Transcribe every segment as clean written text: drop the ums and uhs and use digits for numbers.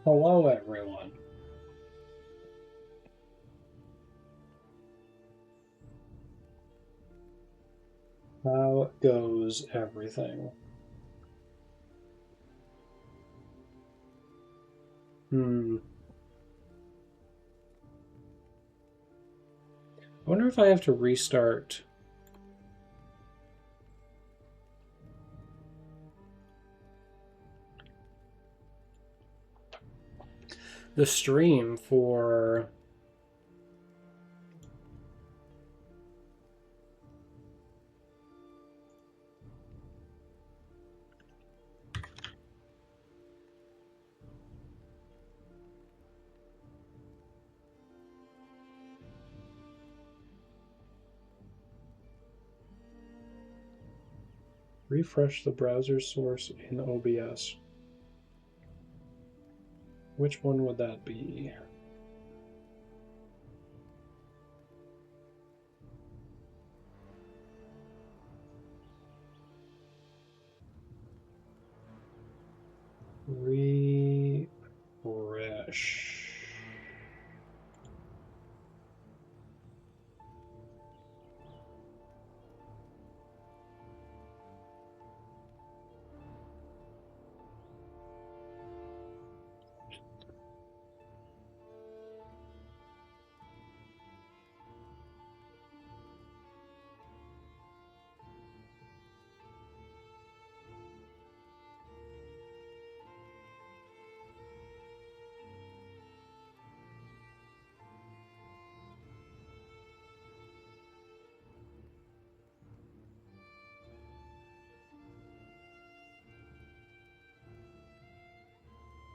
Hello, everyone. How goes everything? Hmm. I wonder if I have to restart the stream for... refresh the browser source in OBS. Which one would that be? Refresh.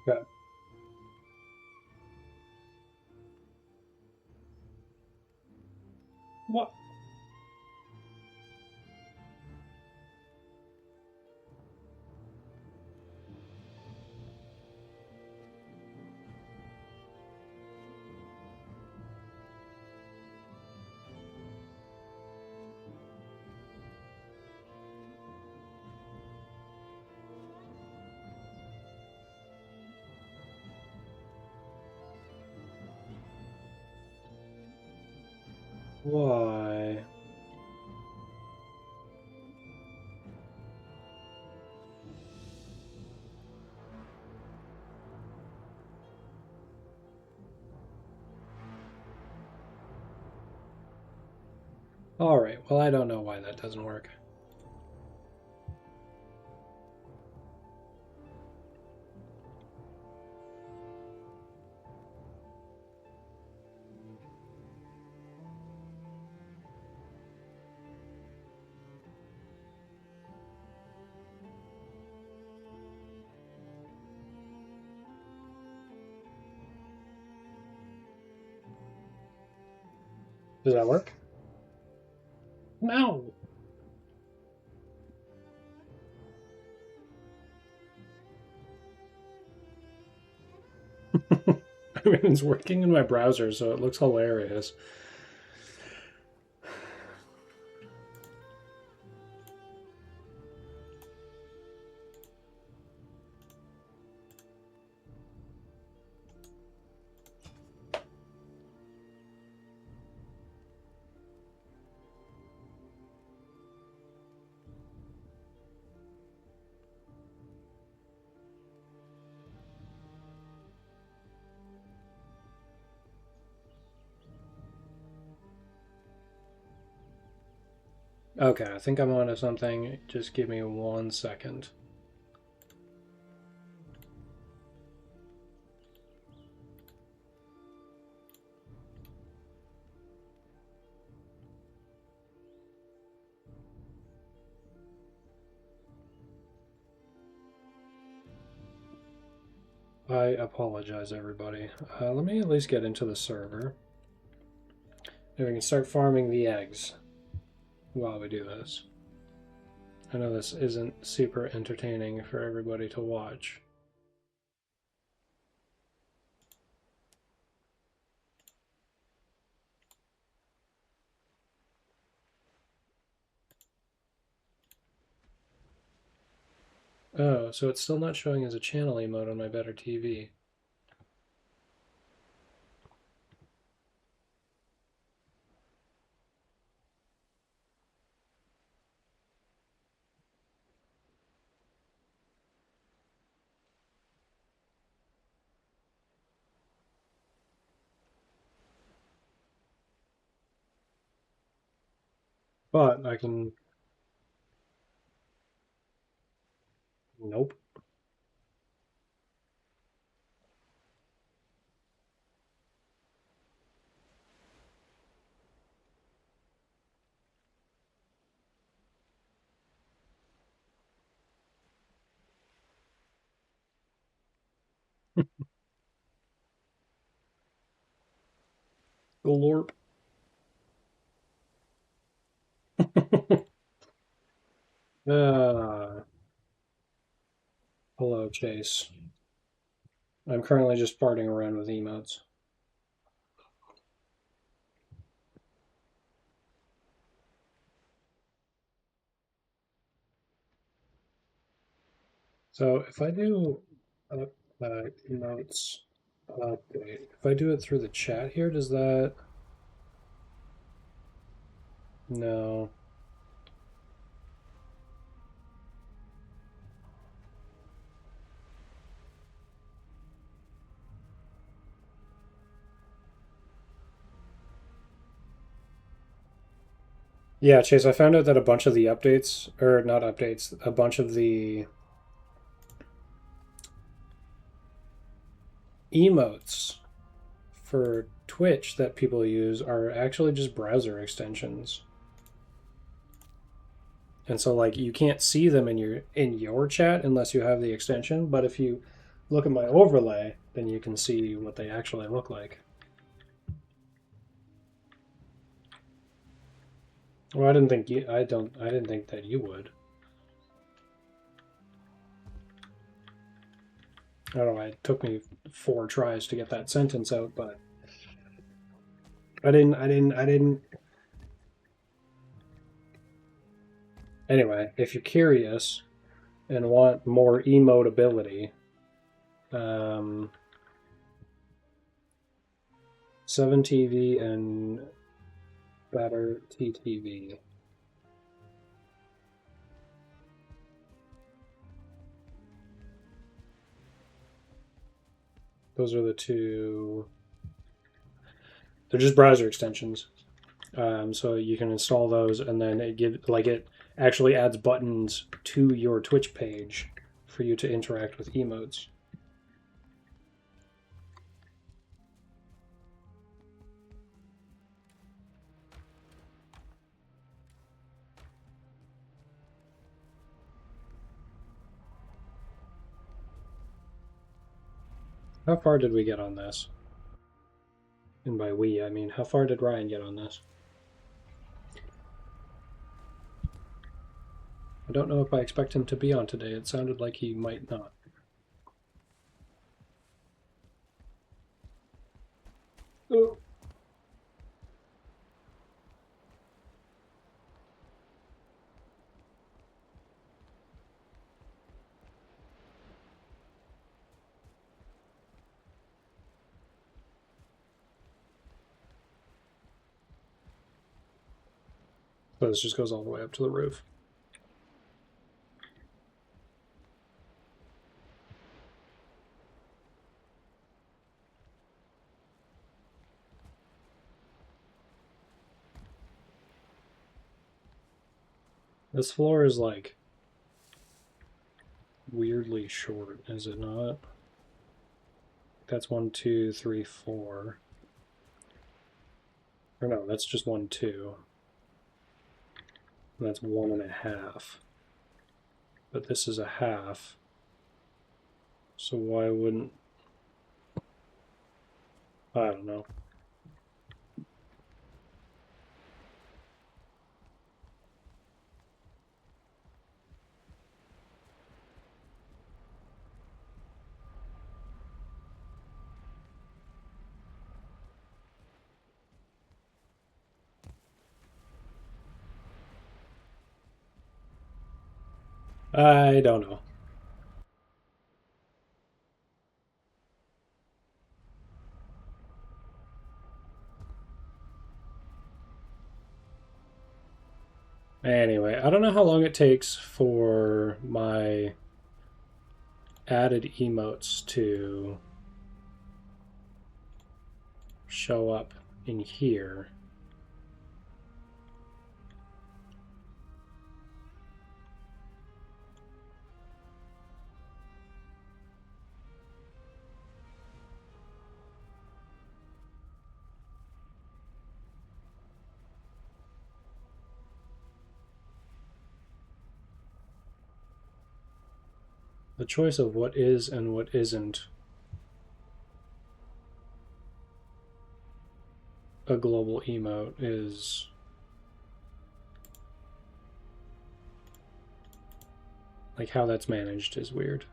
Okay. What? Why? Alright, well, I don't know why that doesn't work. Does that work? No! I mean, it's working in my browser, so it looks hilarious. Okay, I think I'm onto something. Just give me 1 second. I apologize, everybody. Let me at least get into the server. And we can start farming the eggs while we do this. I know this isn't super entertaining for everybody to watch. Oh, so it's still not showing as a channel emote on my better TV. But I can... Nope. Glorp. Hello, Chase. I'm currently just farting around with emotes. So if I do emotes update, if I do it through the chat here, does that... No. Yeah, Chase, I found out that a bunch of the updates, or not updates, a bunch of the emotes for Twitch that people use are actually just browser extensions. And so like you can't see them in your chat unless you have the extension, but if you look at my overlay, then you can see what they actually look like. Well, I didn't think that you would. I don't know, it took me 4 tries to get that sentence out, but I didn't. Anyway, if you're curious and want more emote ability, 7TV and Better TTV. Those are the two. They're just browser extensions. So you can install those, and then it actually adds buttons to your Twitch page for you to interact with emotes. How far did we get on this? And by we, I mean, how far did Ryan get on this? I don't know if I expect him to be on today. It sounded like he might not. Oh. So this just goes all the way up to the roof. This floor is like weirdly short, is it not? That's 1, 2, 3, 4. Or no, that's just 1, 2. And that's 1.5. But this is a half. So why wouldn't... I don't know. I don't know. Anyway, I don't know how long it takes for my added emotes to show up in here. The choice of what is and what isn't a global emote is like how that's managed is weird.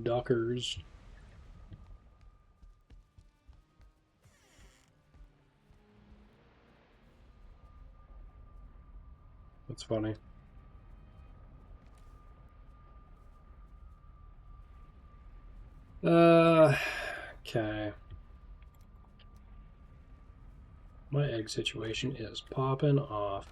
Dockers. That's funny. Okay. My egg situation is popping off.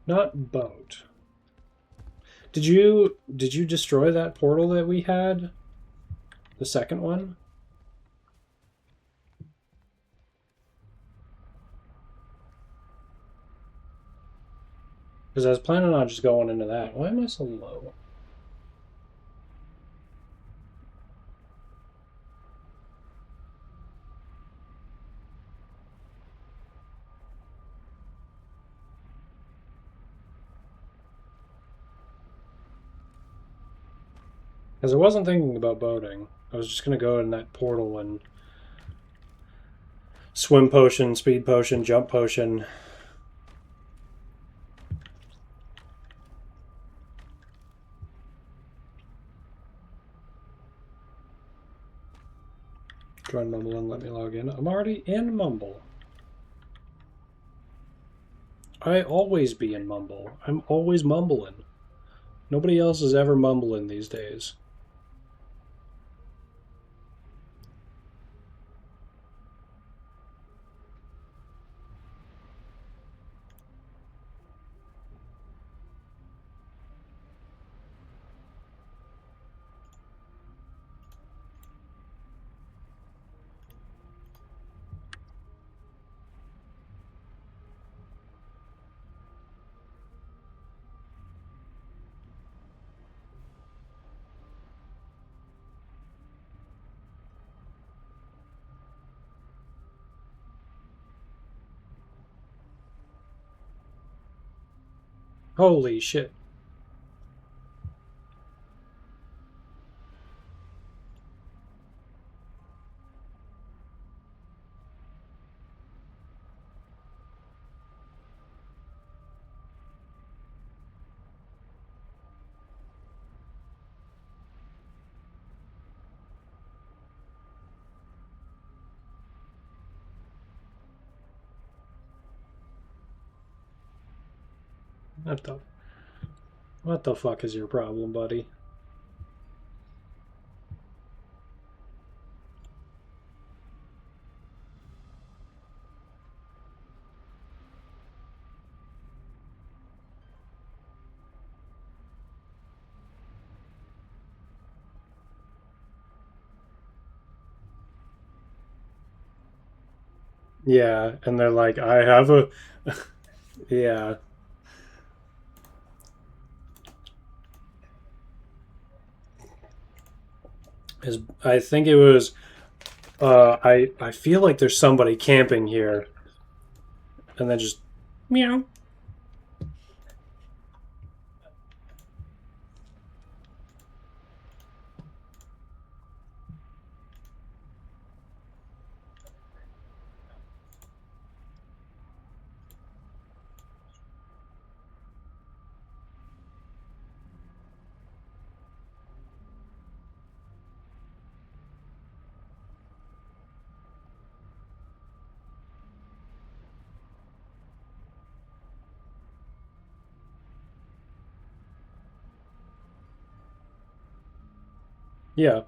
Not boat. Did you destroy that portal that we had? The second one? Because I was planning on just going into that. Why am I so low? Because I wasn't thinking about boating. I was just going to go in that portal and swim potion, speed potion, jump potion. Join Mumble and let me log in. I'm already in Mumble. I always be in Mumble. I'm always mumbling. Nobody else is ever mumbling these days. Holy shit. What the fuck is your problem, buddy? Yeah, and they're like, I have a... yeah. I think it was... I feel like there's somebody camping here. And then just... Meow. Yeah.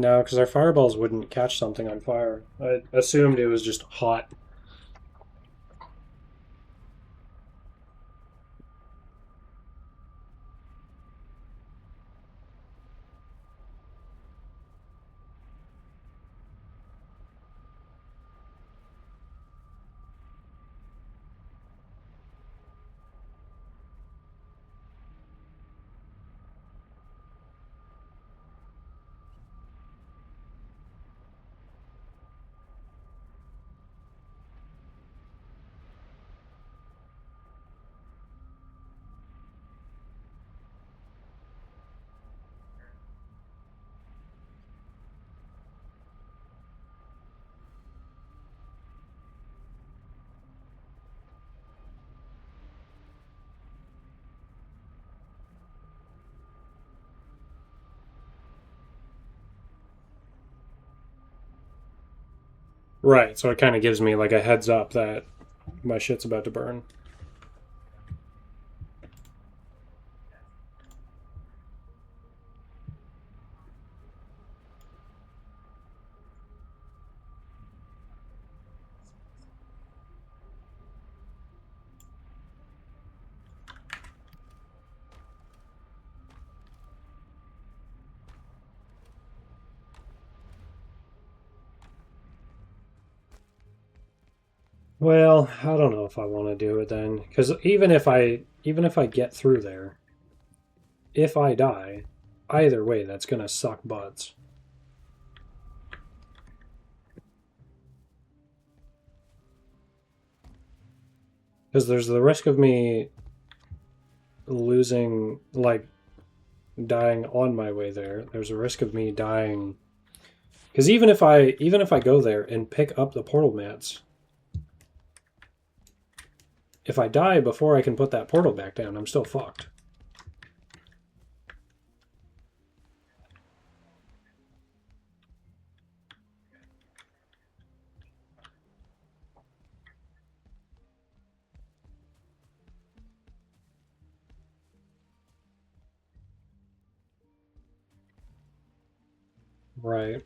No, because our fireballs wouldn't catch something on fire. I assumed it was just hot. Right, so it kind of gives me like a heads up that my shit's about to burn. Well, I don't know if I want to do it then, because even if I get through there, if I die, either way, that's gonna suck butts. Because there's the risk of me losing, like, dying on my way there. There's a risk of me dying. Because even if I go there and pick up the portal mats, if I die before I can put that portal back down, I'm still fucked. Right.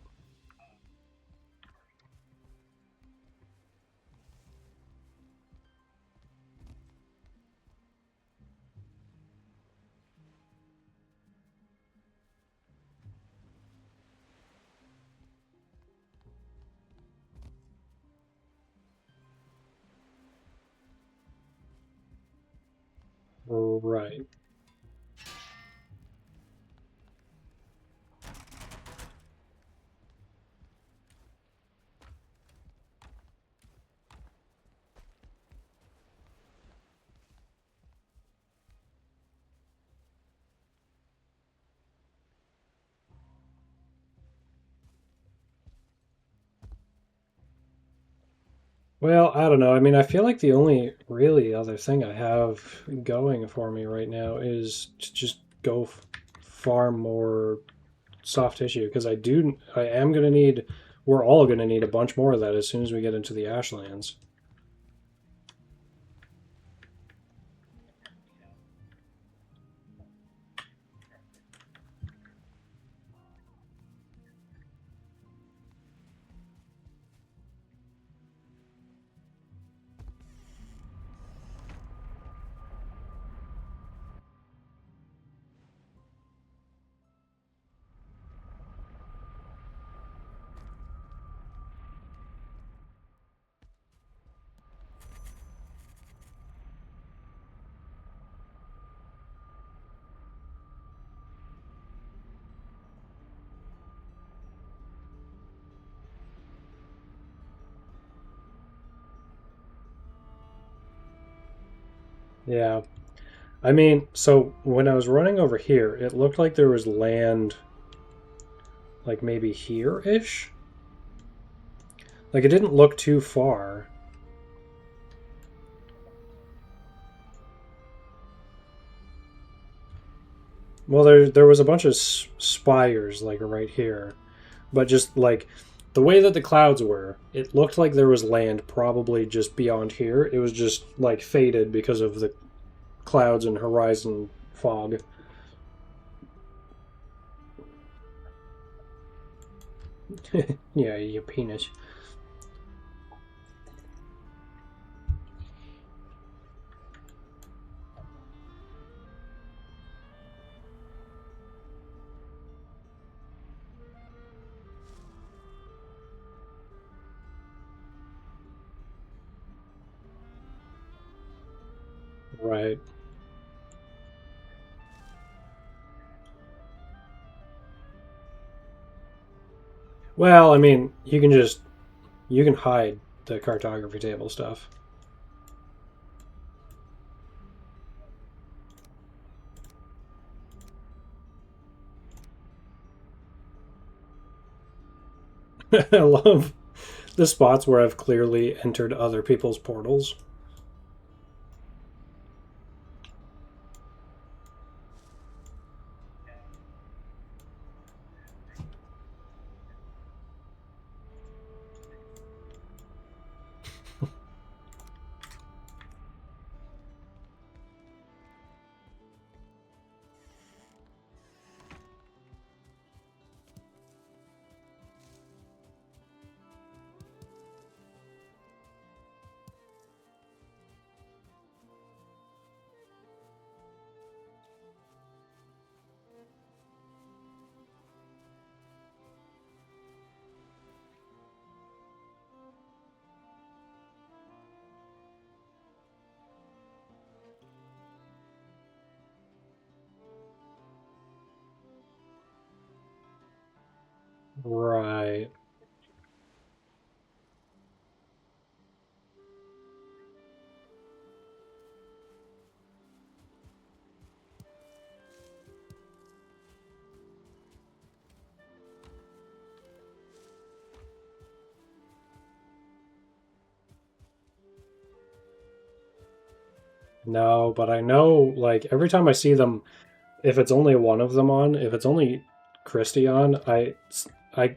Right. Well, I don't know. I mean, I feel like the only really other thing I have going for me right now is to just go farm more soft tissue because I am gonna need, we're all gonna need a bunch more of that as soon as we get into the Ashlands. Yeah. I mean, so when I was running over here, it looked like there was land like maybe here-ish. Like it didn't look too far. Well, there was a bunch of spires like right here, but just like the way that the clouds were, it looked like there was land probably just beyond here. It was just like faded because of the clouds and horizon fog. Yeah, your penis. Right. Well, I mean, you can hide the cartography table stuff. I love the spots where I've clearly entered other people's portals. Right. No, but I know, like, every time I see them, if it's only one of them on, if it's only Christy on, I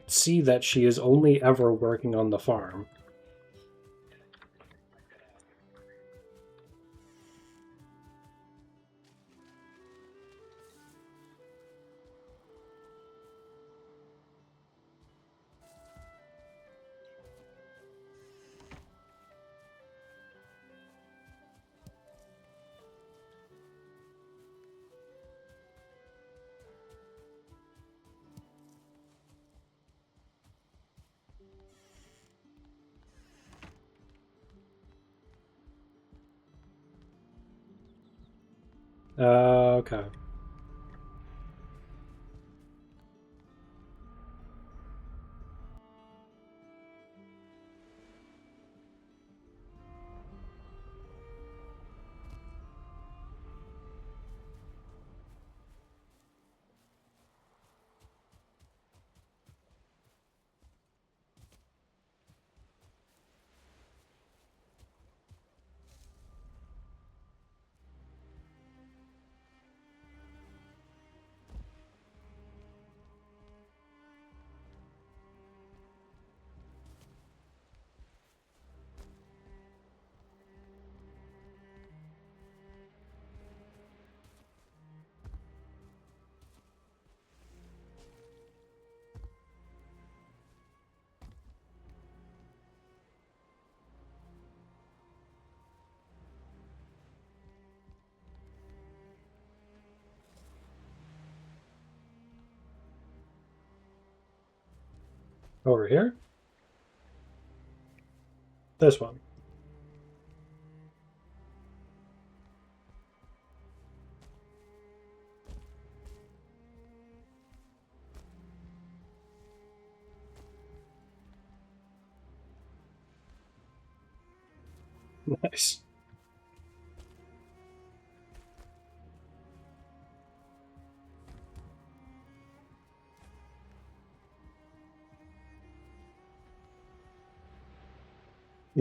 see that she is only ever working on the farm. Okay. Over here? This one. Nice.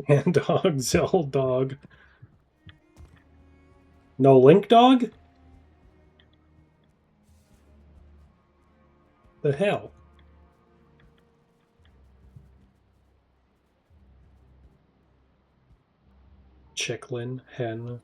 And dog, Zell dog. No Link dog? The hell? Chicklin, hen.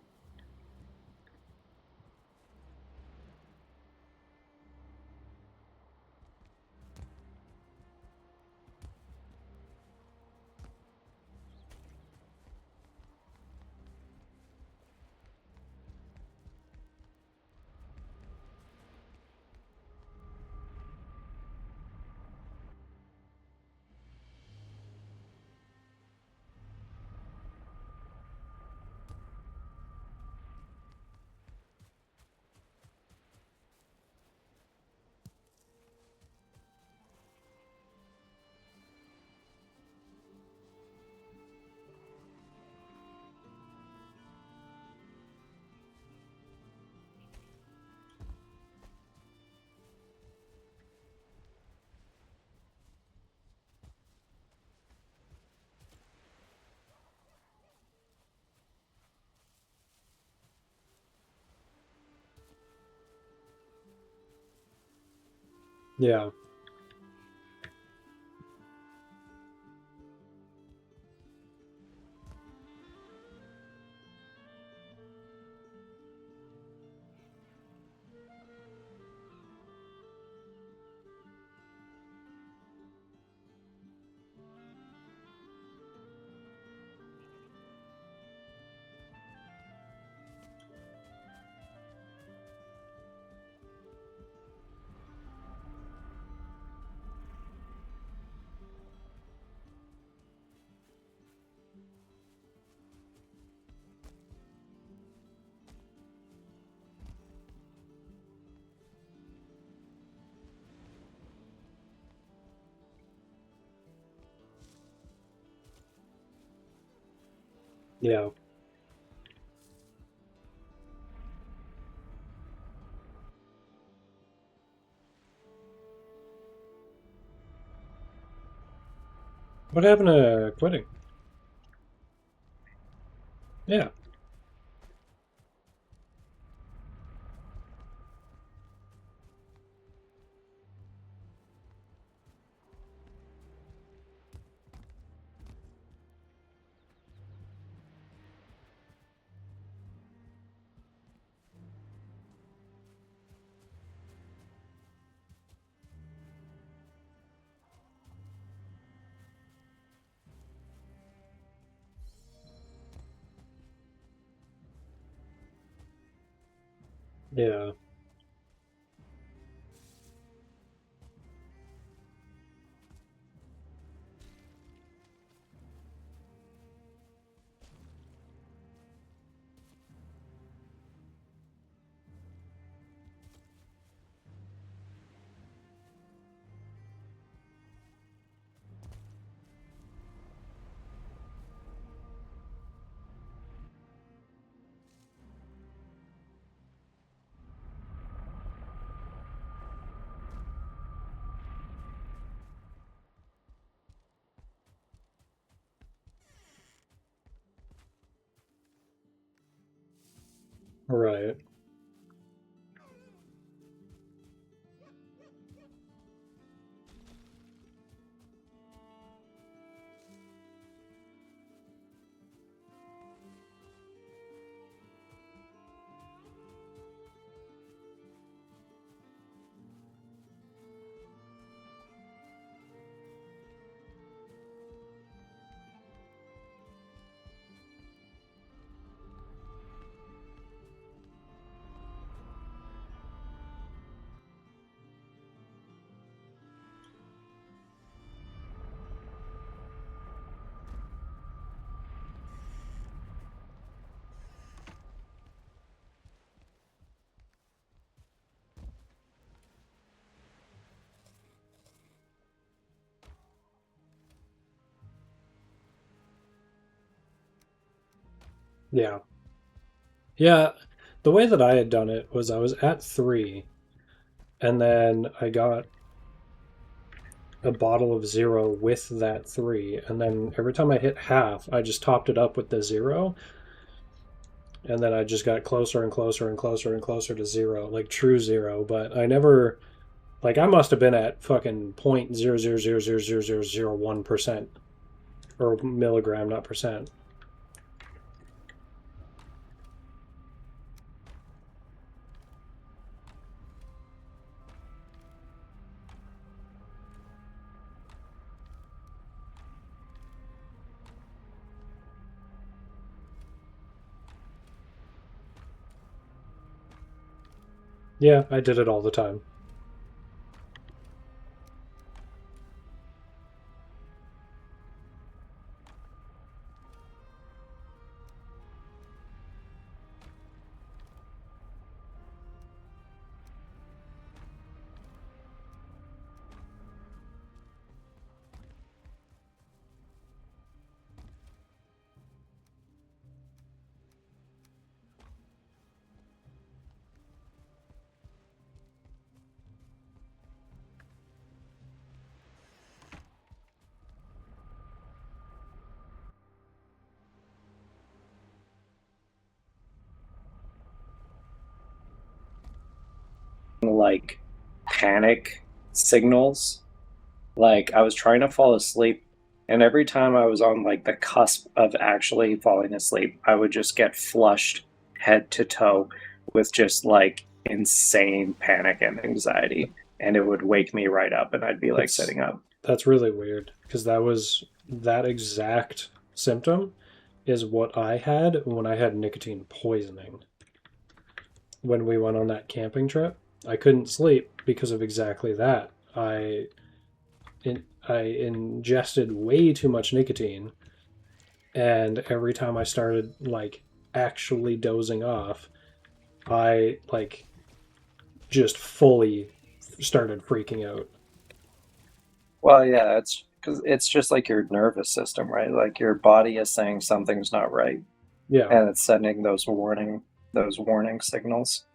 Yeah. Yeah. What happened to quitting? Yeah. Yeah. Right. Yeah. Yeah. The way that I had done it was I was at 3, and then I got a bottle of 0 with that 3, and then every time I hit half, I just topped it up with the 0, and then I just got closer and closer and closer and closer to 0, like true 0. But I never, like, I must have been at fucking 0.0000001%, or milligram, not percent. Yeah, I did it all the time. Like panic signals. Like I was trying to fall asleep, and every time I was on like the cusp of actually falling asleep, I would just get flushed head to toe with just like insane panic and anxiety, and it would wake me right up, and I'd be like That's sitting up. that's really weird because that exact symptom is what I had when I had nicotine poisoning. When we went on that camping trip, I couldn't sleep because of exactly that. I ingested way too much nicotine, and every time I started like actually dozing off, I like just fully started freaking out. Well, yeah, it's because it's just like your nervous system, right? Like your body is saying something's not right, Yeah. and it's sending those warning signals.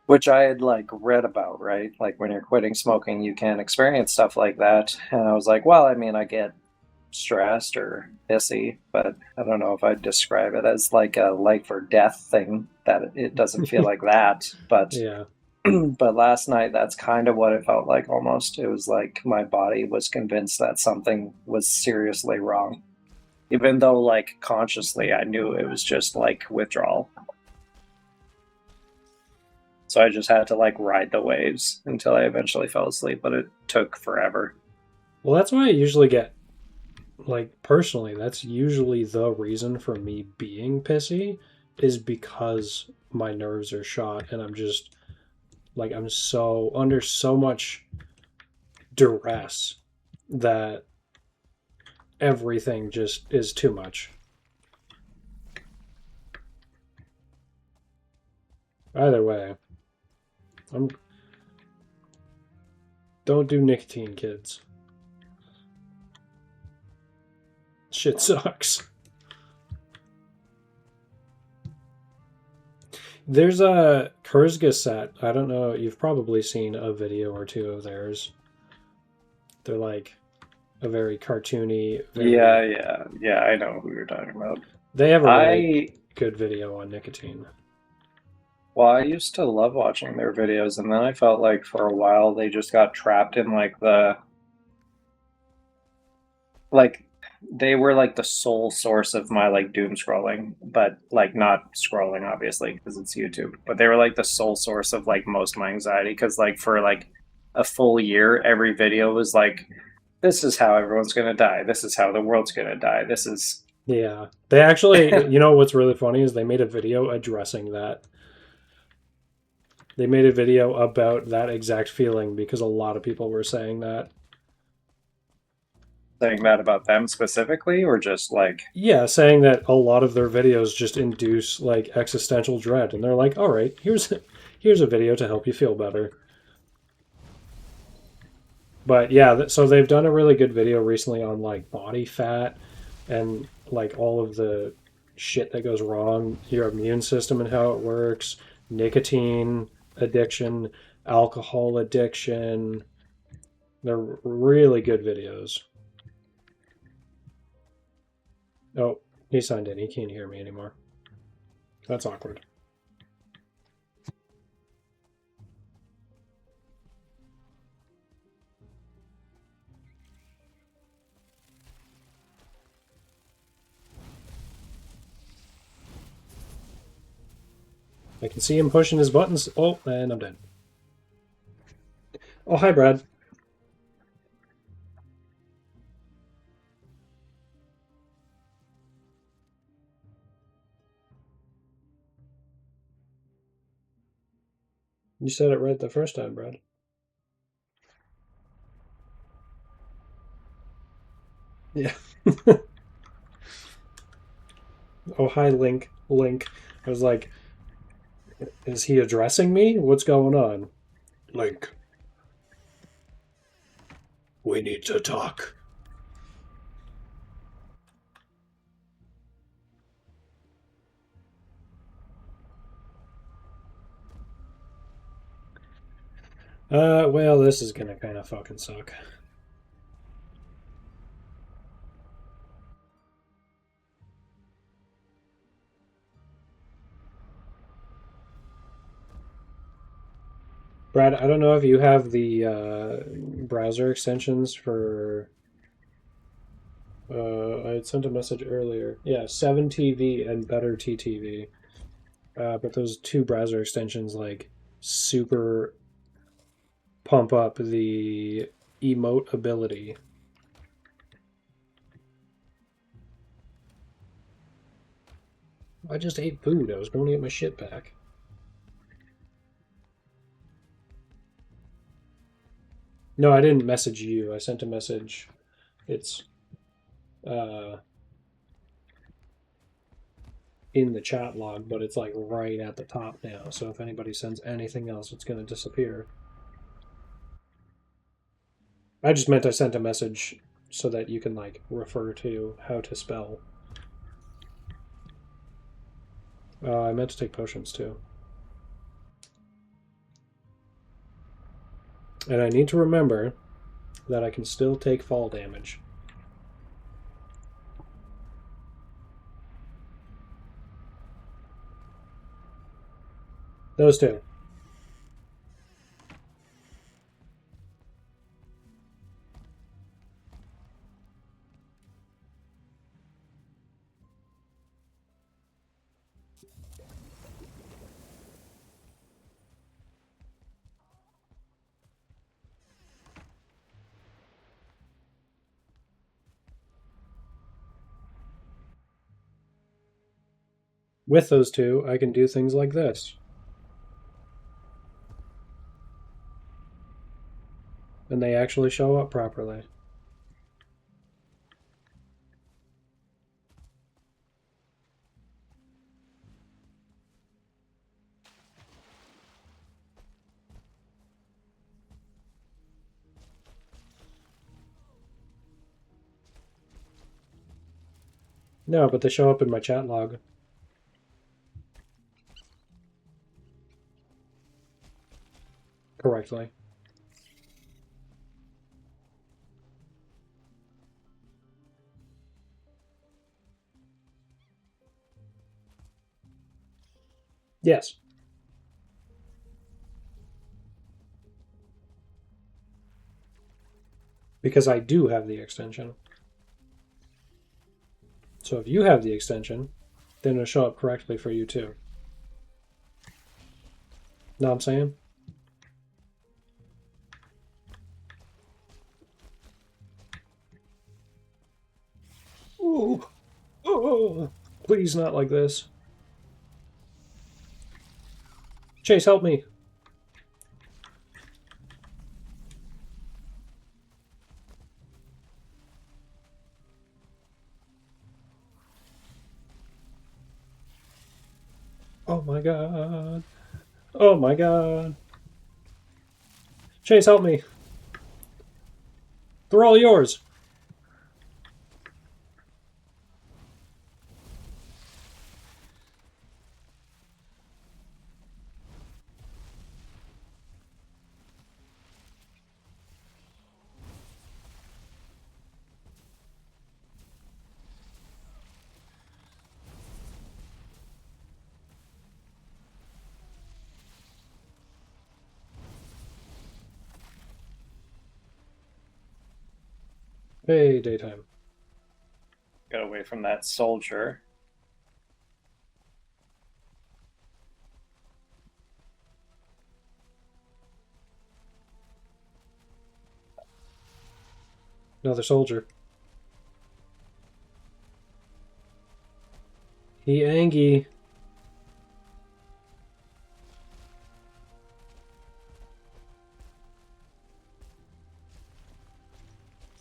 Which I had like read about, right? Like when you're quitting smoking, you can experience stuff like that. And I was like, well, I mean, I get stressed or pissy, but I don't know if I'd describe it as like a life or death thing, that it doesn't feel like that. But Yeah. but last night that's kind of what it felt like almost. It was like my body was convinced that something was seriously wrong. Even though like consciously I knew it was just like withdrawal. So I just had to like ride the waves until I eventually fell asleep, but it took forever. Well, that's why I usually get like personally, that's usually the reason for me being pissy is because my nerves are shot and I'm just like I'm so under so much duress that everything just is too much. Either way, I'm don't do nicotine, kids. Shit sucks. There's a Kurzga set. I don't know. You've probably seen a video or two of theirs. They're like a very cartoony, Yeah, very. yeah, yeah, I know who you're talking about. They have a really I good video on nicotine. well, I used to love watching their videos, and then I felt like for a while they just got trapped in like they were like the sole source of my like doom scrolling, but like not scrolling obviously because it's YouTube, but they were like the sole source of like most of my anxiety because like for like a full year every video was like this is how everyone's going to die. This is how the world's going to die. This is Yeah. They actually, you know what's really funny is they made a video addressing that. They made a video about that exact feeling because a lot of people were saying that. saying that about them specifically or just like Yeah, saying that a lot of their videos just induce like existential dread and they're like, "All right, here's a video to help you feel better." But yeah, so they've done a really good video recently on like body fat and like all of the shit that goes wrong, your immune system and how it works, nicotine addiction, alcohol addiction. They're really good videos. Oh, he signed in. He can't hear me anymore. That's awkward. I can see him pushing his buttons. Oh, and I'm dead. Oh, hi, Brad. You said it right the first time, Brad. Yeah. Oh, hi, Link. Link. I was like, is he addressing me? What's going on? Link, we need to talk. Well, this is gonna kind of fucking suck. Brad, I don't know if you have the browser extensions for. I had sent a message earlier. Yeah, 7TV and Better TTV. But those two browser extensions like super pump up the emote ability. I just ate food. I was going to get my shit back. No, I didn't message you. I sent a message. It's uh, in the chat log, but it's like right at the top now. So if anybody sends anything else, it's going to disappear. I just meant I sent a message so that you can like refer to how to spell. I meant to take potions too. And I need to remember that I can still take fall damage. Those two. With those two, I can do things like this. And they actually show up properly. No, but they show up in my chat log correctly. Yes. Because I do have the extension. So if you have the extension, then it'll show up correctly for you too. Know what I'm saying? Ooh. Oh, please not like this. Chase, help me. Oh my god. Oh my god. Chase, help me. They're all yours. Hey, daytime. Get away from that soldier. Another soldier. He Angie.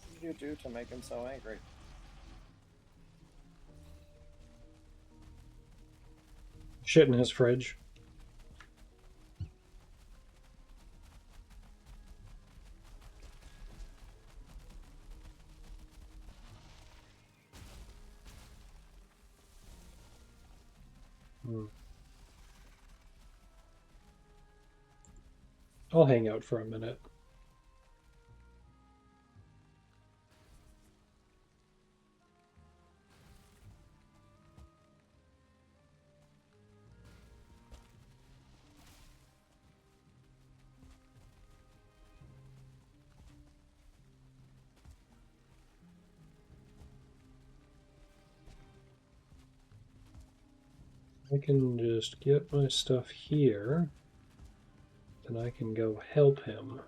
What did you do to make him so angry? Shit in his fridge. I'll hang out for a minute. I can just get my stuff here, then I can go help him.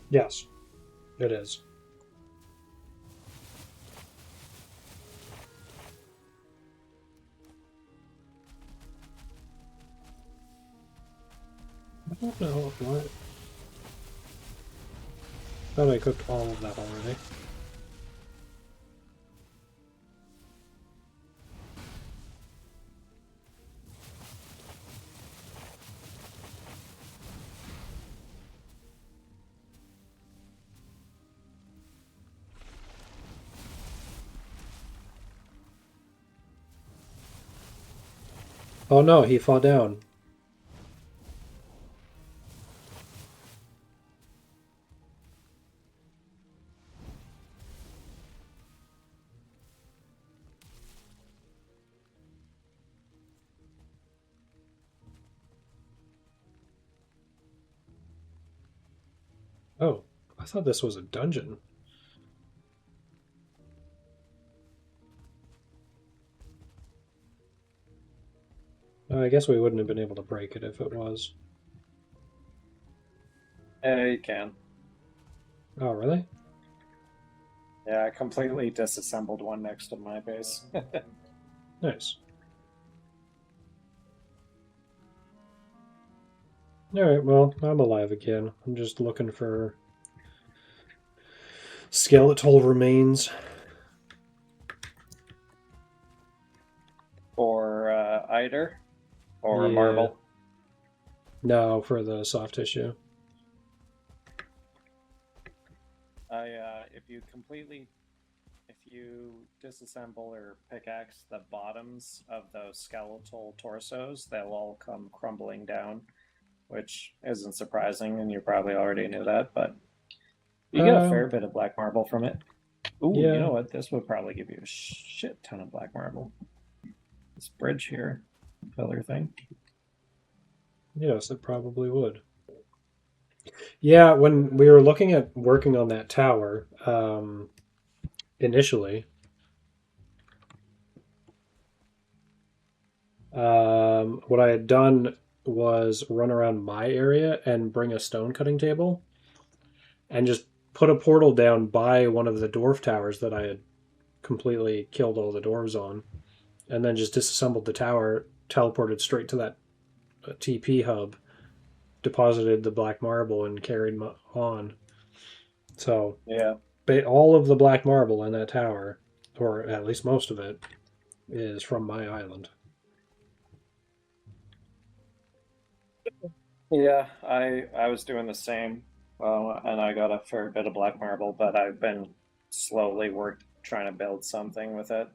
Yes, it is. I don't know what. Thought I cooked all of that already. Oh no, he fell down. Oh, I thought this was a dungeon. I guess we wouldn't have been able to break it if it was. You can. Oh, really? Yeah, I completely disassembled one next to my base. Nice. Alright, well, I'm alive again. I'm just looking for skeletal remains. Or Eider? Or Yeah. Marble? No, for the soft tissue. If you disassemble or pickaxe the bottoms of those skeletal torsos, they'll all come crumbling down, which isn't surprising, and you probably already knew that, but you get a fair bit of black marble from it. Ooh, yeah. You know what? This would probably give you a shit ton of black marble. This bridge here, pillar thing. Yes, it probably would. Yeah, when we were looking at working on that tower, initially, what I had done was run around my area and bring a stone cutting table and just put a portal down by one of the dwarf towers that I had completely killed all the dwarves on, and then just disassembled the tower, teleported straight to that TP hub, deposited the black marble, and carried on. So Yeah. all of the black marble in that tower, or at least most of it, is from my island. Yeah, I was doing the same. Well, and I got a fair bit of black marble, but I've been slowly trying to build something with it.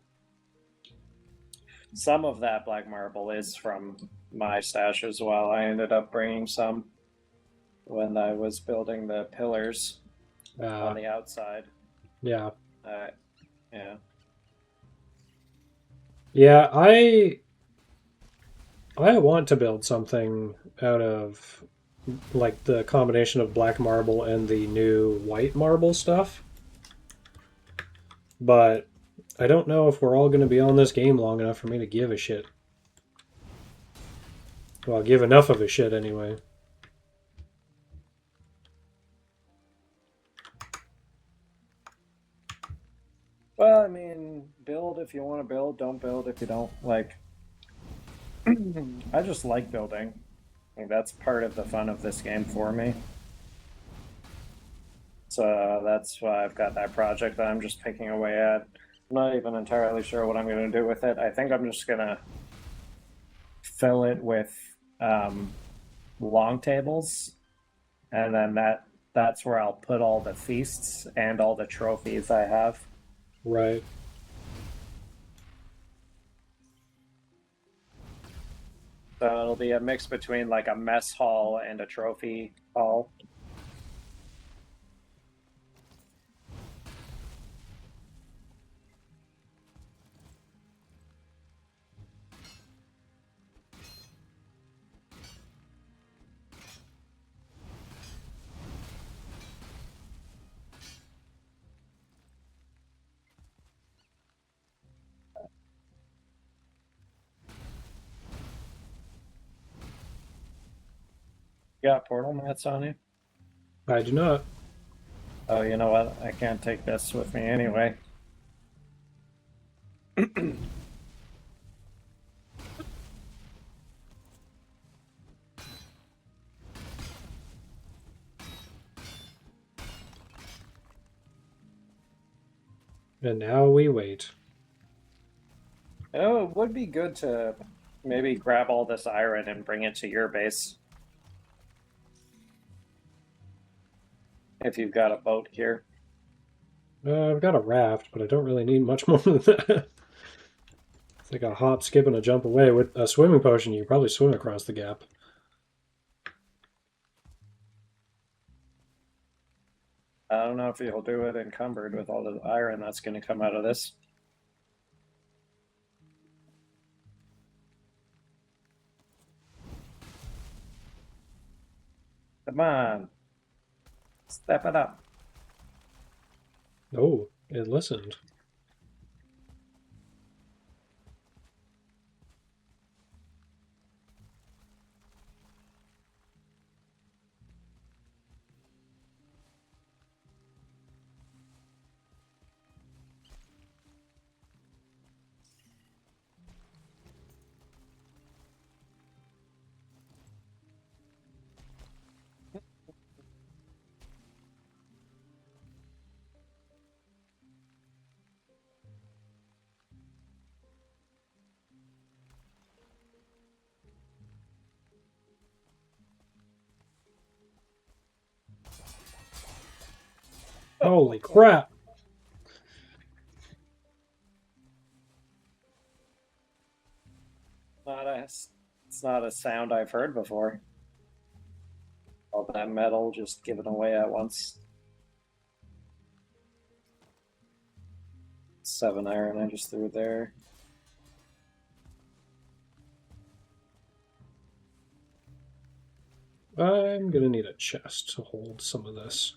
Some of that black marble is from my stash as well. I ended up bringing some when I was building the pillars on the outside. Yeah. Yeah. Yeah, I want to build something out of like the combination of black marble and the new white marble stuff. But I don't know if we're all going to be on this game long enough for me to give a shit. Well, give enough of a shit anyway. Well, I mean, build if you want to build. Don't build if you don't. Like, I just like building. Like, that's part of the fun of this game for me. So that's why I've got that project that I'm just picking away at. I'm not even entirely sure what I'm going to do with it. I think I'm just going to fill it with long tables, and then that's where I'll put all the feasts and all the trophies I have. Right. So it'll be a mix between like a mess hall and a trophy hall. You got portal mats on you? I do not. Oh, you know what? I can't take this with me anyway. And now we wait. Oh, it would be good to maybe grab all this iron and bring it to your base. If you've got a boat here. I've got a raft, but I don't really need much more than that. It's like a hop, skip, and a jump away. With a swimming potion, you probably swim across the gap. I don't know if you'll do it encumbered with all the iron that's going to come out of this. Come on. Step it up. Oh, it listened. Holy crap! It's not a sound I've heard before. All that metal just given away at once. 7 iron I just threw there. I'm gonna need a chest to hold some of this.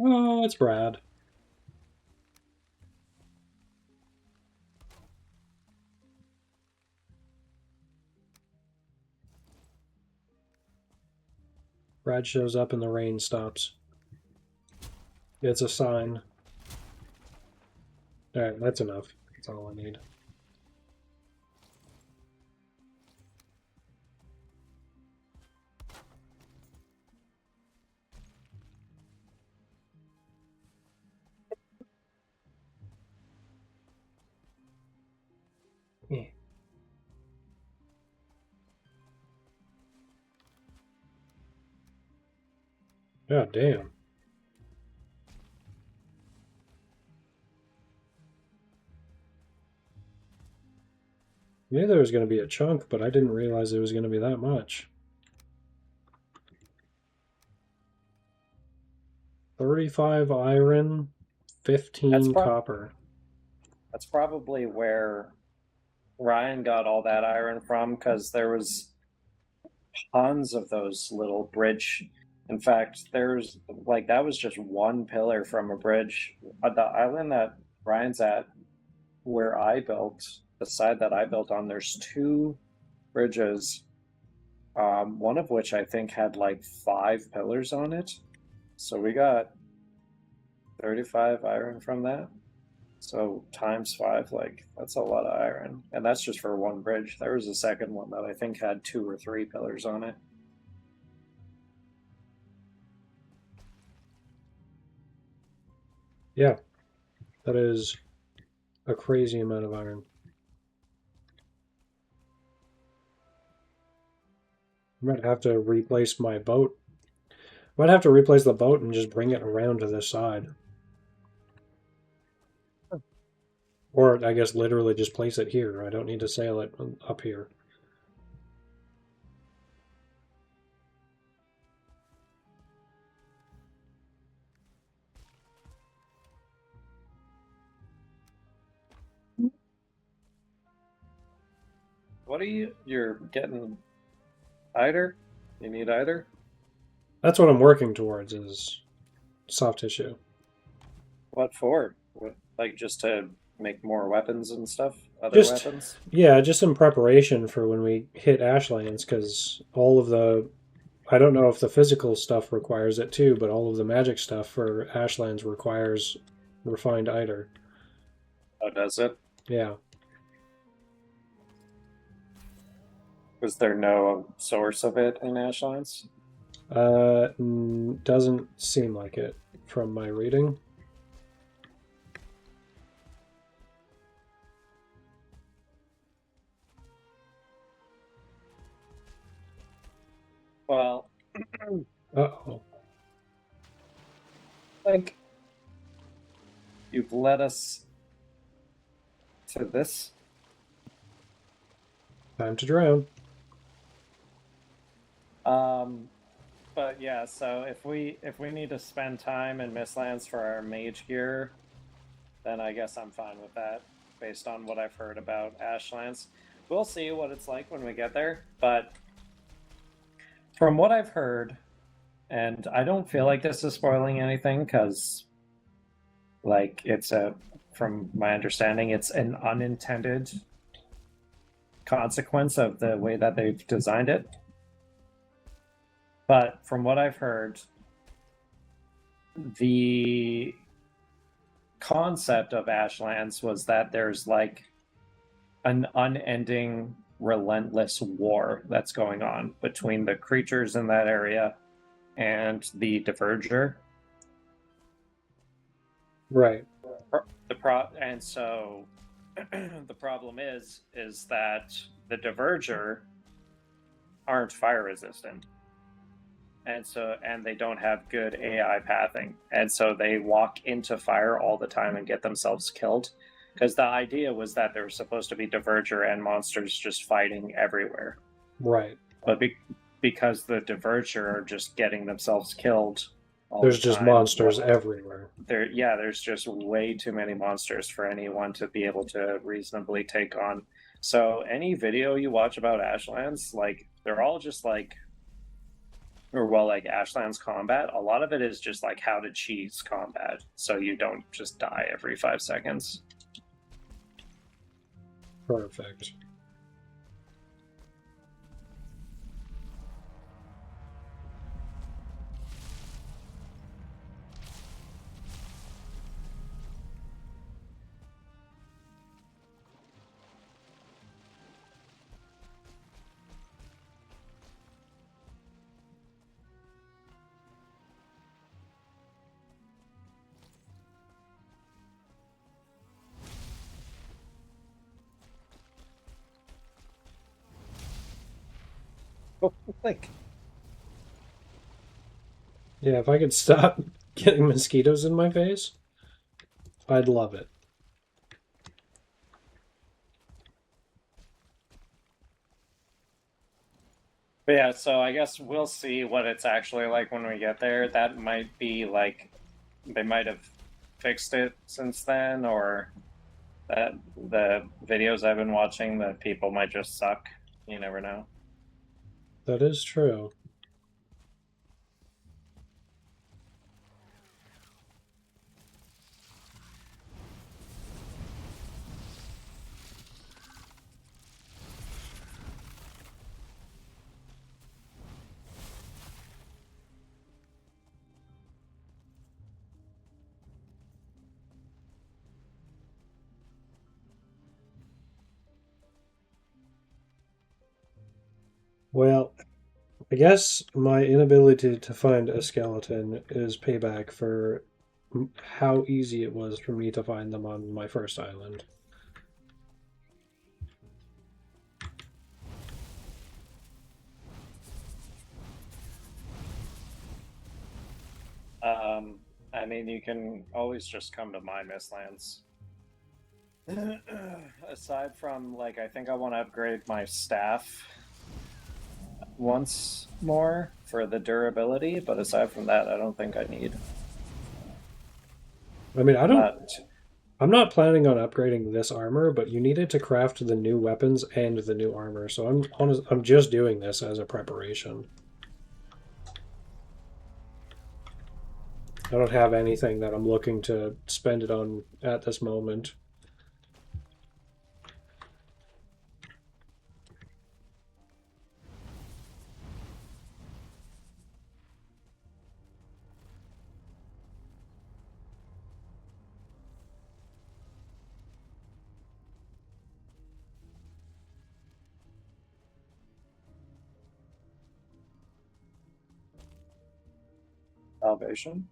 Oh, it's Brad. Brad shows up and the rain stops. It's a sign. Alright, that's enough. That's all I need. Yeah. God damn. I knew there was going to be a chunk, but I didn't realize it was going to be that much. 35 iron, 15 copper. That's probably where Ryan got all that iron from, because there was tons of those little bridge. In fact, there's like that was just one pillar from a bridge. The island that Ryan's at, where I built, the side that I built on, there's two bridges. One of which I think had like 5 pillars on it. So we got 35 iron from that. So times 5, like that's a lot of iron. And that's just for one bridge. There was a second one that I think had 2 or 3 pillars on it. Yeah, that is a crazy amount of iron. I might have to replace my boat. Might have to replace the boat and just bring it around to this side. Or I guess literally just place it here. I don't need to sail it up here. What are you're getting either? You need either? That's what I'm working towards is soft tissue. What for? What, like just to make more weapons and stuff? Other Just, weapons? yeah, just in preparation for when we hit Ashlands, because all of the, I don't know if the physical stuff requires it too, but all of the magic stuff for Ashlands requires refined eider. Oh, does it? Yeah. Was there no source of it in Ashlands? Doesn't seem like it from my reading. Well, Uh-oh. like you've led us to this. Time to drown. But yeah, so if we need to spend time in Mistlands for our mage gear, then I guess I'm fine with that, based on what I've heard about Ashlands. We'll see what it's like when we get there, but from what I've heard, and I don't feel like this is spoiling anything, because like from my understanding, it's an unintended consequence of the way that they've designed it. But from what I've heard, the concept of Ashlands was that there's like an unending, relentless war that's going on between the creatures in that area and the Diverger. Right. And so the problem is that the Diverger aren't fire resistant, and they don't have good AI pathing, and so they walk into fire all the time and get themselves killed. Because the idea was that there was supposed to be Diverger and monsters just fighting everywhere, Right. but because the Diverger are just getting themselves killed all There's the just time, monsters everywhere. there's just way too many monsters for anyone to be able to reasonably take on. So any video you watch about Ashlands, like they're all just like, or well, like Ashlands combat, a lot of it is just like how to cheese combat so you don't just die every 5 seconds. Perfect. Like, Yeah, if I could stop getting mosquitoes in my face, I'd love it. but yeah, so I guess we'll see what it's actually like when we get there. That might be like they might have fixed it since then, or that the videos I've been watching, that people might just suck. You never know. That is true. Well, I guess my inability to find a skeleton is payback for how easy it was for me to find them on my first island. I mean, you can always just come to my Mistlands. Aside from, like, I think I want to upgrade my staff once more for the durability, but aside from that, I don't think I need. I mean, I I'm don't. not. I'm not planning on upgrading this armor, but you needed to craft the new weapons and the new armor, so I'm just doing this as a preparation. I don't have anything that I'm looking to spend it on at this moment. Salvation.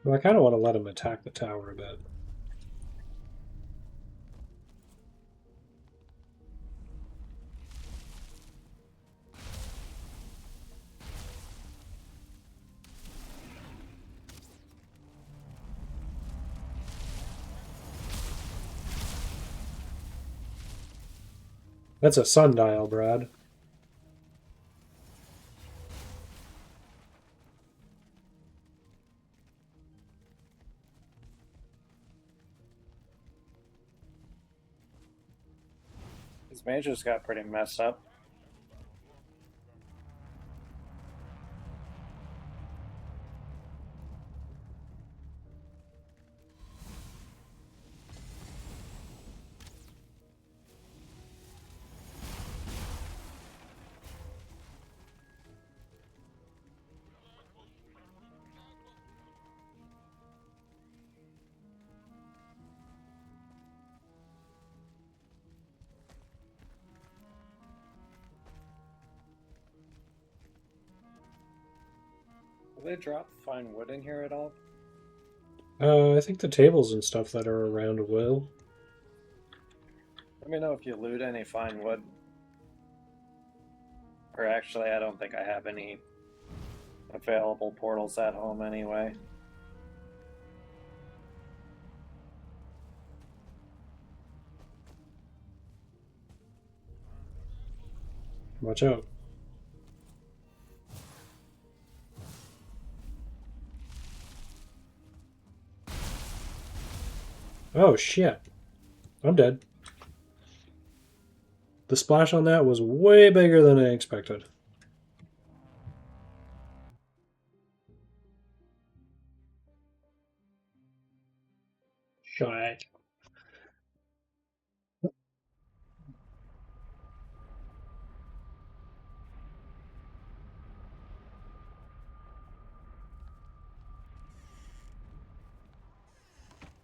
But I kind of want to let him attack the tower a bit. That's a sundial, Brad. His mages got pretty messed up. Do they drop fine wood in here at all? I think the tables and stuff that are around will. Let me know if you loot any fine wood. Or actually, I don't think I have any available portals at home anyway. Watch out. Oh shit. I'm dead. The splash on that was way bigger than I expected. Shite.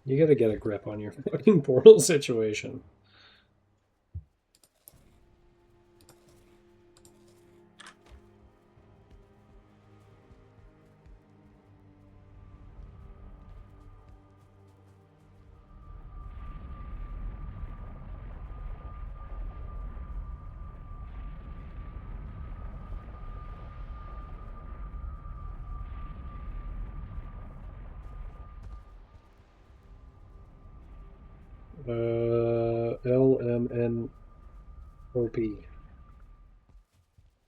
You gotta get a grip on your fucking portal situation. LMNOP.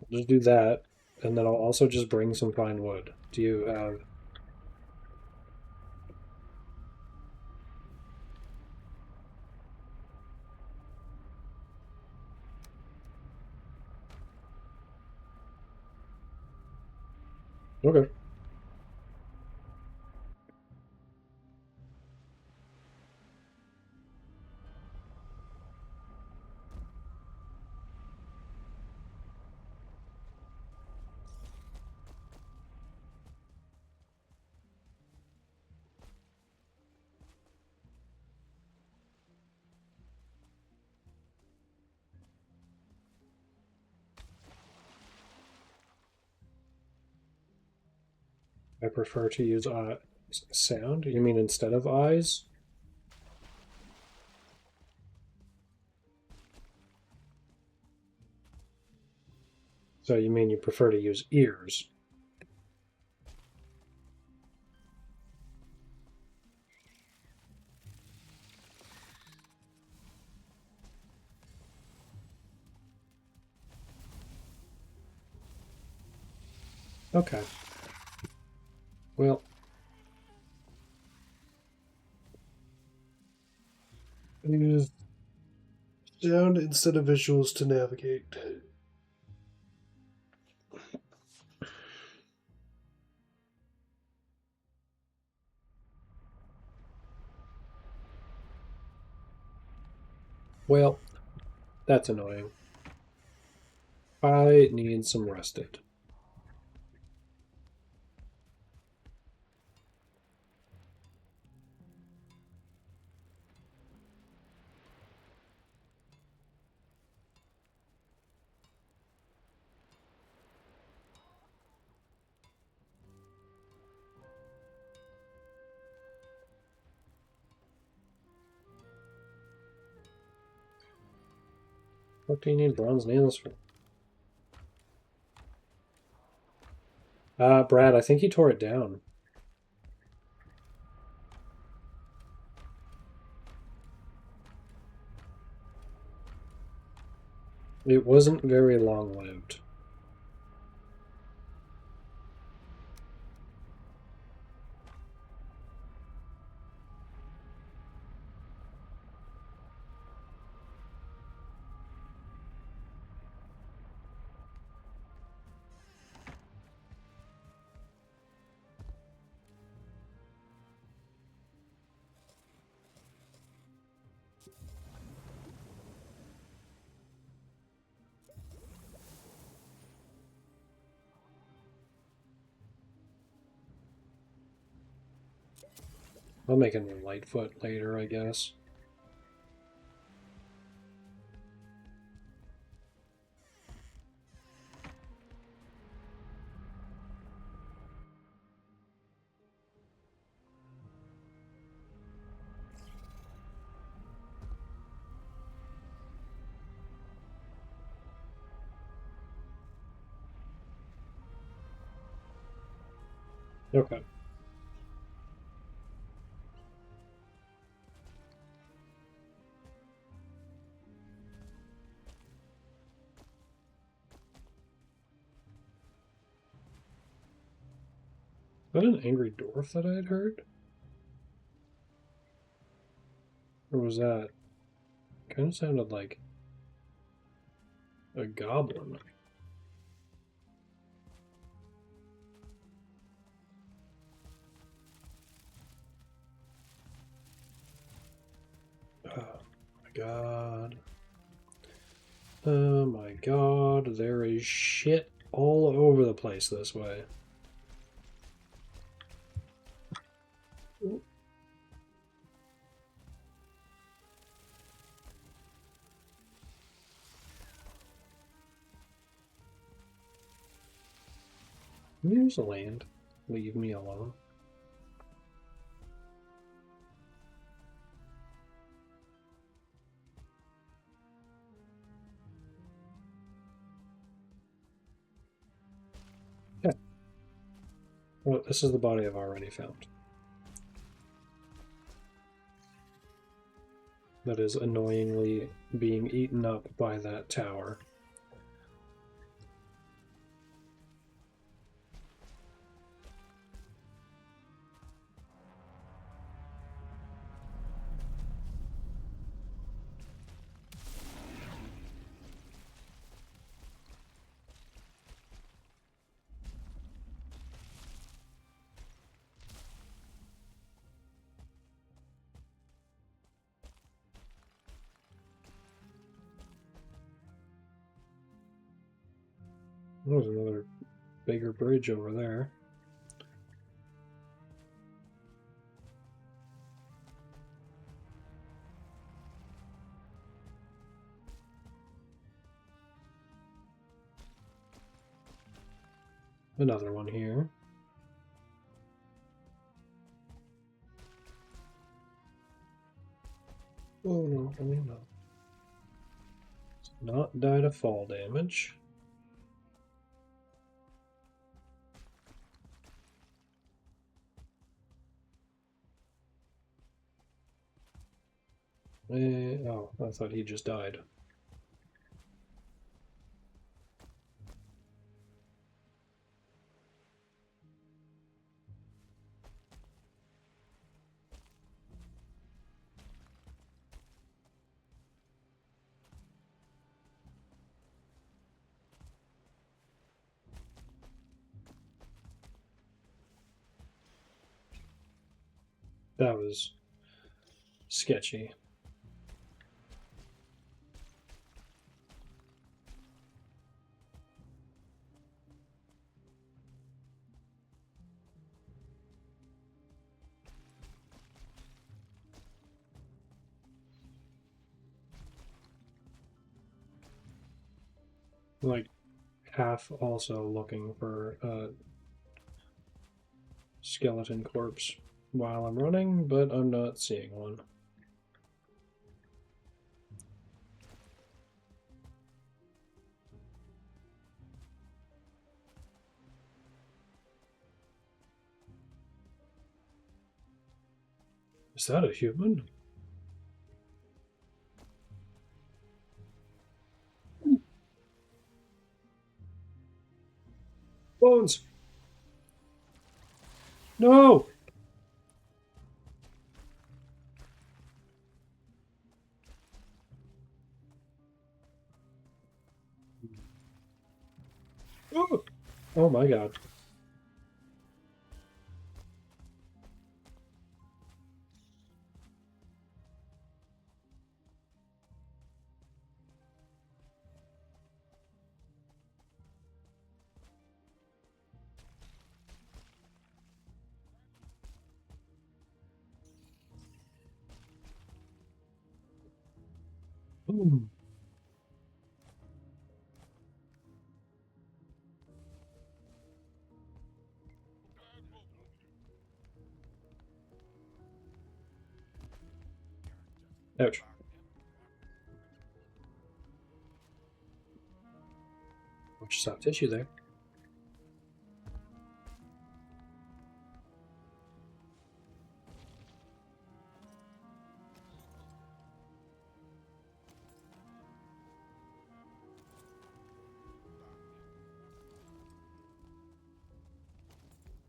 I'll just do that, and then I'll also just bring some fine wood. Do you have... Okay. I prefer to use sound. You mean instead of eyes? So you mean you prefer to use ears? Okay. Well, I use sound instead of visuals to navigate. Well, that's annoying. I need some rusted. What do you need bronze nails for? Brad, I think he tore it down. It wasn't very long-lived. I'll make a new Lightfoot later, I guess. Okay. Is that an angry dwarf that I had heard? Or was that... Kind of sounded like a goblin. Oh my god. Oh my god, there is shit all over the place this way. Here's the land. Leave me alone. Yeah. Well, this is the body I've already found. that is annoyingly being eaten up by that tower. There's another bigger bridge over there. Another one here. Oh no, oh no. Not die to fall damage. Oh, I thought he just died. That was sketchy. Like, half also looking for a skeleton corpse while I'm running, but I'm not seeing one. Is that a human? Bones! No! Oh, oh my god. Ooh. Ouch. Much soft tissue there.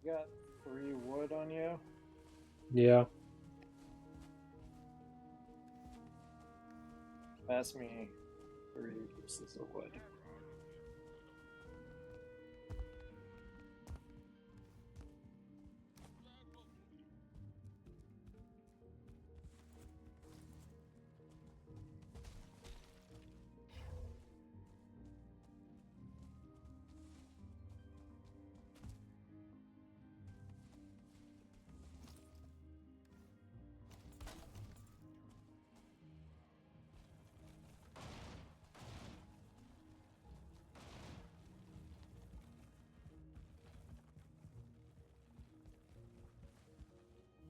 You got 3 wood on you? Yeah. Pass me 3 pieces of wood.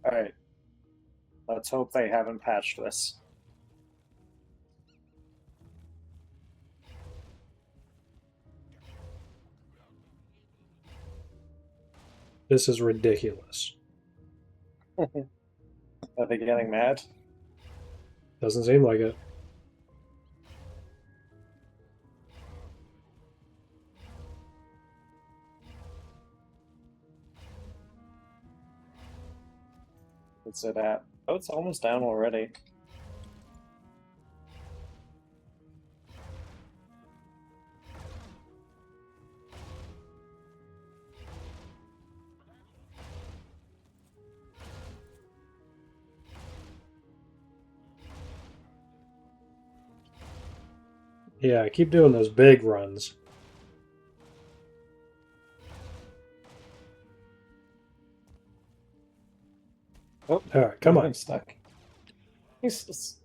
Alright. Let's hope they haven't patched this. This is ridiculous. Are they getting mad? Doesn't seem like it. What's it at? Oh, it's almost down already. Yeah, keep doing those big runs. Oh, All right, come on. I'm stuck. Jesus.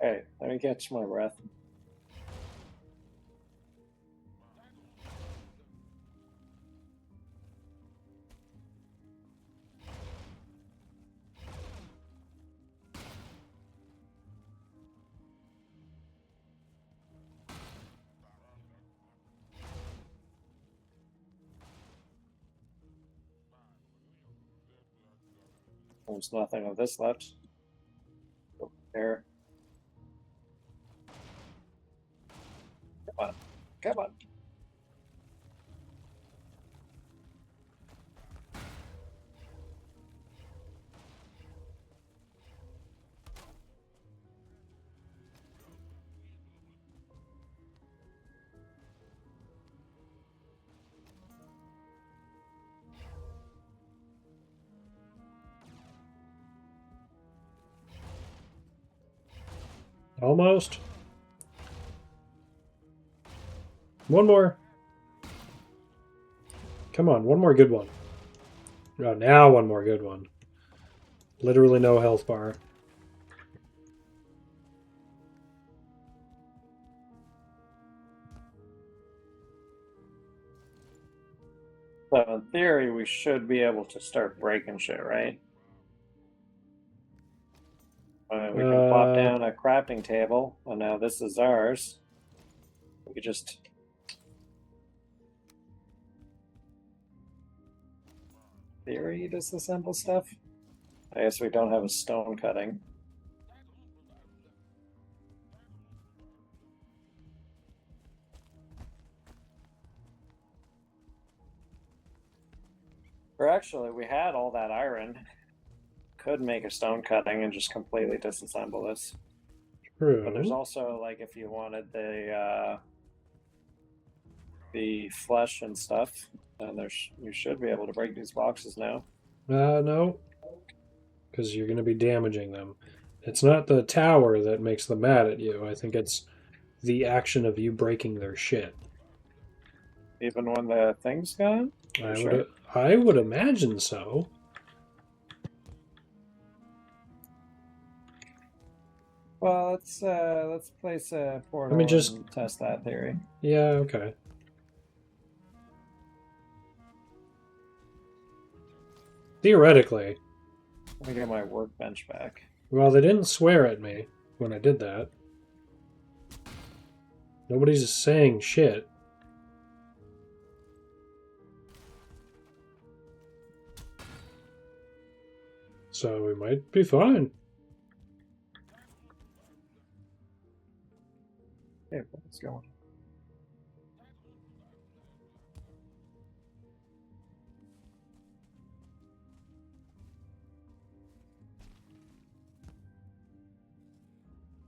Hey, let me catch my breath. There's nothing of this left. Go there. Come on. Come on. Almost. One more. Come on, one more good one. Oh, now one more good one. Literally no health bar. So in theory, we should be able to start breaking shit, right? We can plop down a crafting table. Oh, now this is ours. We could just... Theory disassemble stuff? I guess we don't have a stone cutting. Or actually, we had all that iron. Could make a stone cutting and just completely disassemble this. True. But there's also, like, if you wanted the flesh and stuff, then you should be able to break these boxes now. No. Because you're going to be damaging them. It's not the tower that makes them mad at you. I think it's the action of you breaking their shit. Even when the thing's gone? I would imagine so. Well, let's place a portal and test that theory. Yeah, okay. Theoretically. Let me get my workbench back. Well, they didn't swear at me when I did that. Nobody's saying shit. So we might be fine. Hey, what's going?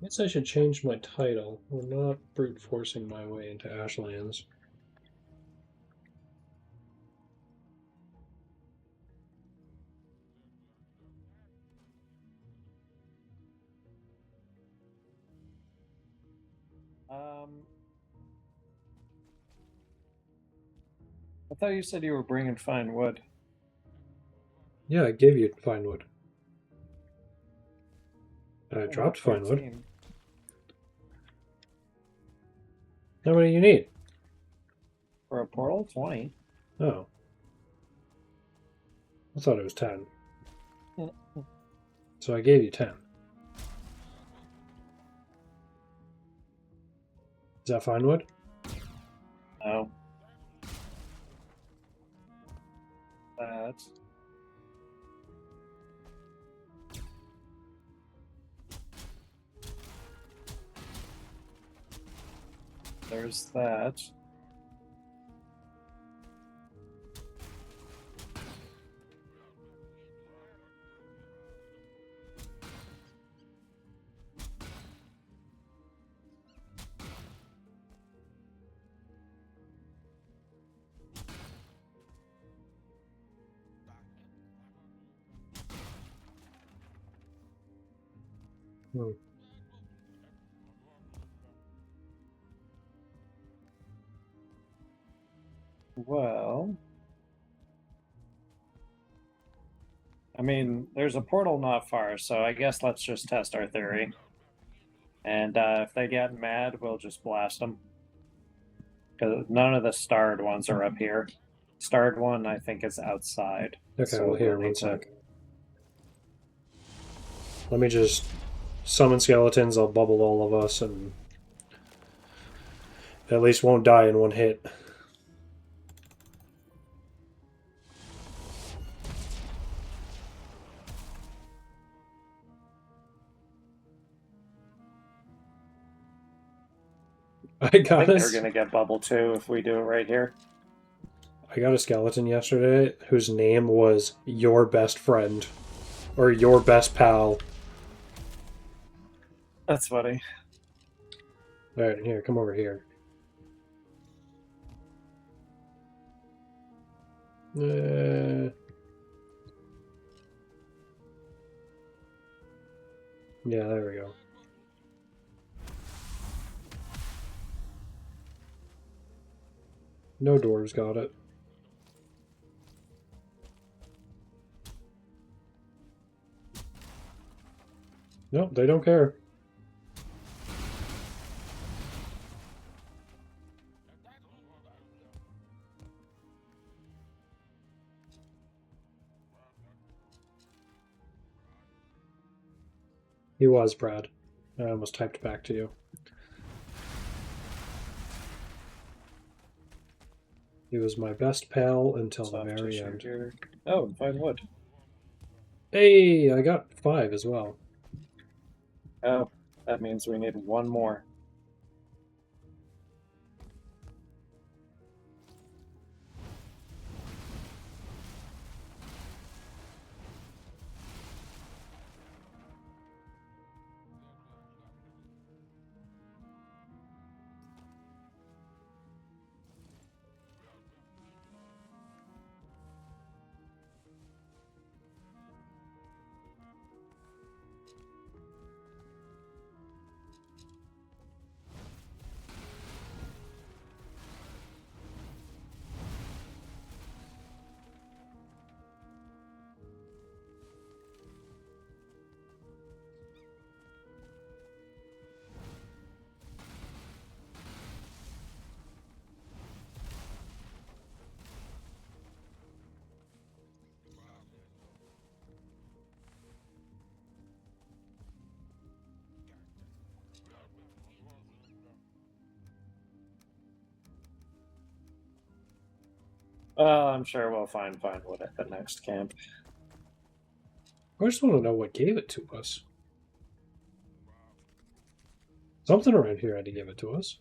I guess I should change my title. I'm not brute forcing my way into Ashlands. I thought you said you were bringing fine wood. Yeah, I gave you fine wood. I dropped fine wood. How many do you need? For a portal? 20. Oh. I thought it was 10. So I gave you 10. Is that fine wood? No. That's... there's that. Hmm. Well, I mean, there's a portal not far, so I guess let's just test our theory. And if they get mad, we'll just blast them. Because none of the starred ones are up here. Starred one, I think, is outside. Okay, so well, here, we'll need one to. sec. Let me just summon skeletons. I'll bubble all of us, and at least won't die in one hit. I I got think a, they're going to get bubble too if we do it right here. I got a skeleton yesterday whose name was Your Best Friend. Or Your Best Pal. That's funny. Alright, here, come over here. Yeah, there we go. No dwarves got it. Nope, they don't care. He was, Brad. I almost typed back to you. He was my best pal until the very end. Here. Oh, 5 wood. Hey, I got 5 as well. Oh, that means we need one more. I'm sure we'll find wood at the next camp. I just want to know what gave it to us. Something around here had to give it to us.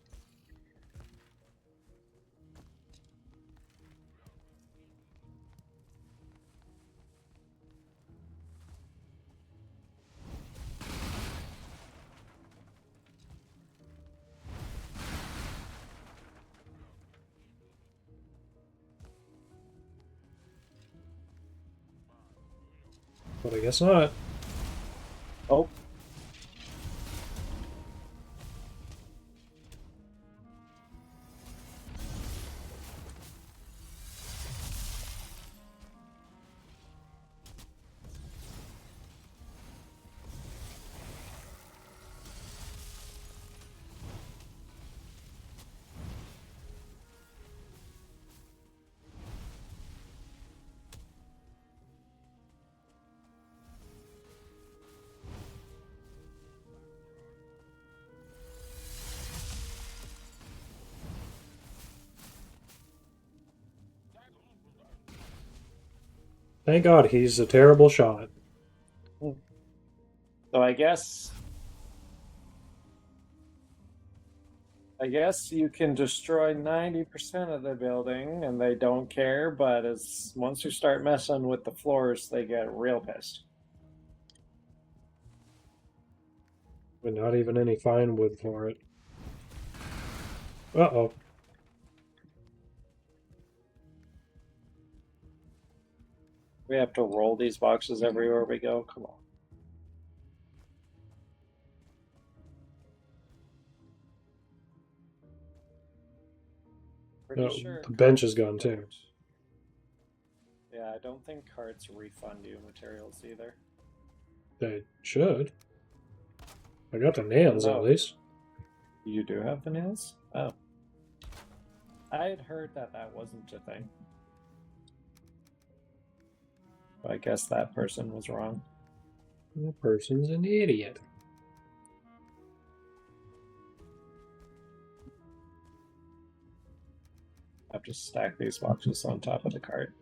But I guess not. Oh. Thank God he's a terrible shot. So I guess I guess you can destroy 90% of the building and they don't care, but as once you start messing with the floors, they get real pissed. But not even any fine wood for it. Uh-oh. We have to roll these boxes everywhere we go. Come on. Pretty Oh, sure the bench is carts gone too. don't. Yeah, I don't think carts refund you materials either. They should. I got the nails at No, least. you do have the nails? Oh. I had heard that that wasn't a thing. But I guess that person was wrong. The person's an idiot. I have to stack these boxes on top of the cart.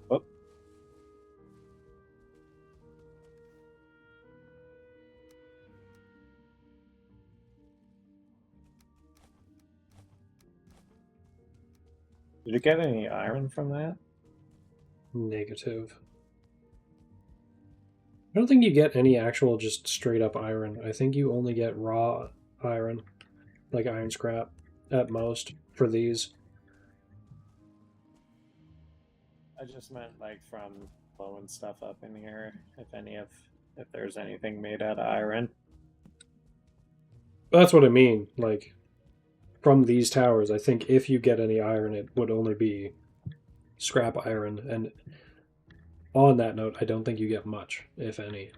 Oh. Did you get any iron from that? Negative. I don't think you get any actual just straight up iron. I think you only get raw iron, like iron scrap at most for these. I just meant like from blowing stuff up in here, if there's anything made out of iron. That's what I mean. Like from these towers, I think if you get any iron, it would only be scrap iron. And on that note, I don't think you get much, if any.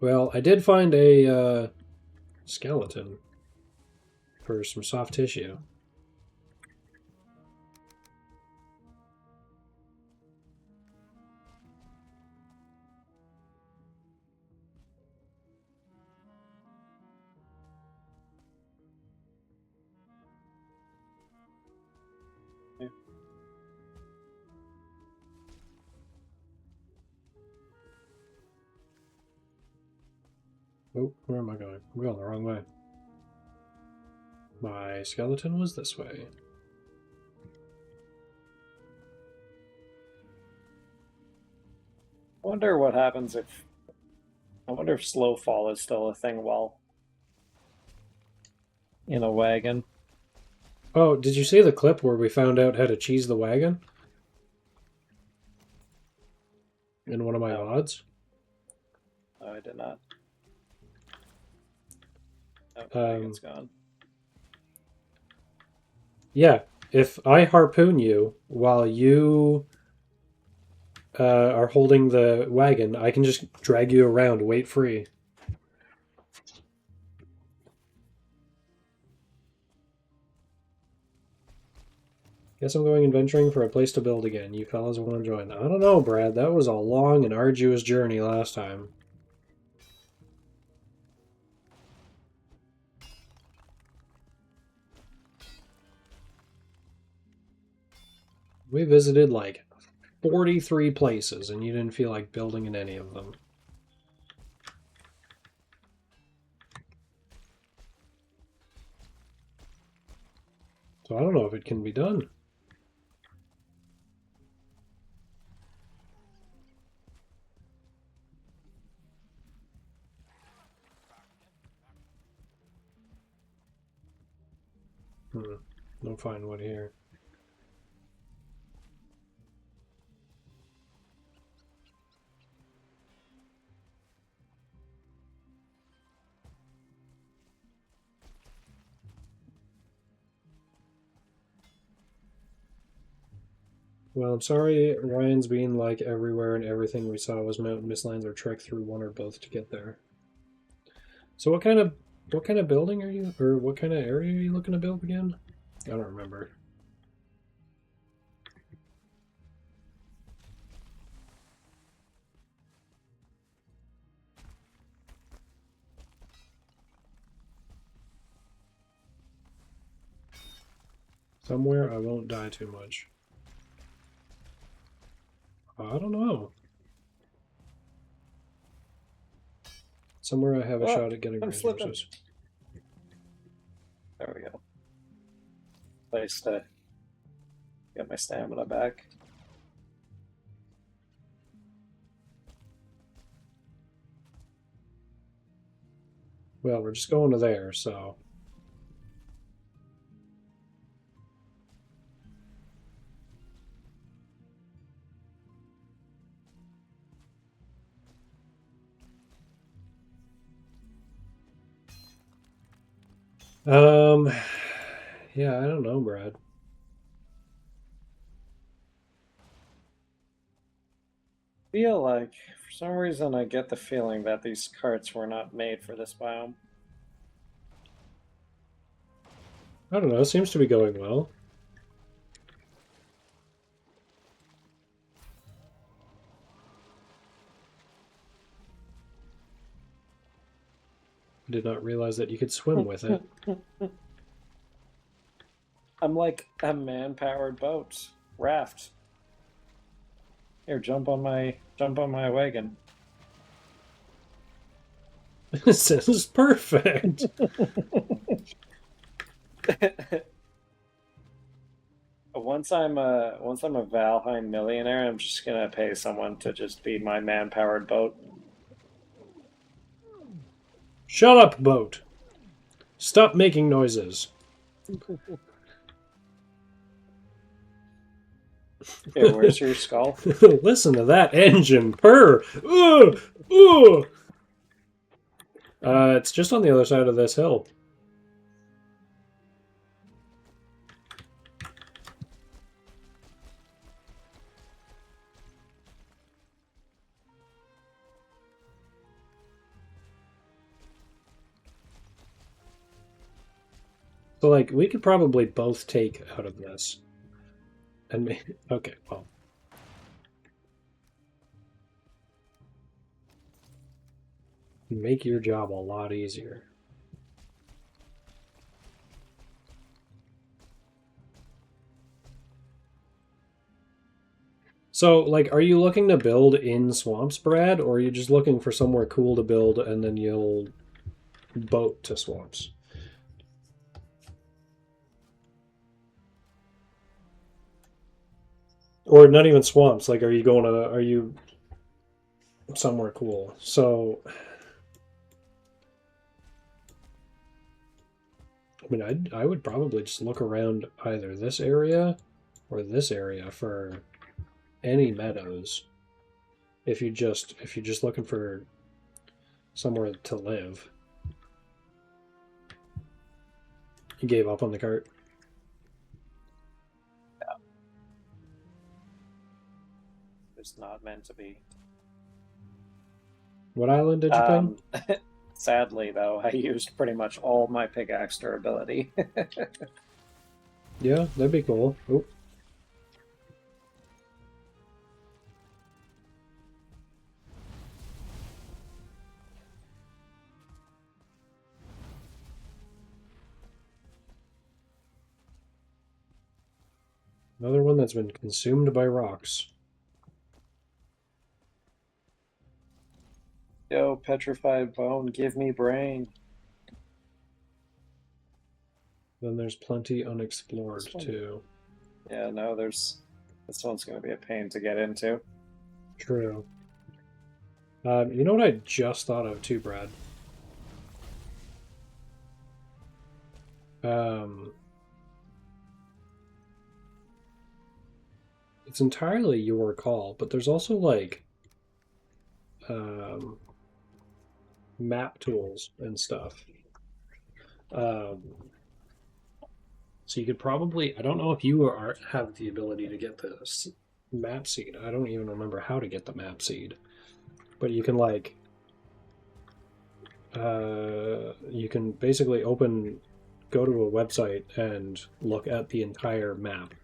Well, I did find a skeleton for some soft tissue. Oh, where am I going? I'm going the wrong way. My skeleton was this way. I wonder what happens if. I wonder if slow fall is still a thing while in a wagon. Oh, did you see the clip where we found out how to cheese the wagon? In one of my VODs? No, I did not. Oh, wagon's gone. Yeah, if I harpoon you while you are holding the wagon, I can just drag you around weight free. Guess I'm going adventuring for a place to build again. You fellas want to join? I don't know, Brad. That was a long and arduous journey last time. We visited like 43 places and you didn't feel like building in any of them. So I don't know if it can be done. No fine wood here. Well, I'm sorry Ryan's being like everywhere and everything we saw was mountain mistlines or trek through one or both to get there. So what kind of building are you, or what kind of area are you looking to build again? I don't remember. Somewhere I won't die too much. I don't know. Somewhere I have a shot at getting I'm resources. There we go. Place to get my stamina back. Well, we're just going to there, so... Yeah, I don't know, Brad. Feel like, for some reason, I get the feeling that these carts were not made for this biome. I don't know, it seems to be going well. I did not realize that you could swim with it. I'm like a man-powered boat, raft. Here, jump on my wagon. This is perfect. Once I'm a Valheim millionaire, I'm just gonna pay someone to just be my man-powered boat. Shut up, boat. Stop making noises. Here, where's your skull? Listen to that engine purr. Ugh, ugh. It's just on the other side of this hill. So, like, we could probably both take out of this. And okay, well. Make your job a lot easier. So, like, are you looking to build in swamps, Brad, or are you just looking for somewhere cool to build and then you'll boat to swamps? Or not even swamps, like, are you somewhere cool? So, I mean, I would probably just look around either this area or this area for any meadows. If you're just looking for somewhere to live. You gave up on the cart. Yeah. It's not meant to be. What island did you ping? Sadly, though, I used pretty much all my pickaxe durability. Yeah, that'd be cool. Oop. Another one that's been consumed by rocks. Yo, petrified bone, give me brain. Then there's plenty unexplored too. Yeah, no, this one's going to be a pain to get into. True. You know what I just thought of too, Brad? It's entirely your call, but there's also like map tools and stuff. So you could probably, I don't know if you have the ability to get the map seed. I don't even remember how to get the map seed. But you can like, you can basically go to a website and look at the entire map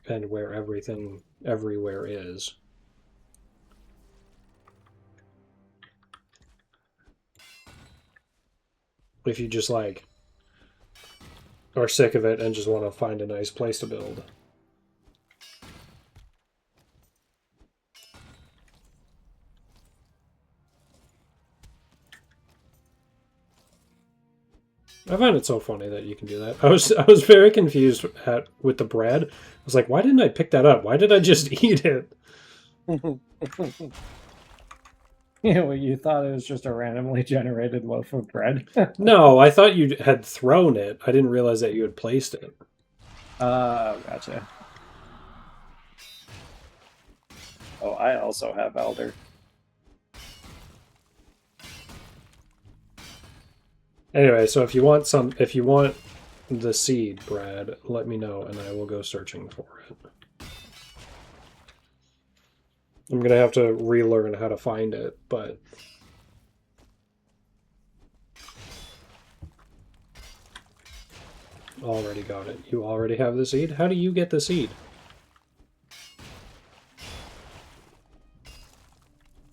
and where everything everywhere is. If you just like are sick of it and just want to find a nice place to build. I find it so funny that you can do that. I was very confused with the bread. I was like, why didn't I pick that up? Why did I just eat it? Yeah, well, you thought it was just a randomly generated loaf of bread. No, I thought you had thrown it. I didn't realize that you had placed it. Gotcha. Oh, I also have elder. Anyway, so if you want the seed, Brad, let me know and I will go searching for it. I'm gonna have to relearn how to find it, but already got it. You already have the seed? How do you get the seed?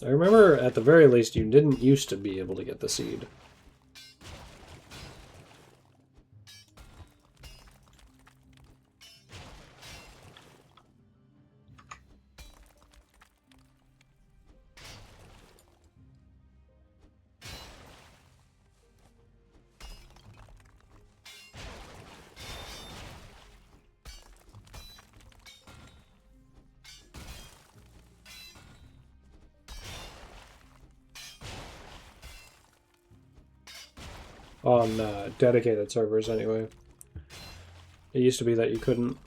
I remember at the very least you didn't used to be able to get the seed. On dedicated servers, anyway. It used to be that you couldn't.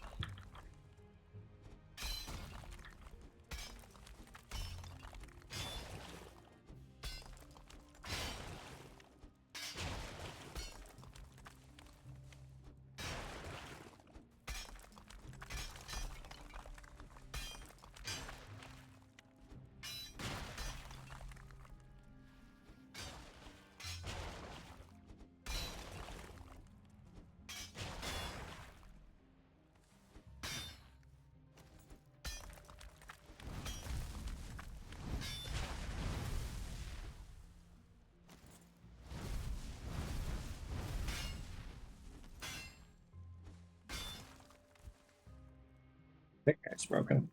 That guy's broken.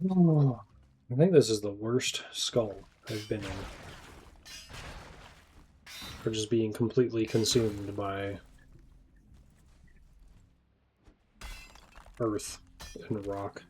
Oh, I think this is the worst skull I've been in. For just being completely consumed by earth and rock.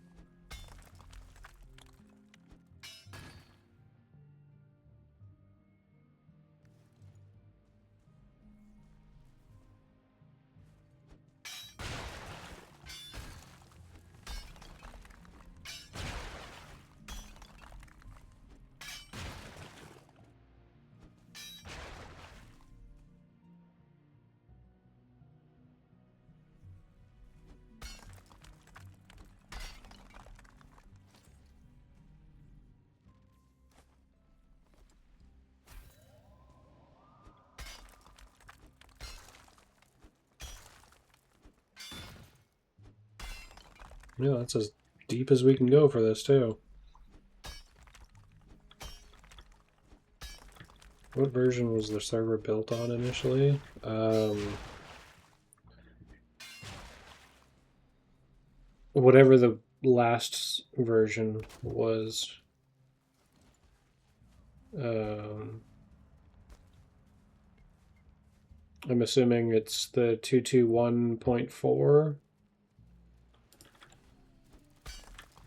Yeah, that's as deep as we can go for this, too. What version was the server built on initially? Whatever the last version was. I'm assuming it's the 221.4,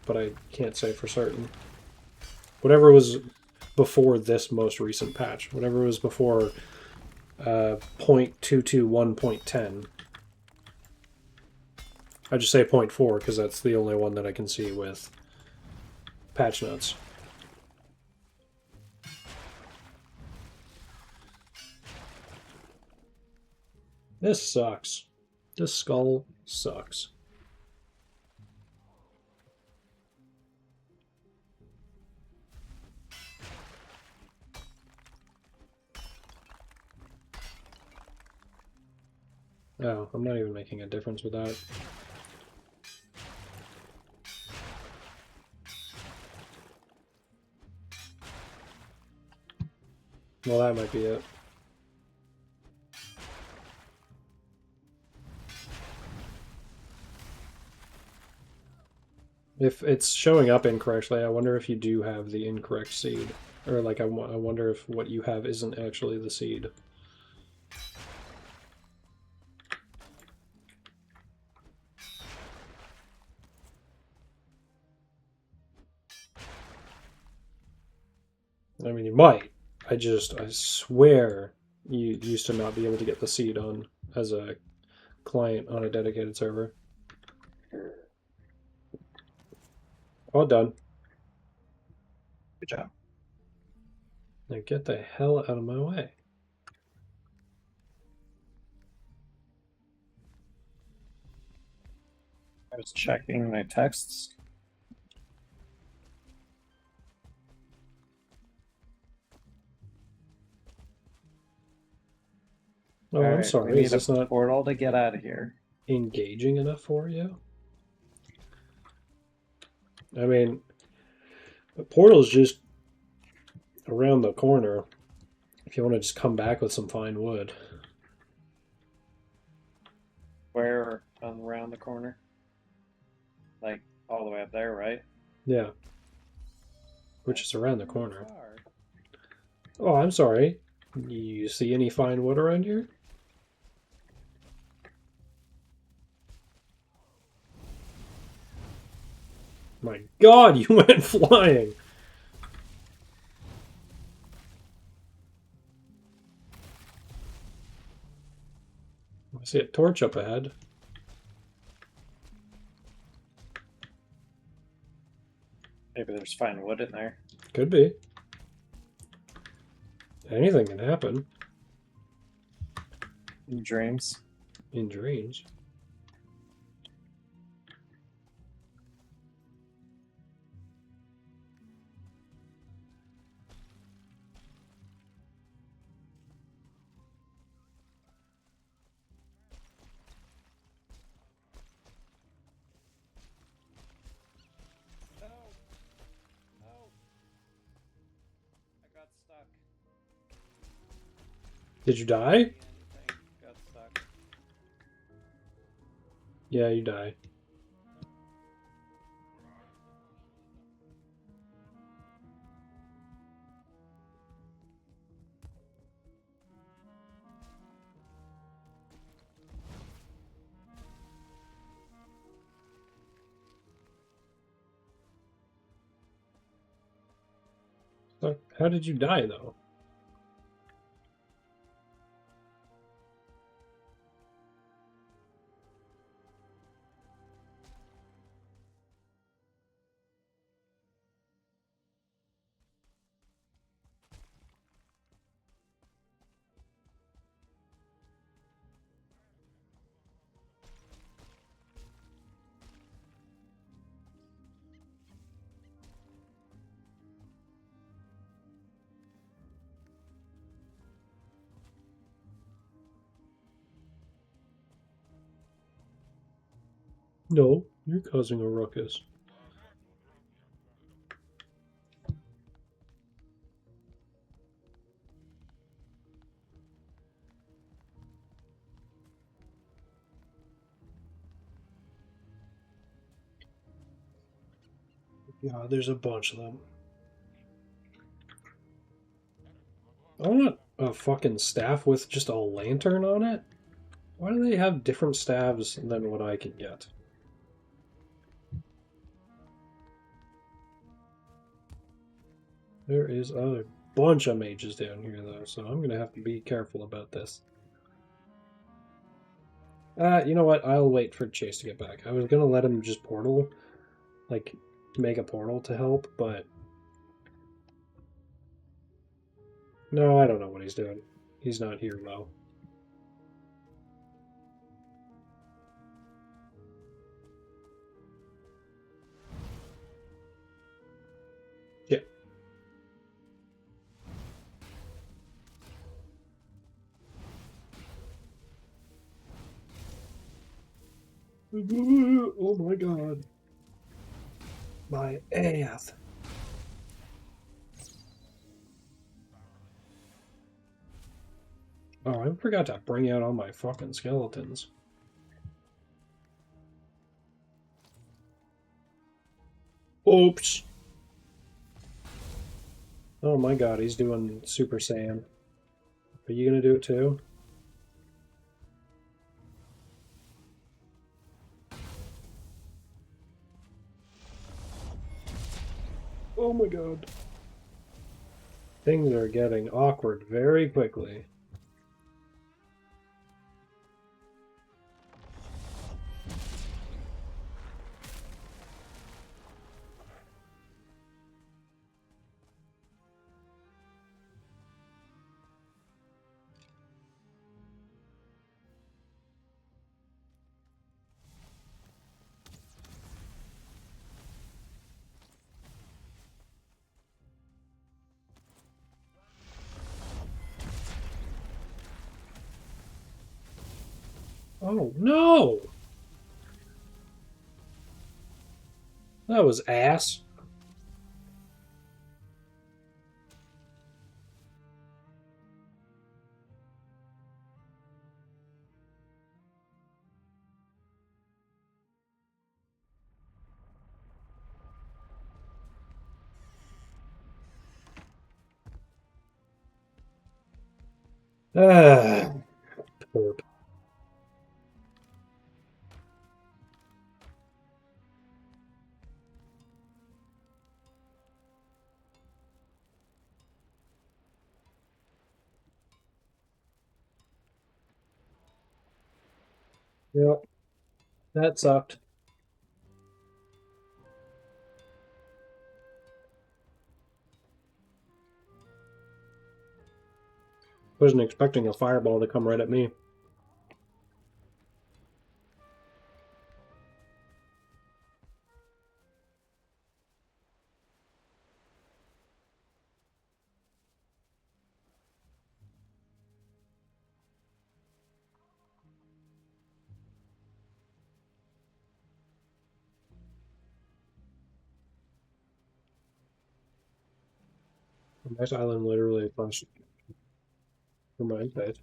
but I can't say for certain. Whatever was before this most recent patch. Whatever was before 0.221.10. I just say 0.4 because that's the only one that I can see with patch notes. This sucks. This skull sucks. Oh, I'm not even making a difference with that. Well, that might be it. If it's showing up incorrectly, I wonder if you do have the incorrect seed. Or, like, I wonder if what you have isn't actually the seed. I mean, you might. I swear you used to not be able to get the seed on as a client on a dedicated server. All done. Good job. Now get the hell out of my way. I was checking my texts. Oh, I'm Alright, sorry. we need Is this a not portal to get out of here. engaging enough for you? I mean, the portal's just around the corner. If you want to just come back with some fine wood. Where around the corner? Like all the way up there, right? Yeah. Which is around the corner. Far. Oh, I'm sorry. You see any fine wood around here? My God, you went flying! I see a torch up ahead. Maybe there's fine wood in there. Could be. Anything can happen In dreams. in dreams. No. No. I got stuck. Did you die? Got stuck. Yeah, you die. So, how did you die, though? No, you're causing a ruckus. Yeah, there's a bunch of them. I want a fucking staff with just a lantern on it? Why do they have different staves than what I can get? There is a bunch of mages down here, though, so I'm going to have to be careful about this. You know what? I'll wait for Chase to get back. I was going to let him just portal, like, make a portal to help, but... No, I don't know what he's doing. He's not here well. Shit. Oh my god. My ass. Oh, I forgot to bring out all my fucking skeletons. Oops. Oh my god, he's doing Super Saiyan. Are you gonna do it too? Oh my god. Things are getting awkward very quickly. Oh no! That was ass. Ah, poop. Yep, that sucked. Wasn't expecting a fireball to come right at me. This island literally across from my face.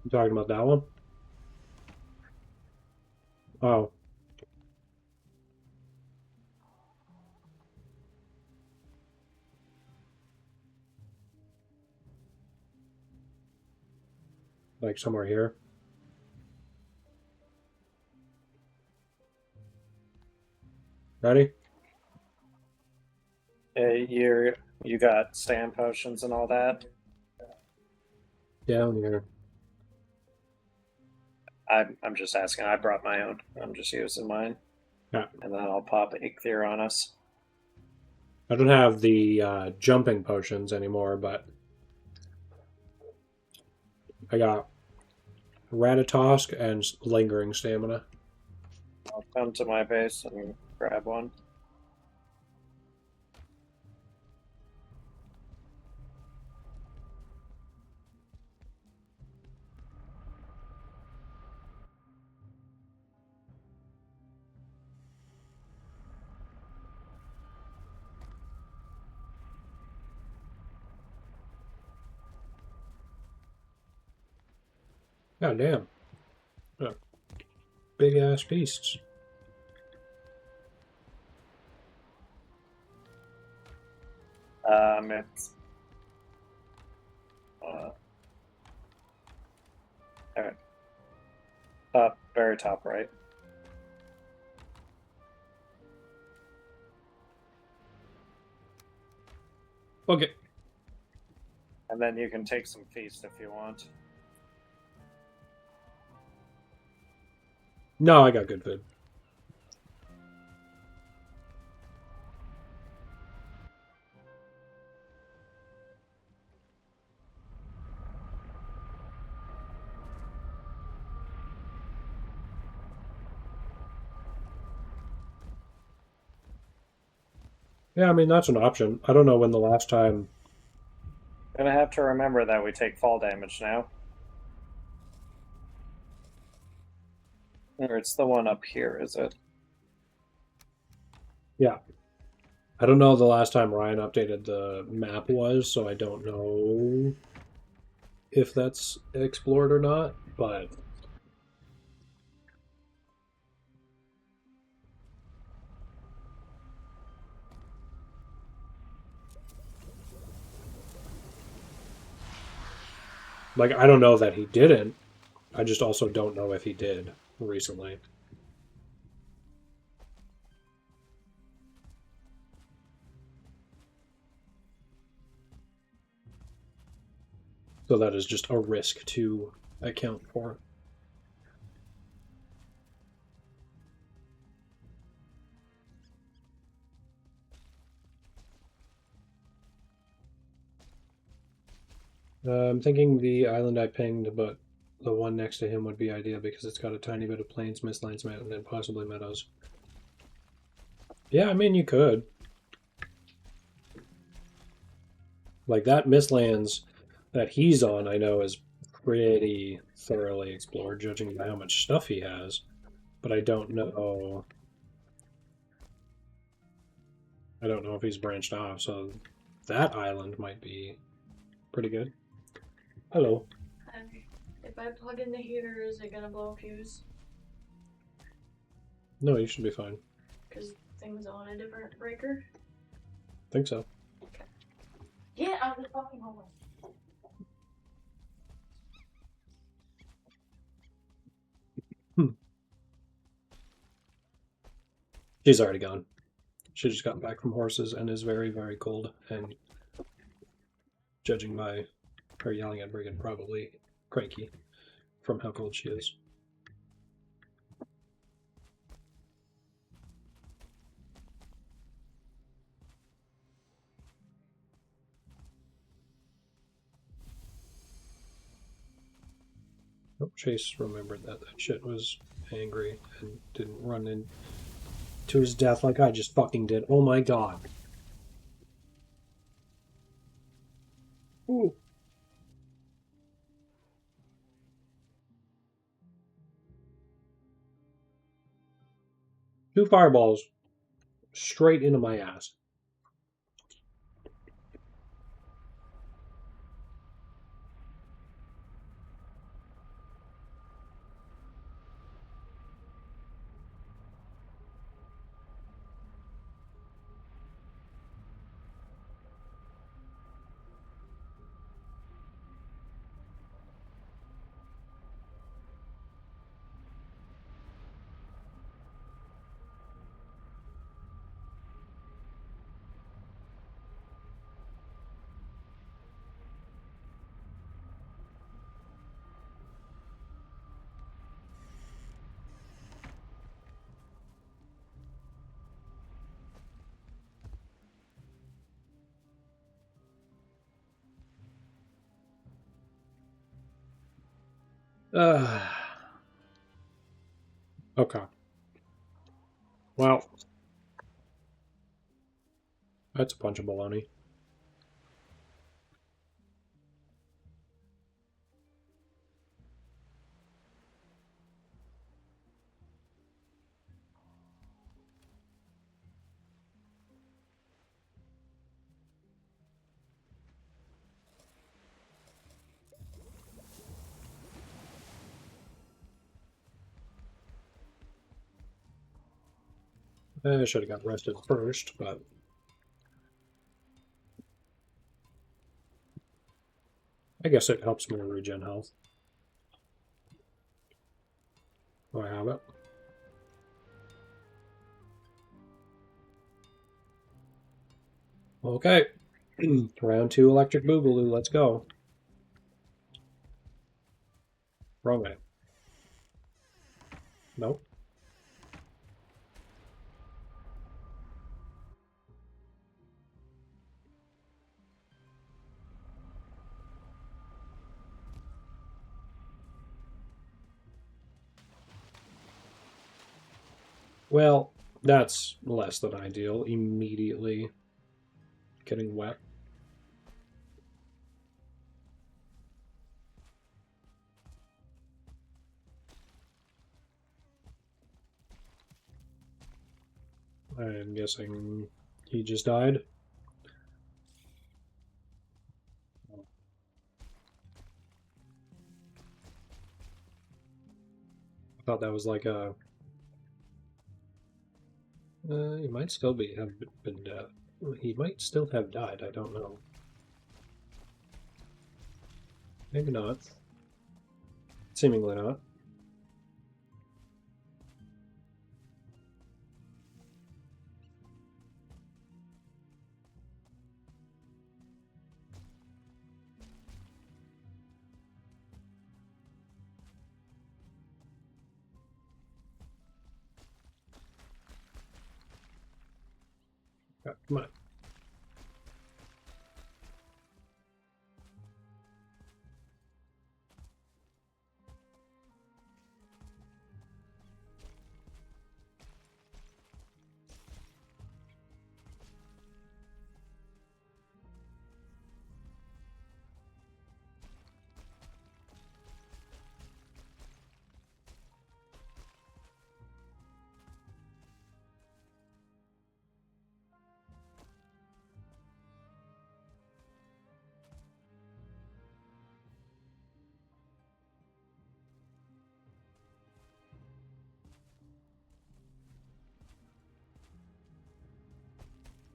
You talking about that one? Oh, like somewhere here. Ready? You got stand potions and all that. Down here. I'm just asking. I brought my own. I'm just using mine, Yeah. and then I'll pop Ichthyr on us. I don't have the jumping potions anymore, but I got Ratatosk and Lingering Stamina. I'll come to my base and grab one. God damn. Oh, big ass beasts. It's all right. very top right. Okay. And then you can take some feast if you want. No, I got good food. Yeah, I mean, that's an option. I don't know when the last time... Gonna have to remember that we take fall damage now. Or it's the one up here, is it? Yeah. I don't know the last time Ryan updated the map was, so I don't know if that's explored or not, but... Like, I don't know that he didn't. I just also don't know if he did recently. So that is just a risk to account for. I'm thinking the island I pinged, but the one next to him would be ideal because it's got a tiny bit of plains, mistlands, mountain, and possibly meadows. Yeah, I mean, you could. Like, that mistlands that he's on, I know, is pretty thoroughly explored, judging by how much stuff he has. But I don't know. I don't know if he's branched off, so that island might be pretty good. Hello. If I plug in the heater, is it gonna blow a fuse? No, you should be fine. Because things on a different breaker? Think so. Okay. Get out of the fucking hallway. She's already gone. She just got back from horses and is very, very cold. And judging by her yelling at Brigid, probably cranky from how cold she is. Oh, Chase remembered that shit was angry and didn't run into his death like I just fucking did. Oh my god. Ooh. Two fireballs straight into my ass. Okay. Well, that's a bunch of baloney. I should have got rested first, but I guess it helps me regen health. Do I have it? Okay. Round 2 electric boogaloo. Let's go. Wrong way. Nope. Well, that's less than ideal. Immediately getting wet. I'm guessing he just died. I thought that was like a... he might still have been dead. He might still have died, I don't know. Maybe not. Seemingly not. Come on.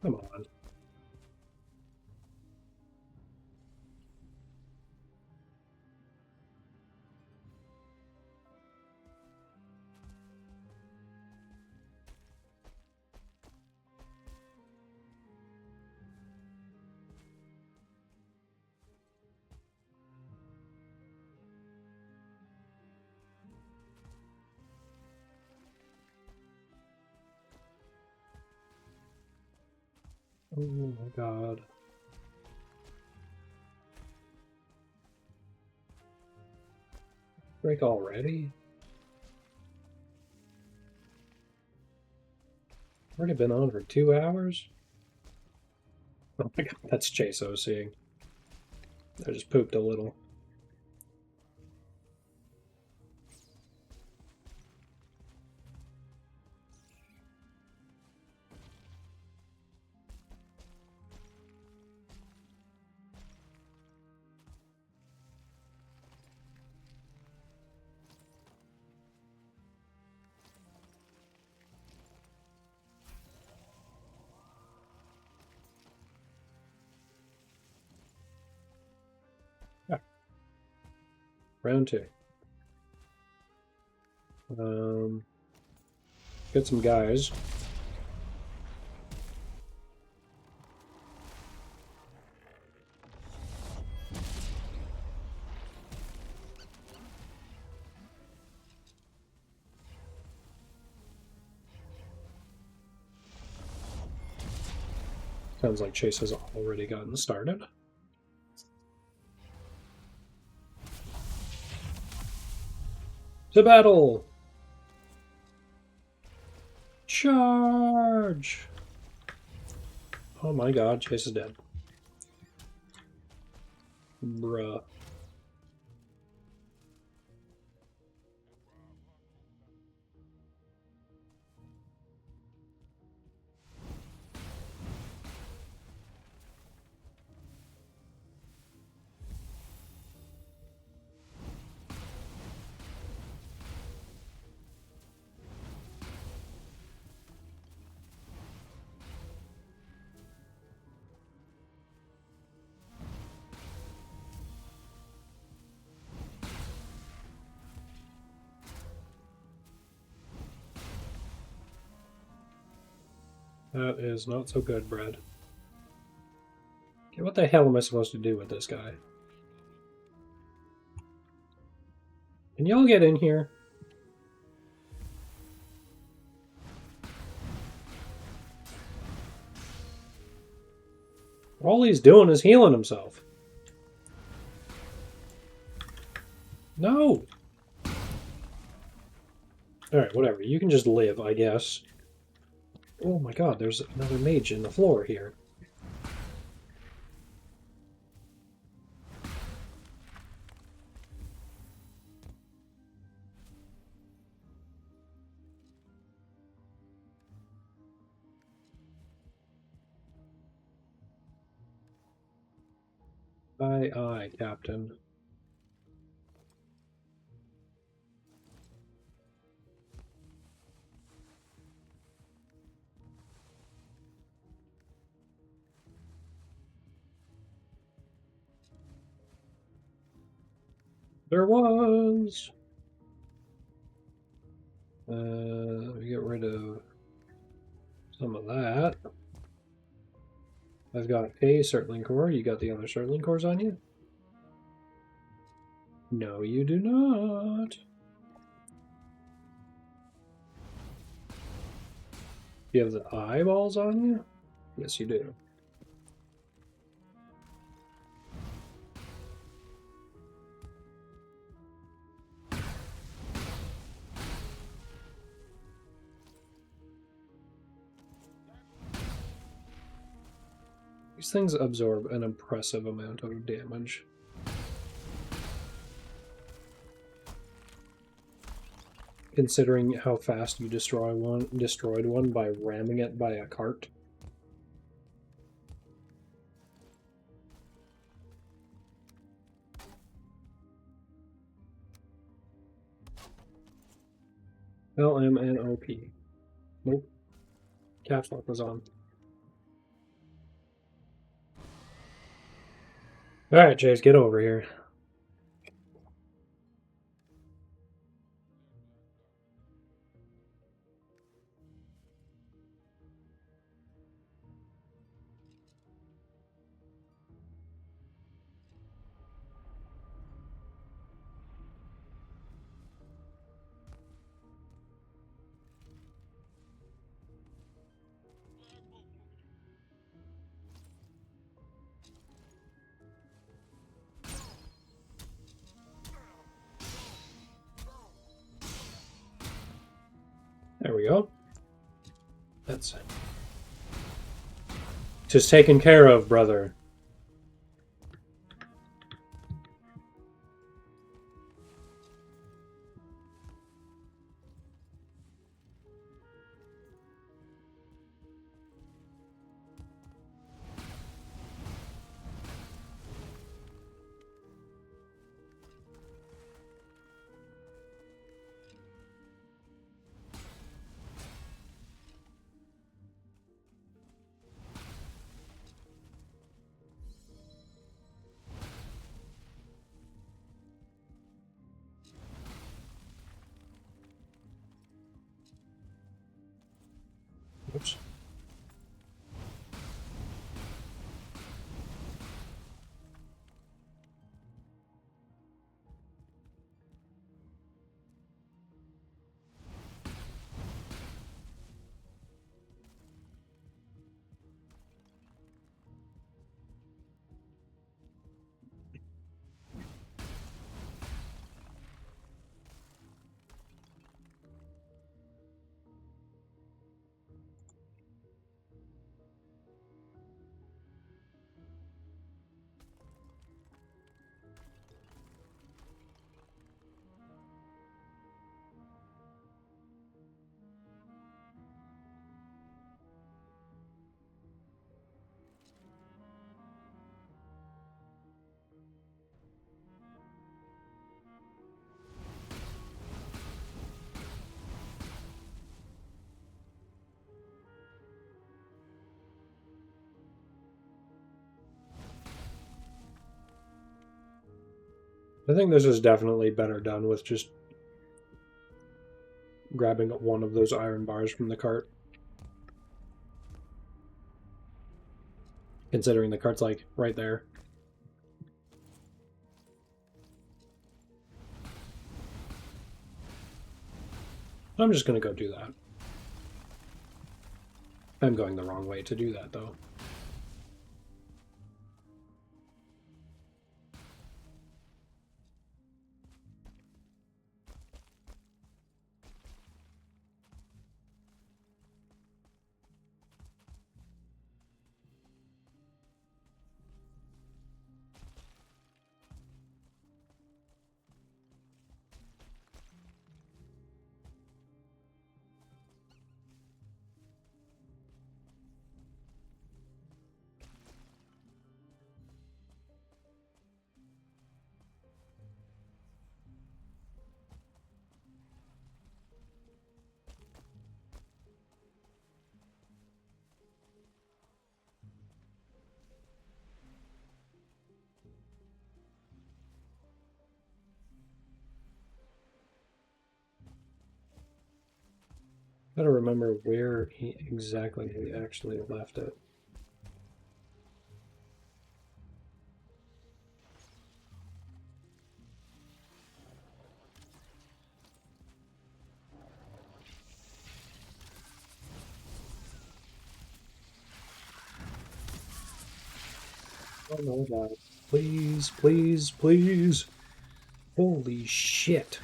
Come on. Oh my god. Break already? Already been on for 2 hours? Oh my god, that's Chaso seeing. I just pooped a little. Yeah. Round 2. Get some guys. Sounds like Chase has already gotten started. To battle! Charge! Oh my god, Chase is dead. Bruh. That is not so good, Brad. Okay, what the hell am I supposed to do with this guy? Can y'all get in here? All he's doing is healing himself. No! Alright, whatever. You can just live, I guess. Oh my god, there's another mage in the floor here. Aye, aye, Captain. There was! Let me get rid of some of that. I've got a Surtling core. You got the other Surtling cores on you? No, you do not. You have the eyeballs on you? Yes, you do. These things absorb an impressive amount of damage. Considering how fast you destroyed one by ramming it by a cart. LMNOP. Nope. Caps lock was on. Alright, Chase, get over here. There we go. That's just taken care of, brother. Oops. I think this is definitely better done with just grabbing one of those iron bars from the cart. Considering the cart's like right there. I'm just gonna go do that. I'm going the wrong way to do that though. Gotta remember where exactly he actually left it. Oh my god. Please, please, please. Holy shit.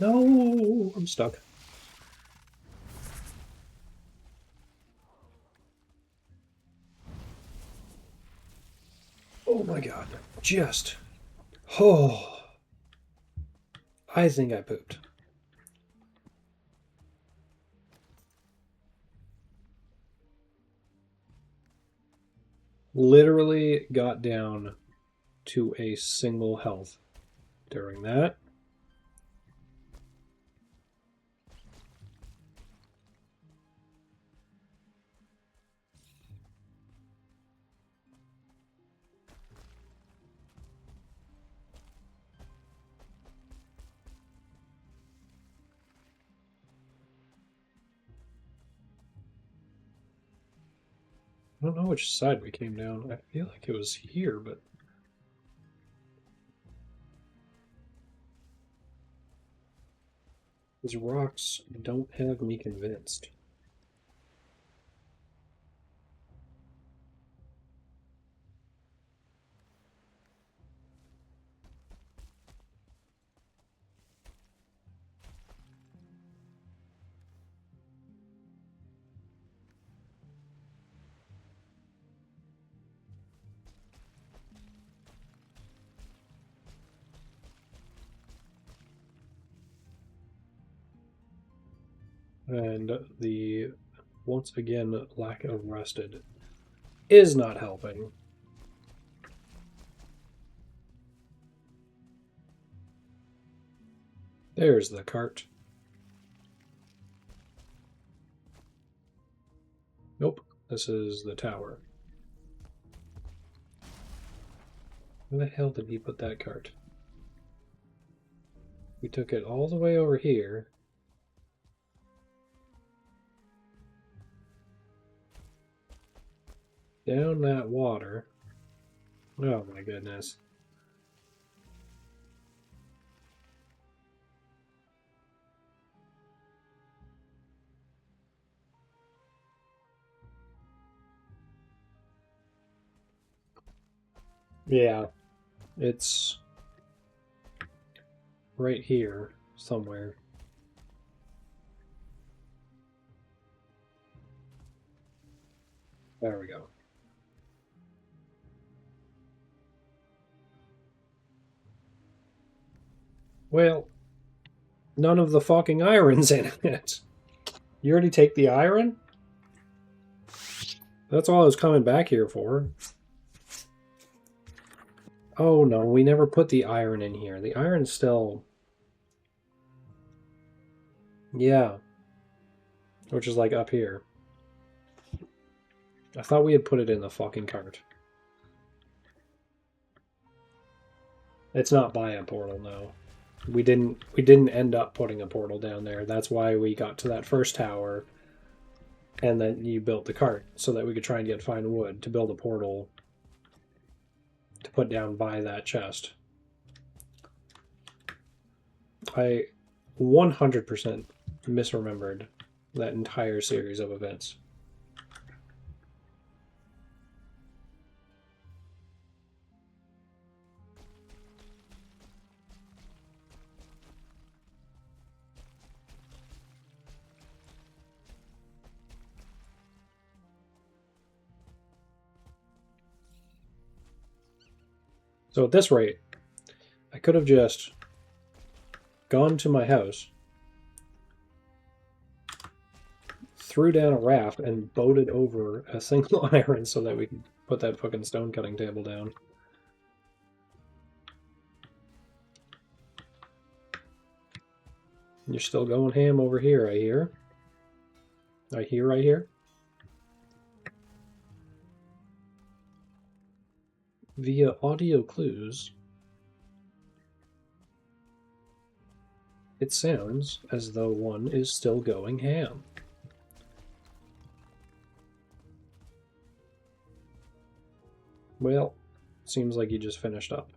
No, I'm stuck. Oh my god. Just. Oh. I think I pooped. Literally got down to a single health during that. I don't know which side we came down. I feel like it was here, but these rocks don't have me convinced. And the, once again, lack of rested is not helping. There's the cart. Nope, this is the tower. Where the hell did he put that cart? We took it all the way over here. Down that water. Oh my goodness. Yeah, it's right here somewhere. There we go. Well, none of the fucking iron's in it. You already take the iron? That's all I was coming back here for. Oh no, we never put the iron in here. The iron's still... Yeah. Which is like up here. I thought we had put it in the fucking cart. It's not by a portal, no. We didn't end up putting a portal down there. That's why we got to that first tower, and then you built the cart so that we could try and get fine wood to build a portal to put down by that chest. I 100% misremembered that entire series of events. So at this rate, I could have just gone to my house, threw down a raft, and boated over a single iron so that we could put that fucking stone cutting table down. You're still going ham over here, I hear. I hear. Via audio clues, it sounds as though one is still going ham. Well, seems like you just finished up.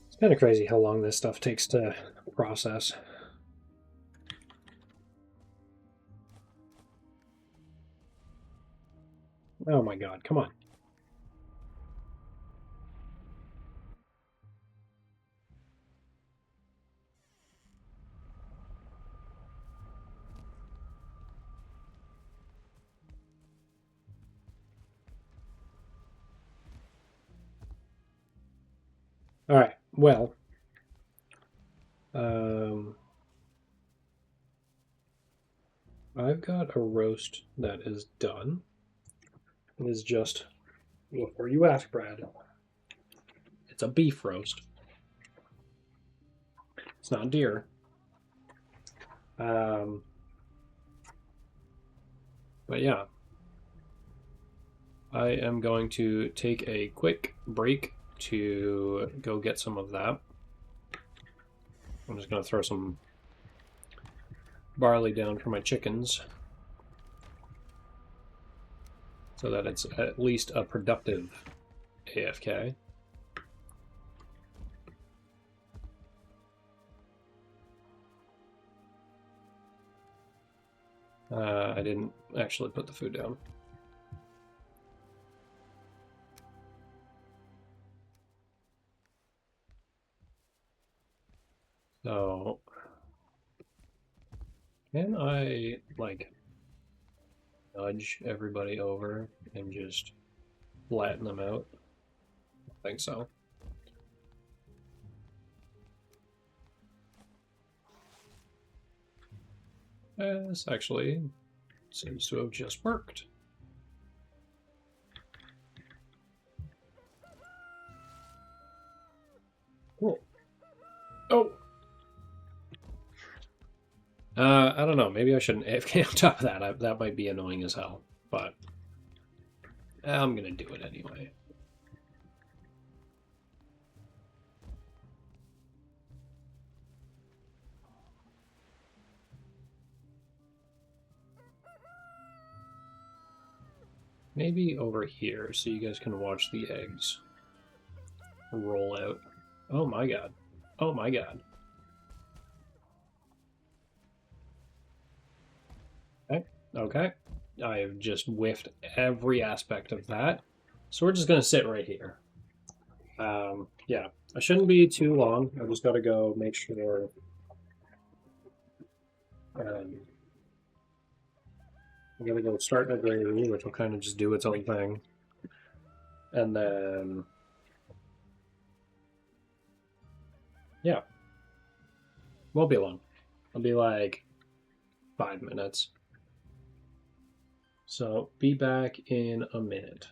It's kind of crazy how long this stuff takes to process. Oh my god, come on. Alright, well. I've got a roast that is done. It is just, before you ask, Brad, it's a beef roast. It's not deer. But yeah. I am going to take a quick break to go get some of that. I'm just going to throw some barley down for my chickens so that it's at least a productive AFK. I didn't actually put the food down. So, can I, like, nudge everybody over and just flatten them out? I think so. This actually seems to have just worked. Cool. Oh! I don't know. Maybe I shouldn't AFK on top of that. That might be annoying as hell. But I'm gonna do it anyway. Maybe over here so you guys can watch the eggs roll out. Oh my god. Oh my god. Okay. Okay. I've just whiffed every aspect of that. So we're just going to sit right here. Yeah, I shouldn't be too long. I just got to go make sure. I'm going to go start my gravy, which will kind of just do its own thing. And then, yeah, won't be long. It'll be like 5 minutes. So be back in a minute.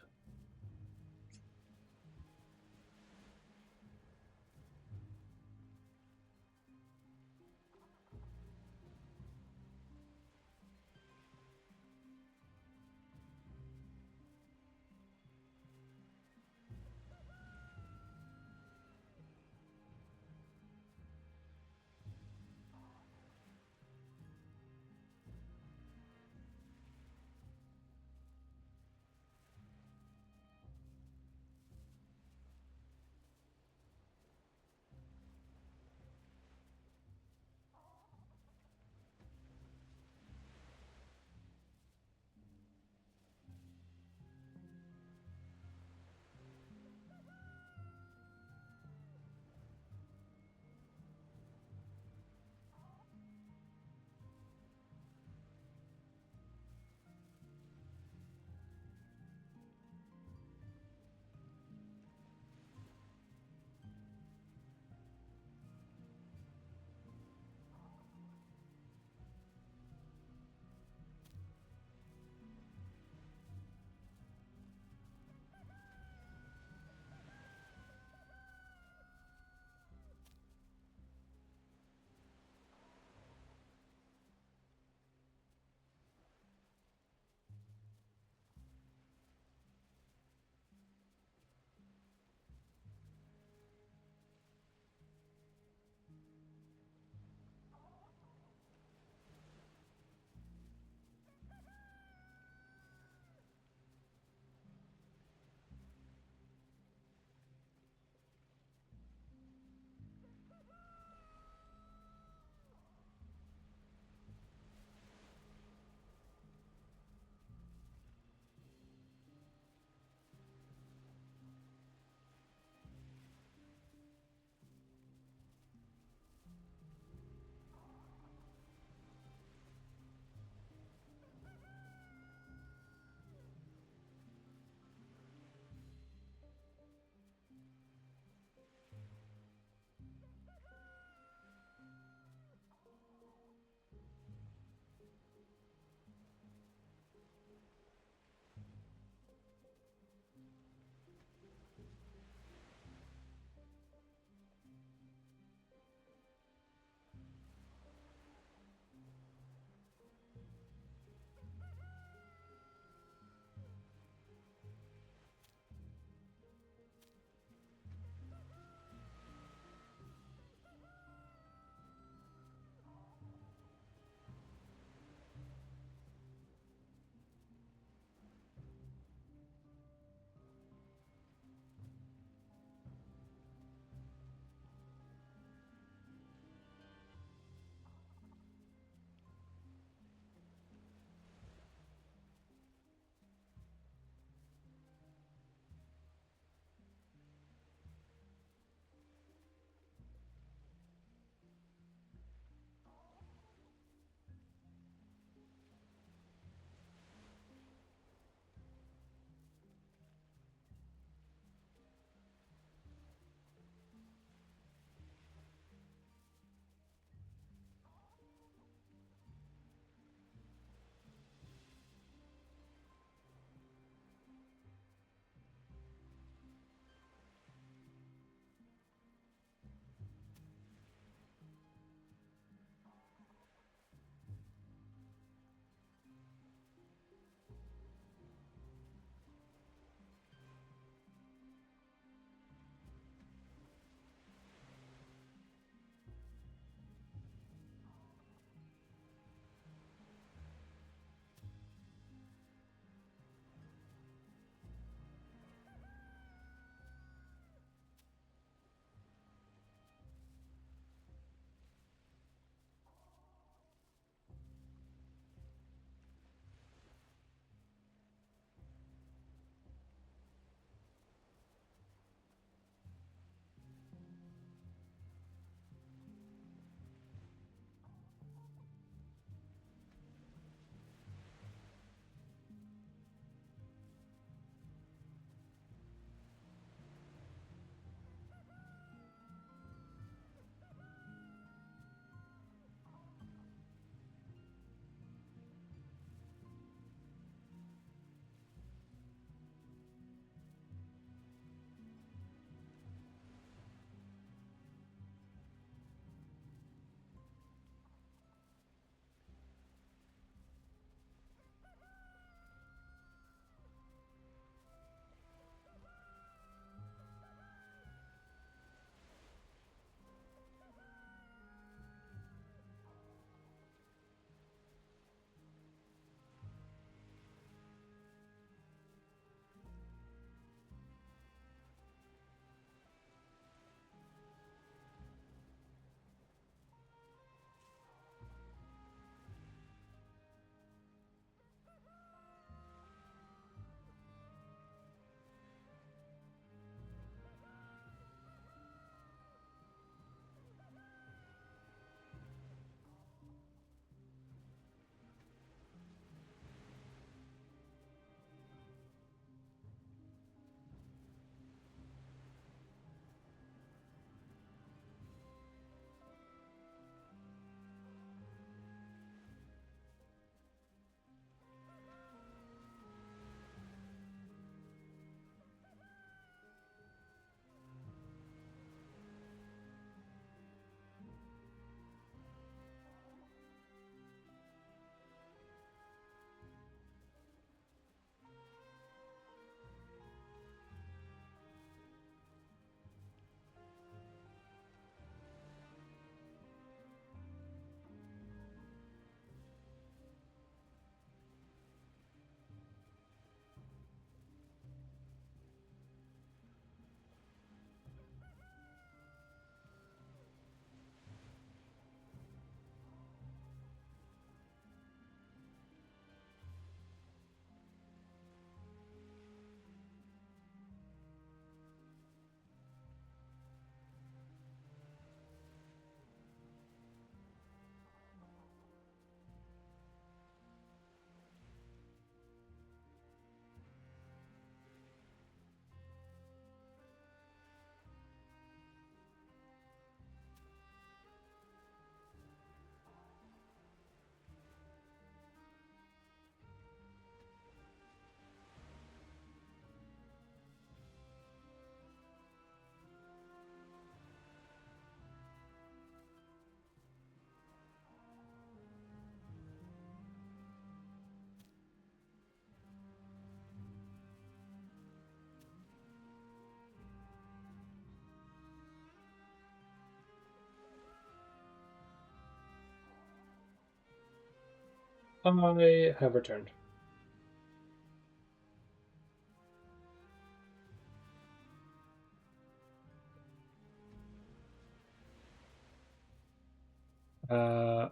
I have returned.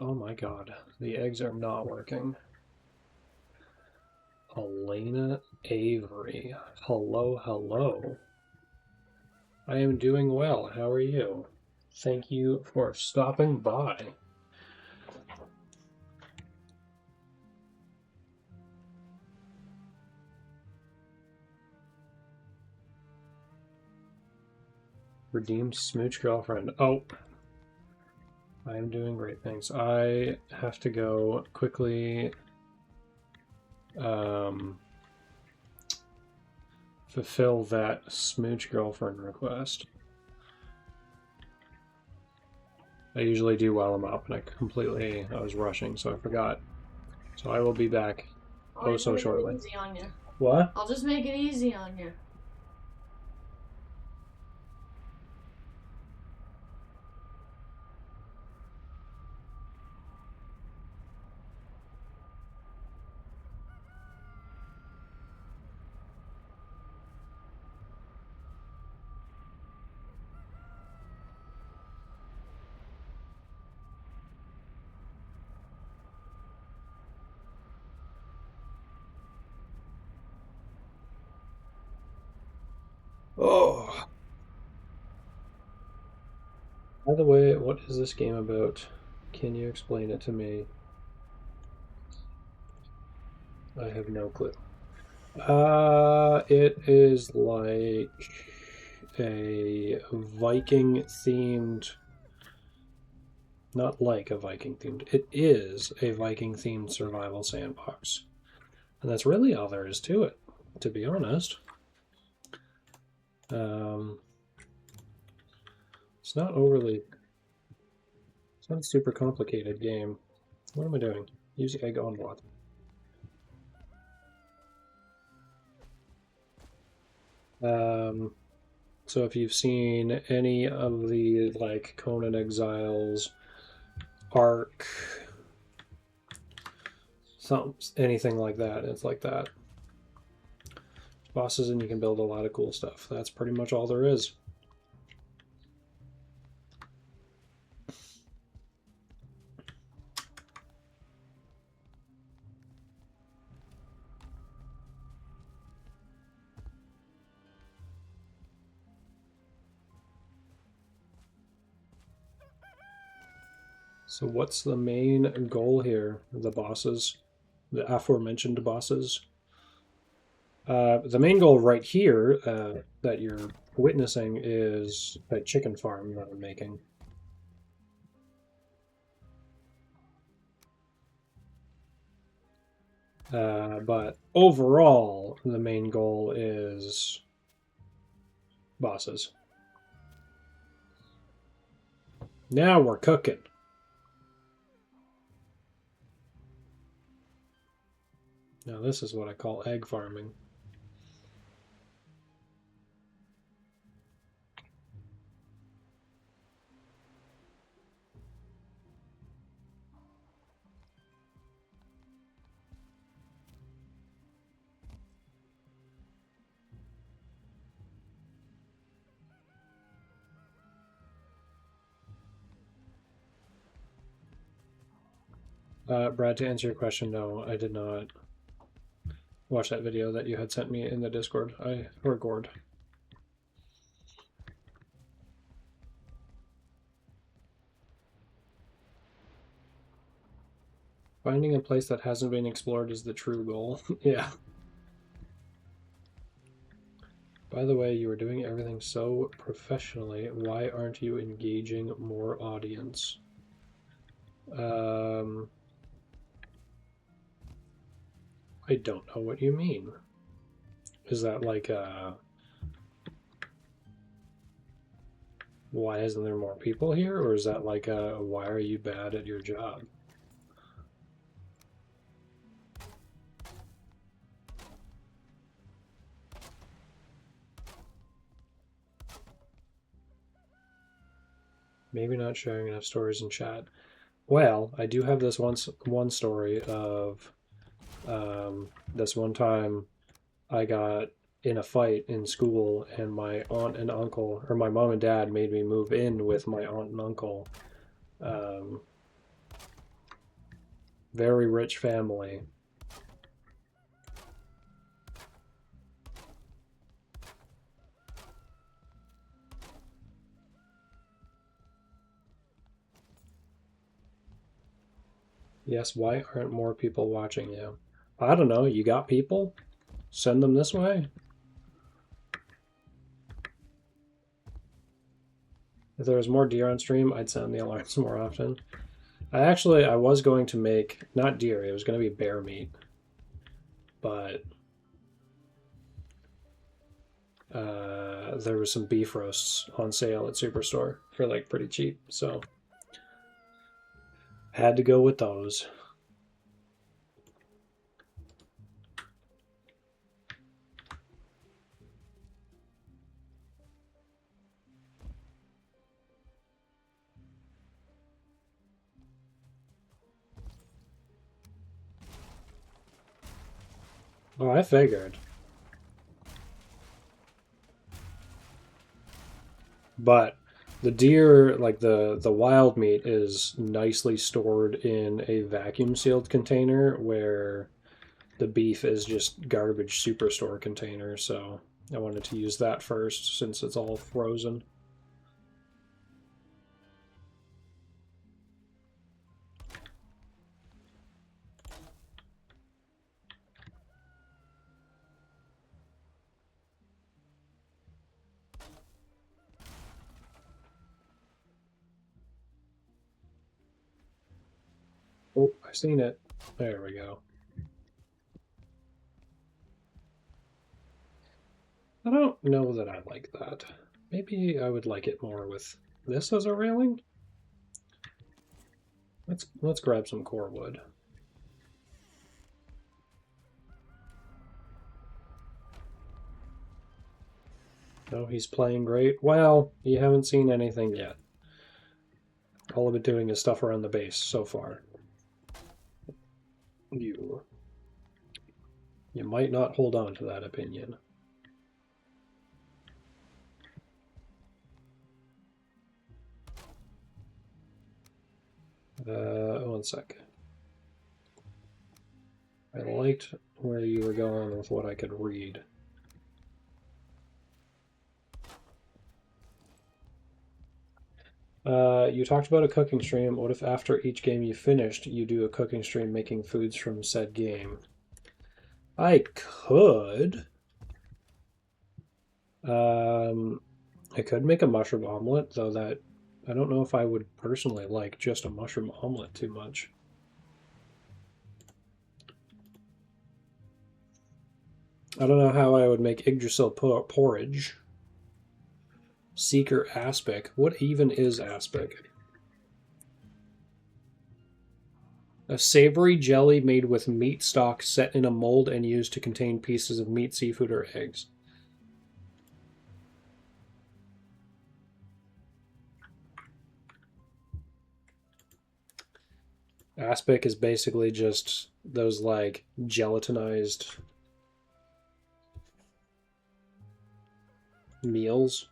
Oh my god, the eggs are not working. Elena Avery. Hello, hello. I am doing well. How are you? Thank you for stopping by. Redeemed smooch girlfriend. Oh, I am doing great, thanks. I have to go quickly fulfill that smooch girlfriend request. I usually do while I'm up, and I was rushing, so I forgot. So I will be back I'll so just make shortly. it easy on you. What? I'll just make it easy on you. Oh. By the way, what is this game about? Can you explain it to me? I have no clue. It is like a Viking themed, not like a Viking themed, it is a Viking themed survival sandbox. And that's really all there is to it, to be honest. It's not it's not a super complicated game. What am I doing? Use egg on what? So if you've seen any of the like Conan Exiles, Ark, anything like that, it's like that. Bosses and you can build a lot of cool stuff. That's pretty much all there is. So what's the main goal here? The bosses, the aforementioned bosses. The main goal right here that you're witnessing is a chicken farm that I'm making. But overall, the main goal is bosses. Now we're cooking. Now this is what I call egg farming. Brad, to answer your question, no, I did not watch that video that you had sent me in the Discord. I record. Finding a place that hasn't been explored is the true goal. Yeah. By the way, you are doing everything so professionally. Why aren't you engaging more audience? I don't know what you mean. Is that like why isn't there more people here? Or is that like why are you bad at your job? Maybe not sharing enough stories in chat. Well, I do have this one story of this one time I got in a fight in school, and my aunt and uncle, or my mom and dad, made me move in with my aunt and uncle. Um, very rich family. Yes, why aren't more people watching you? I don't know, you got people? Send them this way? If there was more deer on stream, I'd send the alarms more often. I was going to make, not deer, it was going to be bear meat. But there was some beef roasts on sale at Superstore for like pretty cheap, so had to go with those. Oh, I figured. But the deer, like the wild meat, is nicely stored in a vacuum sealed container, where the beef is just garbage Superstore container. So I wanted to use that first since it's all frozen. Oh, I seen it. There we go. I don't know that I like that. Maybe I would like it more with this as a railing. Let's grab some core wood. Oh, he's playing great. Well, you haven't seen anything yet. All I've been doing is stuff around the base so far. You might not hold on to that opinion. One sec. I liked where you were going with what I could read. You talked about a cooking stream. What if after each game you finished, you do a cooking stream making foods from said game? I could. I could make a mushroom omelet, though that I don't know if I would personally like just a mushroom omelet too much. I don't know how I would make Yggdrasil porridge. Seeker aspic. What even is aspic? A savory jelly made with meat stock set in a mold and used to contain pieces of meat, seafood, or eggs. Aspic is basically just those like gelatinized meals.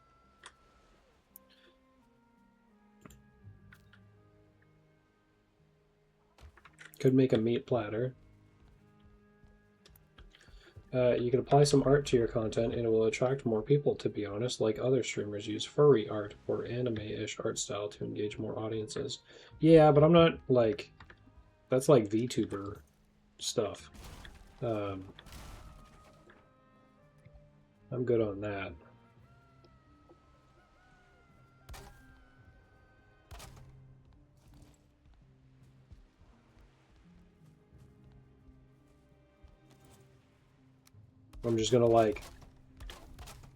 Could make a meat platter. You can apply some art to your content and it will attract more people, to be honest, like other streamers use furry art or anime-ish art style to engage more audiences. Yeah, but I'm not like... That's like VTuber stuff. I'm good on that. I'm just gonna like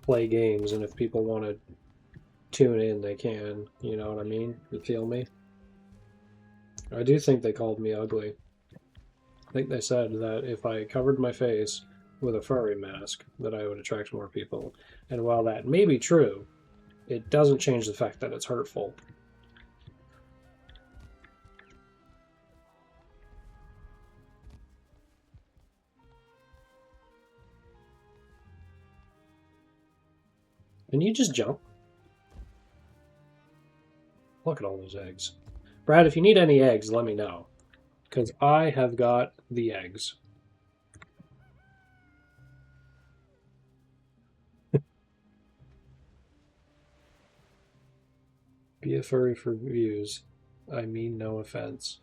play games, and if people want to tune in, they can. You know what I mean? You feel me? I do think they called me ugly. I think they said that if I covered my face with a furry mask, that I would attract more people. And while that may be true, it doesn't change the fact that it's hurtful. Can you just jump? Look at all those eggs. Brad, if you need any eggs, let me know. Because I have got the eggs. Be a furry for views. I mean no offense.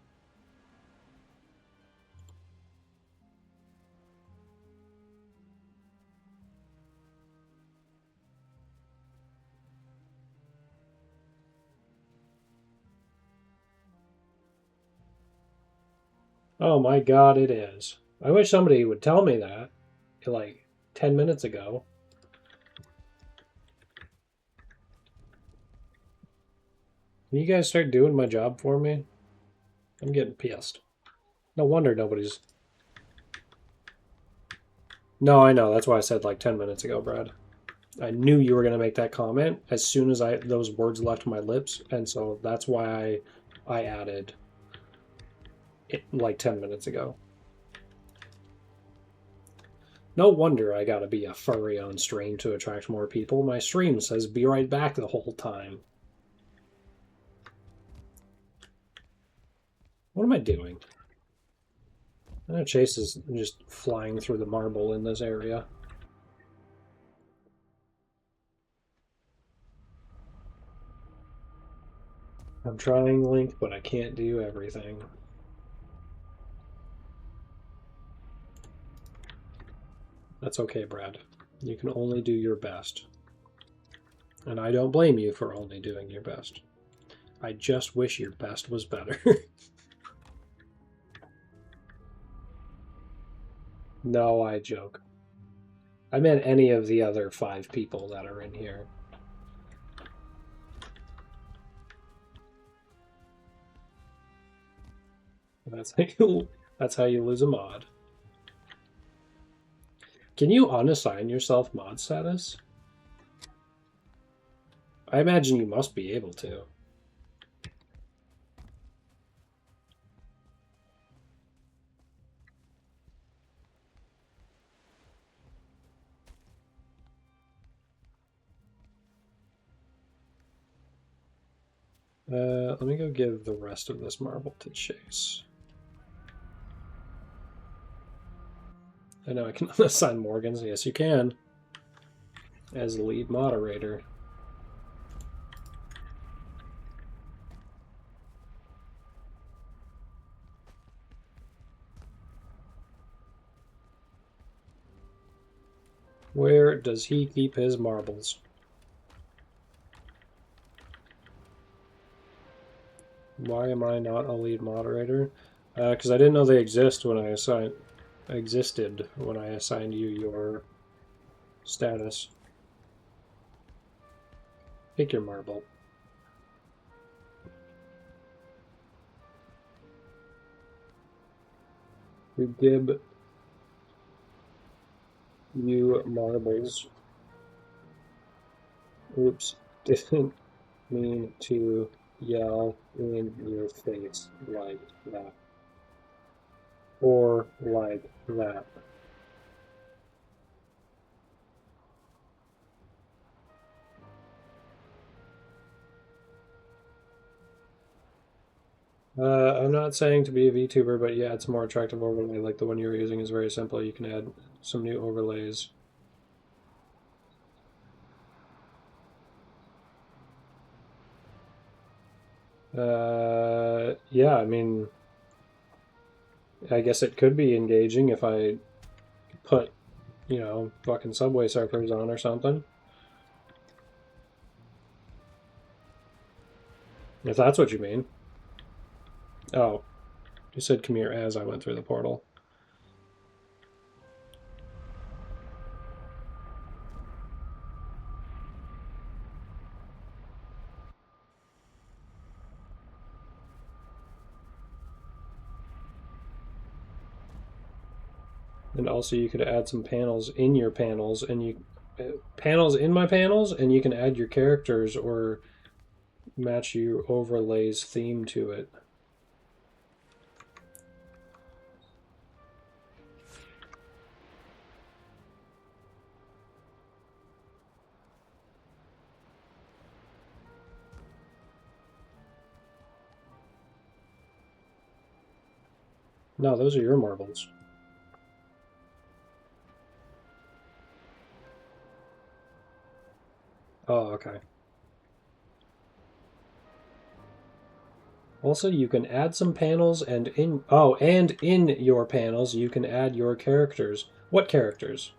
Oh my god, it is. I wish somebody would tell me that like 10 minutes ago. Can you guys start doing my job for me? I'm getting pissed. No wonder nobody's... No, I know. That's why I said like 10 minutes ago, Brad. I knew you were going to make that comment as soon as those words left my lips, and so that's why I added it like 10 minutes ago. No wonder I gotta be a furry on stream to attract more people. My stream says be right back the whole time. What am I doing? I know Chase is just flying through the marble in this area. I'm trying, Link, but I can't do everything. That's okay, Brad. You can only do your best. And I don't blame you for only doing your best. I just wish your best was better. No, I joke. I meant any of the other 5 people that are in here. That's how you lose a mod. Can you unassign yourself mod status? I imagine you must be able to. Let me go give the rest of this marble to Chase. I know I can assign Morgan's. Yes, you can. As lead moderator. Where does he keep his marbles? Why am I not a lead moderator? Because I didn't know they existed when I assigned you your status. Pick your marble. We give you marbles. Oops, didn't mean to yell in your face like that. Or like that. I'm not saying to be a VTuber, but yeah, it's a more attractive overlay. Like the one you're using is very simple. You can add some new overlays. Yeah, I mean, I guess it could be engaging if I put, you know, fucking Subway Surfers on or something. If that's what you mean. Oh, you said come here as I went through the portal. And also you could add some panels in your panels, and you panels in my panels, and you can add your characters or match your overlays theme to it. No, those are your marbles. Oh, okay. Also, you can add some panels and in your panels you can add your characters. What characters?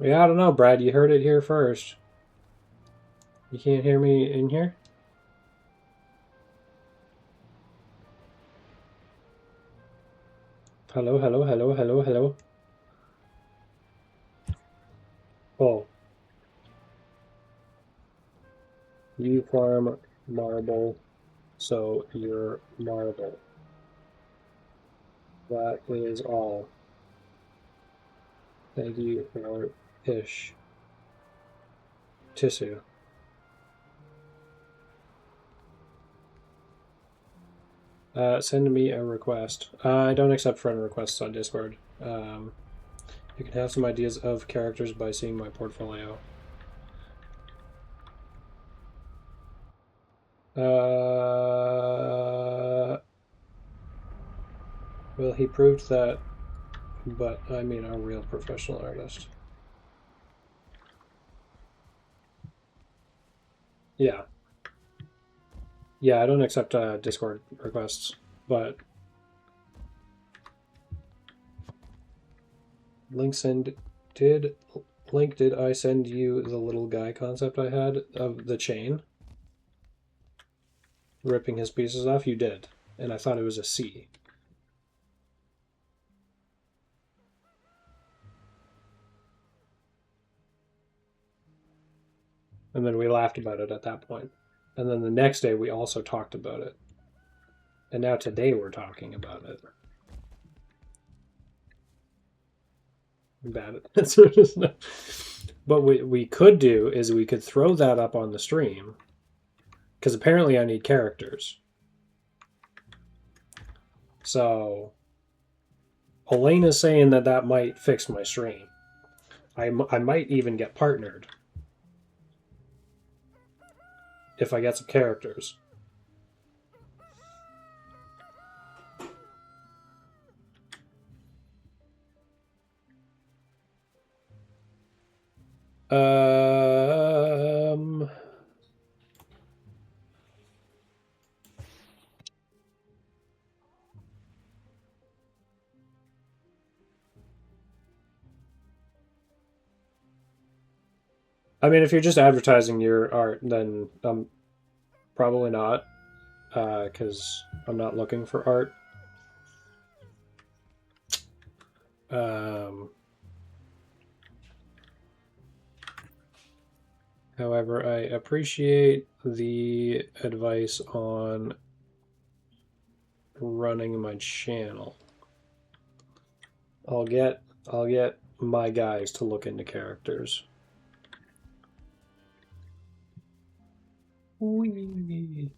Yeah, I don't know, Brad. You heard it here first. You can't hear me in here? Hello, hello, hello, hello, hello. Oh. You farm marble, so you're marble. That is all. Thank you for ish. Tissue. Send me a request. I don't accept friend requests on Discord. You can have some ideas of characters by seeing my portfolio. Well, he proved that, but I mean a real professional artist. Yeah. Yeah, I don't accept Discord requests, but Link, did I send you the little guy concept I had of the chain? Ripping his pieces off? You did. And I thought it was a C. And then we laughed about it at that point. And then the next day we also talked about it. And now today we're talking about it. Bad. But what we could do is we could throw that up on the stream. Because apparently I need characters. So Elena's saying that that might fix my stream. I might even get partnered. If I get some characters. I mean, if you're just advertising your art, then probably not, because I'm not looking for art. However, I appreciate the advice on running my channel. I'll get my guys to look into characters. Whee.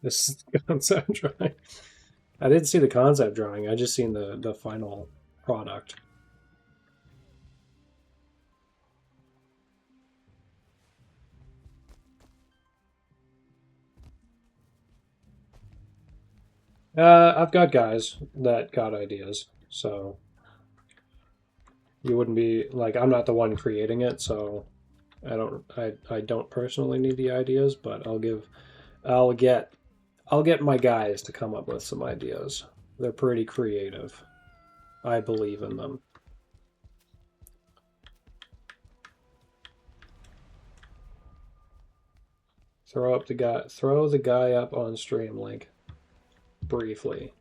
This is the concept drawing. I didn't see the concept drawing. I just seen the final product. I've got guys that got ideas, so you wouldn't be like I'm not the one creating it, so I don't personally need the ideas, but I'll get my guys to come up with some ideas. They're pretty creative. I believe in them. Throw the guy up on stream link briefly.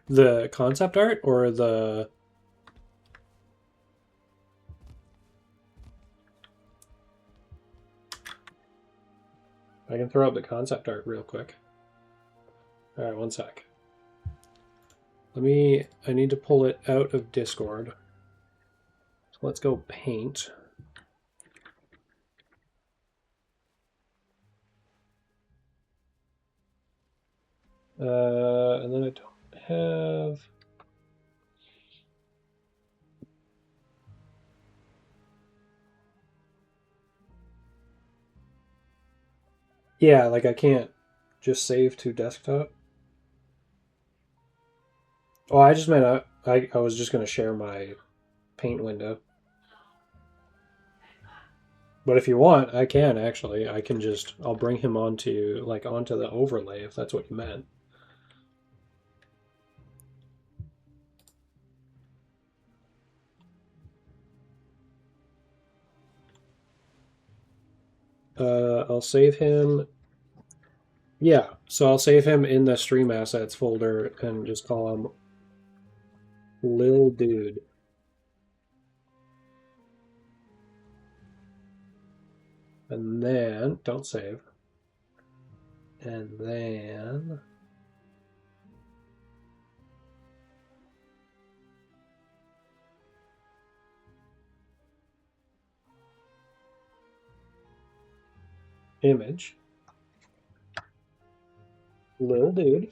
The concept art or the I can throw up the concept art real quick. Alright, one sec. I need to pull it out of Discord. So let's go paint. And then I don't have... Yeah, like I can't just save to desktop. Oh, I just meant I was just going to share my paint window. But if you want, I can actually. I can just, I'll bring him onto the overlay if that's what you meant. I'll save him. Yeah, so I'll save him in the stream assets folder and just call him Lil Dude. And then, don't save. And then... image. Lil Dude.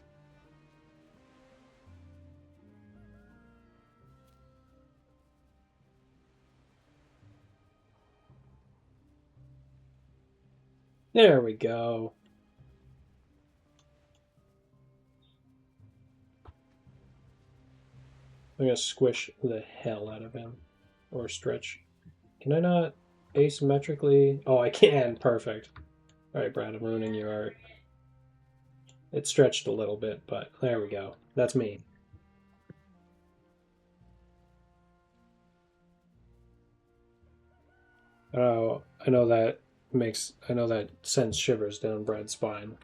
There we go. I'm gonna squish the hell out of him. Or stretch. Can I not asymmetrically? Oh, I can. Perfect. Alright, Brad, I'm ruining your art. It stretched a little bit, but there we go. That's me. Oh, I know that sends shivers down Brad's spine.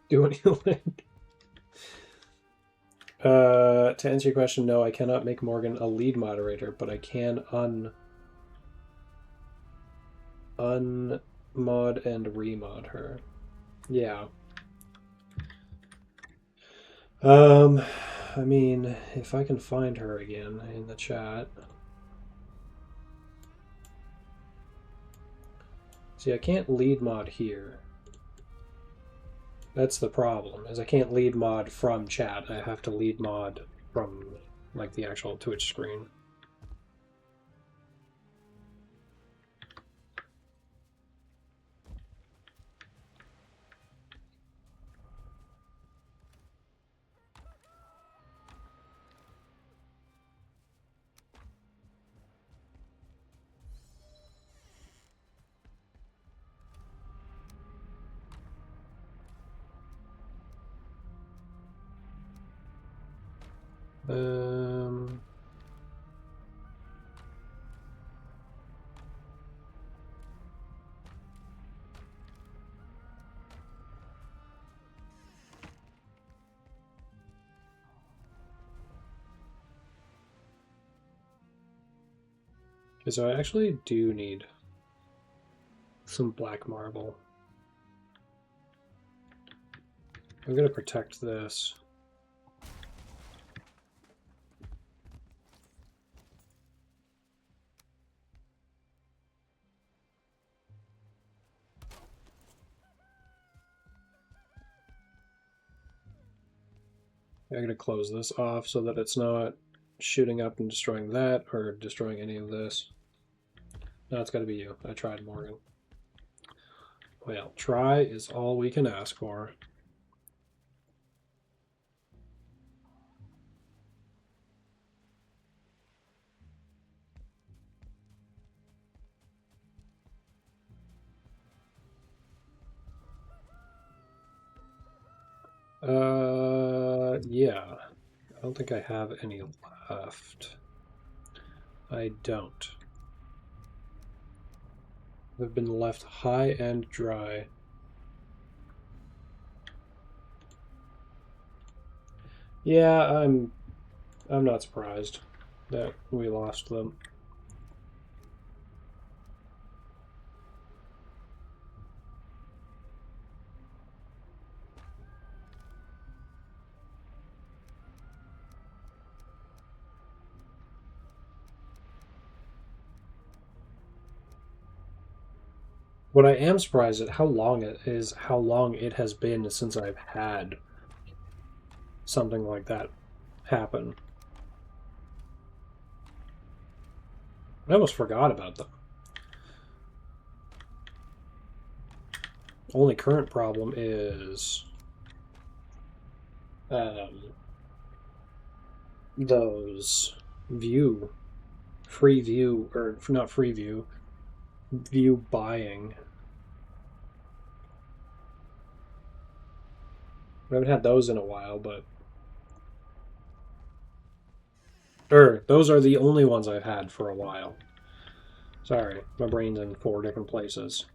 Do any link? To answer your question, no, I cannot make Morgan a lead moderator, but I can unmod and remod her. Yeah. I mean, if I can find her again in the chat. See, I can't lead mod here. That's the problem, is I can't lead mod from chat. I have to lead mod from, like, the actual Twitch screen. Okay, so I actually do need some black marble. I'm gonna protect this. I'm gonna close this off so that it's not shooting up and destroying that or destroying any of this. No, it's gotta be you. I tried, Morgan. Well, try is all we can ask for. Yeah. I don't think I have any left. I don't. They've been left high and dry. Yeah, I'm not surprised. that we lost them. What I am surprised at how long it has been since I've had something like that happen. I almost forgot about them. Only current problem is those free view, or not free view buying. We haven't had those in a while, but those are the only ones I've had for a while. Sorry, my brain's in 4 different places.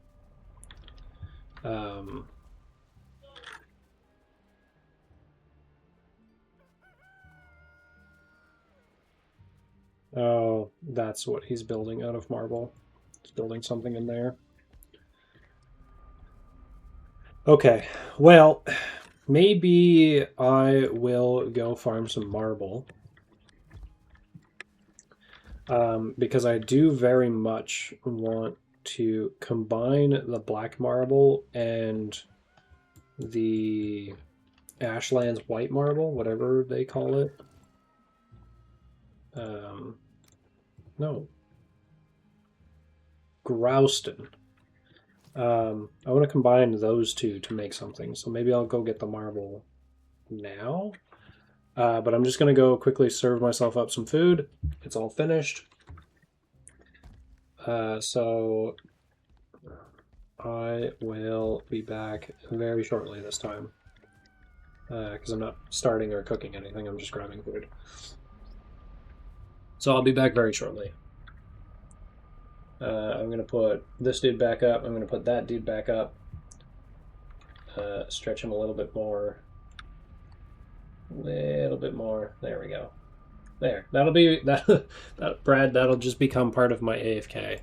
Oh, that's what he's building out of marble. He's building something in there. Okay, well, maybe I will go farm some marble. Because I do very much want to combine the black marble and the Ashlands white marble, whatever they call it. No. Grouston. I want to combine those two to make something, so maybe I'll go get the marble now. But I'm just going to go quickly serve myself up some food. It's all finished. So I will be back very shortly this time. Because I'm not starting or cooking anything, I'm just grabbing food. So I'll be back very shortly. I'm going to put this dude back up. I'm going to put that dude back up. Stretch him a little bit more. Little bit more. There we go. There. That'll be that. Brad. That'll just become part of my AFK.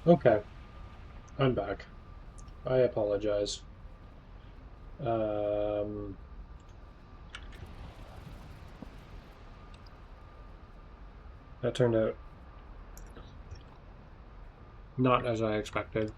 Okay, I'm back. I apologize. That turned out not as I expected.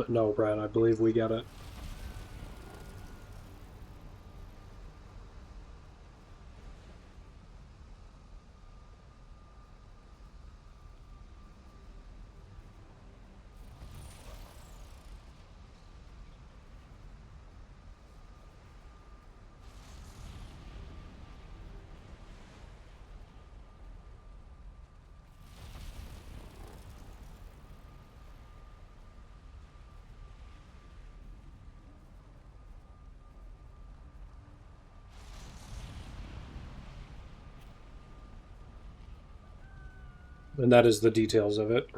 No, Brad, I believe we get it. And that is the details of it.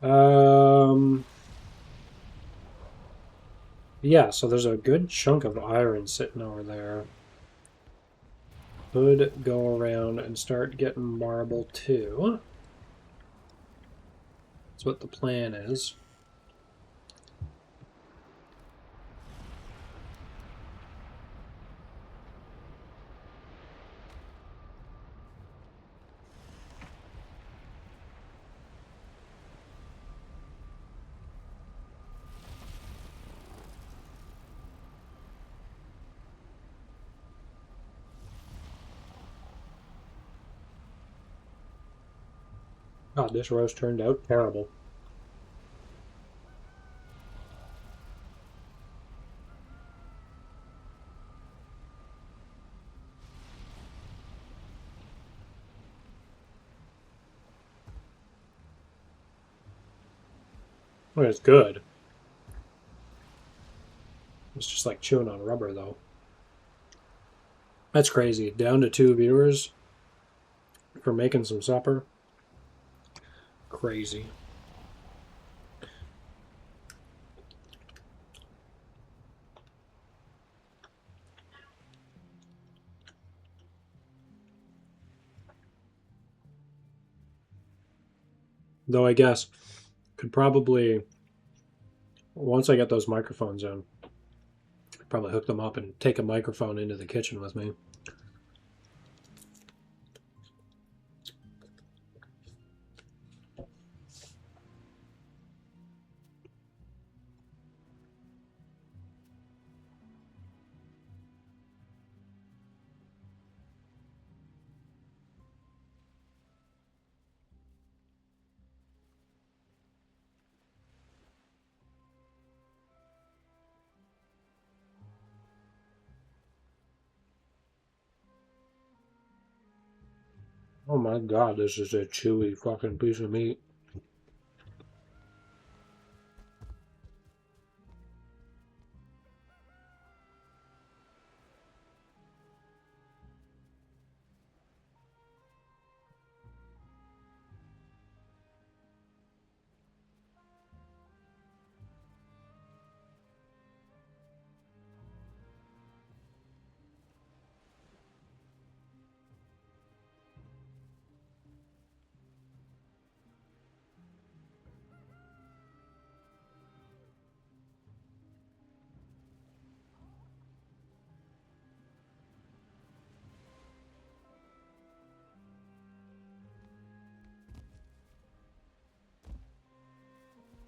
Um, yeah, so there's a good chunk of iron sitting over there. Could go around and start getting marble too. That's what the plan is. God, this roast turned out terrible. Well, it's good. It's just like chewing on rubber, though. That's crazy. Down to 2 viewers for making some supper. Crazy. Though I guess could probably, once I get those microphones in, probably hook them up and take a microphone into the kitchen with me. Oh my god, this is a chewy fucking piece of meat.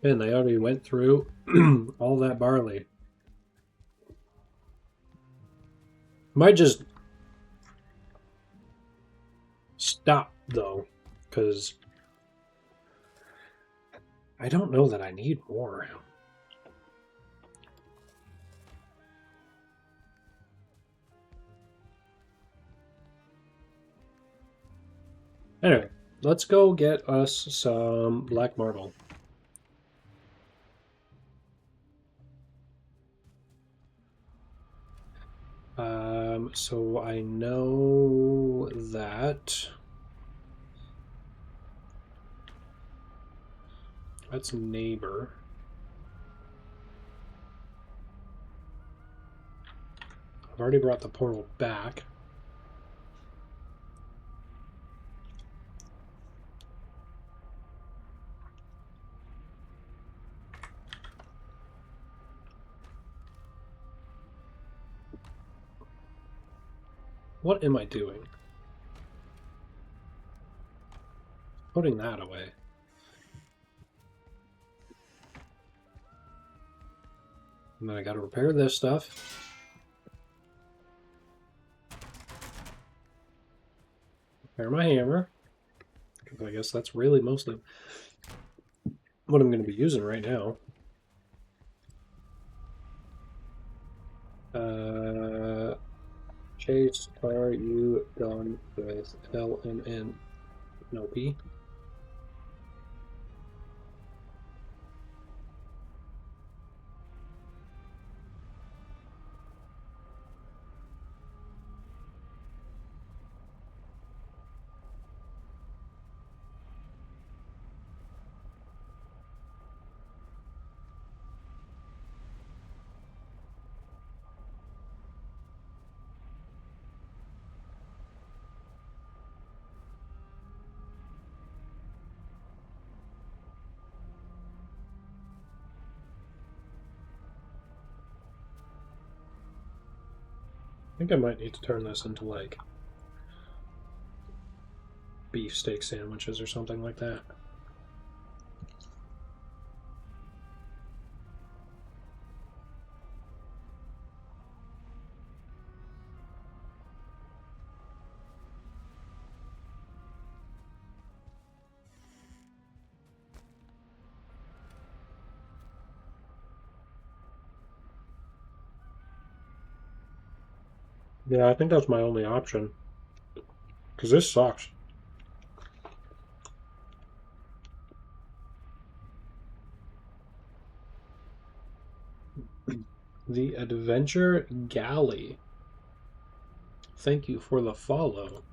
And I already went through all that barley. Might just stop though, because I don't know that I need more. Anyway, let's go get us some black marble. So I know that that's neighbor. I've already brought the portal back. What am I doing? Putting that away. And then I gotta repair this stuff. Repair my hammer. Because I guess that's really mostly what I'm going to be using right now. Chase, are you done with L and N? No, P? I think I might need to turn this into like beefsteak sandwiches or something like that. Yeah, I think that's my only option. Because this sucks. The Adventure Galley. Thank you for the follow.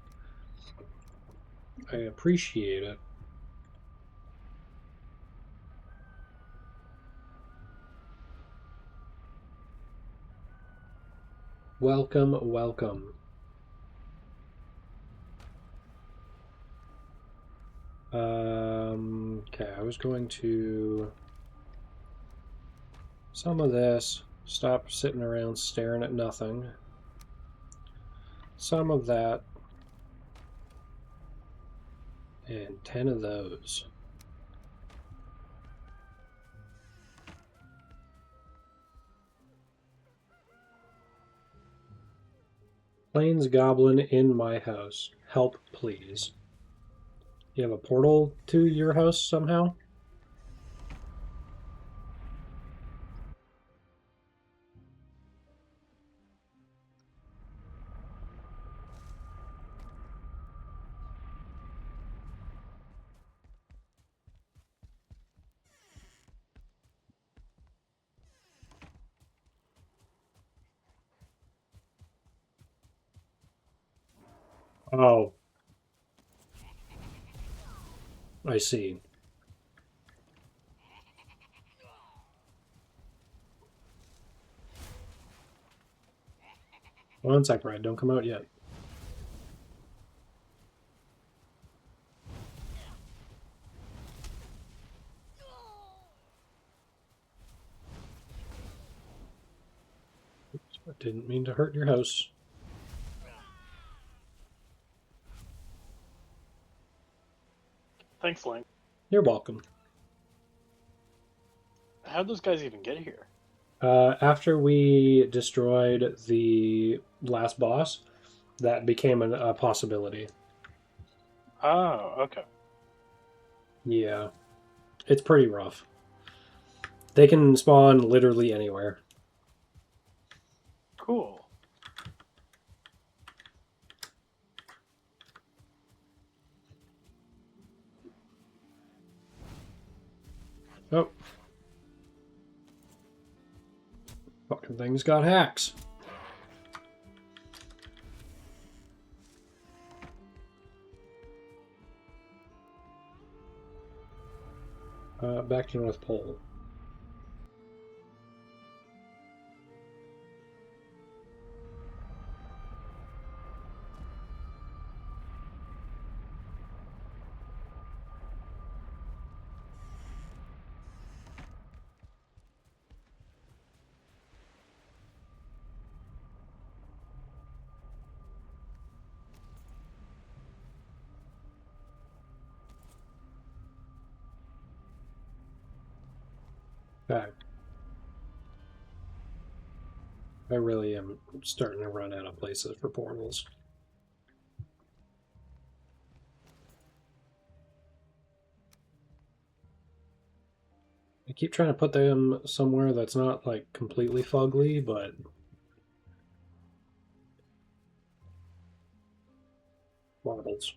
I appreciate it. Welcome, welcome. Okay, I was going to some of this. Stop sitting around staring at nothing. Some of that. And 10 of those. Plains Goblin in my house. Help, please. You have a portal to your house somehow? Oh. I see. One sec, Brad. Don't come out yet. Oops, I didn't mean to hurt your house. Thanks, Link. You're welcome. How'd those guys even get here? After we destroyed the last boss, that became a possibility. Oh, okay. Yeah. It's pretty rough. They can spawn literally anywhere. Cool. Oh. Fucking thing's got hacks. Back to North Pole. Back. I really am starting to run out of places for portals. I keep trying to put them somewhere that's not like completely fugly, but marbles.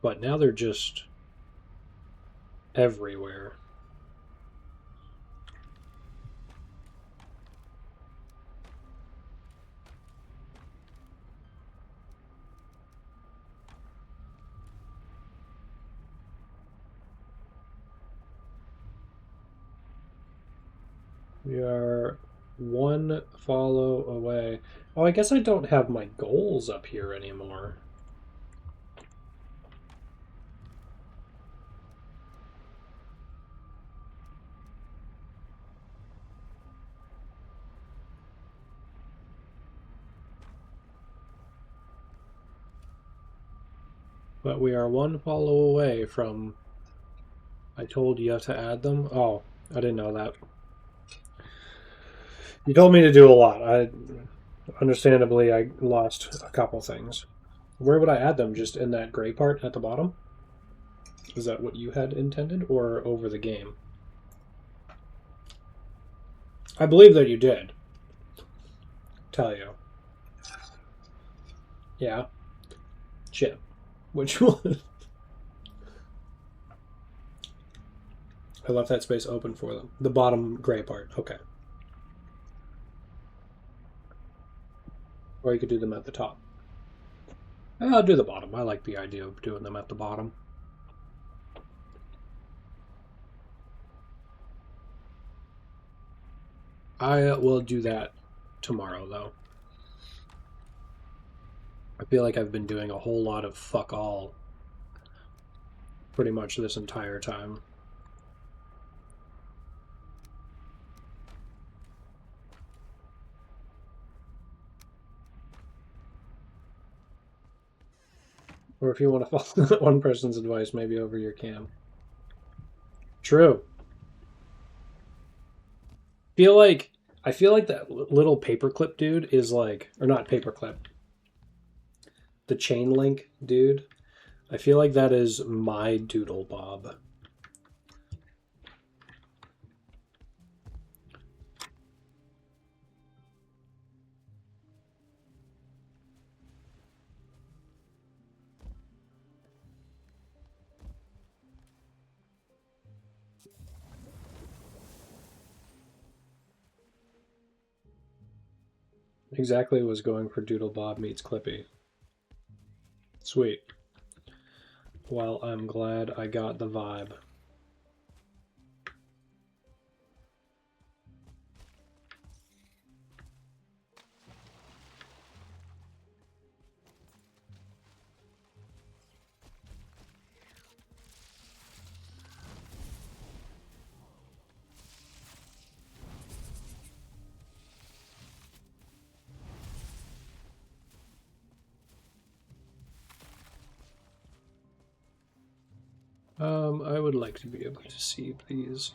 But now they're just everywhere. We are one follow away. Oh, I guess I don't have my goals up here anymore. But we are one follow away from... I told you have to add them? Oh, I didn't know that. You told me to do a lot. Understandably, I lost a couple things. Where would I add them? Just in that gray part at the bottom? Is that what you had intended, or over the game? I believe that you did. Tell you. Yeah. Chip. Which one? I left that space open for them. The bottom gray part. Okay. Or you could do them at the top. I'll do the bottom. I like the idea of doing them at the bottom. I will do that tomorrow, though. I feel like I've been doing a whole lot of fuck all pretty much this entire time. Or if you want to follow one person's advice, maybe over your cam. True. I feel like that little paperclip dude is like, or not paperclip, the chain link dude. I feel like that is my doodle bob. Exactly was going for Doodle Bob meets Clippy. Sweet. Well, I'm glad I got the vibe. I would like to be able to see, please.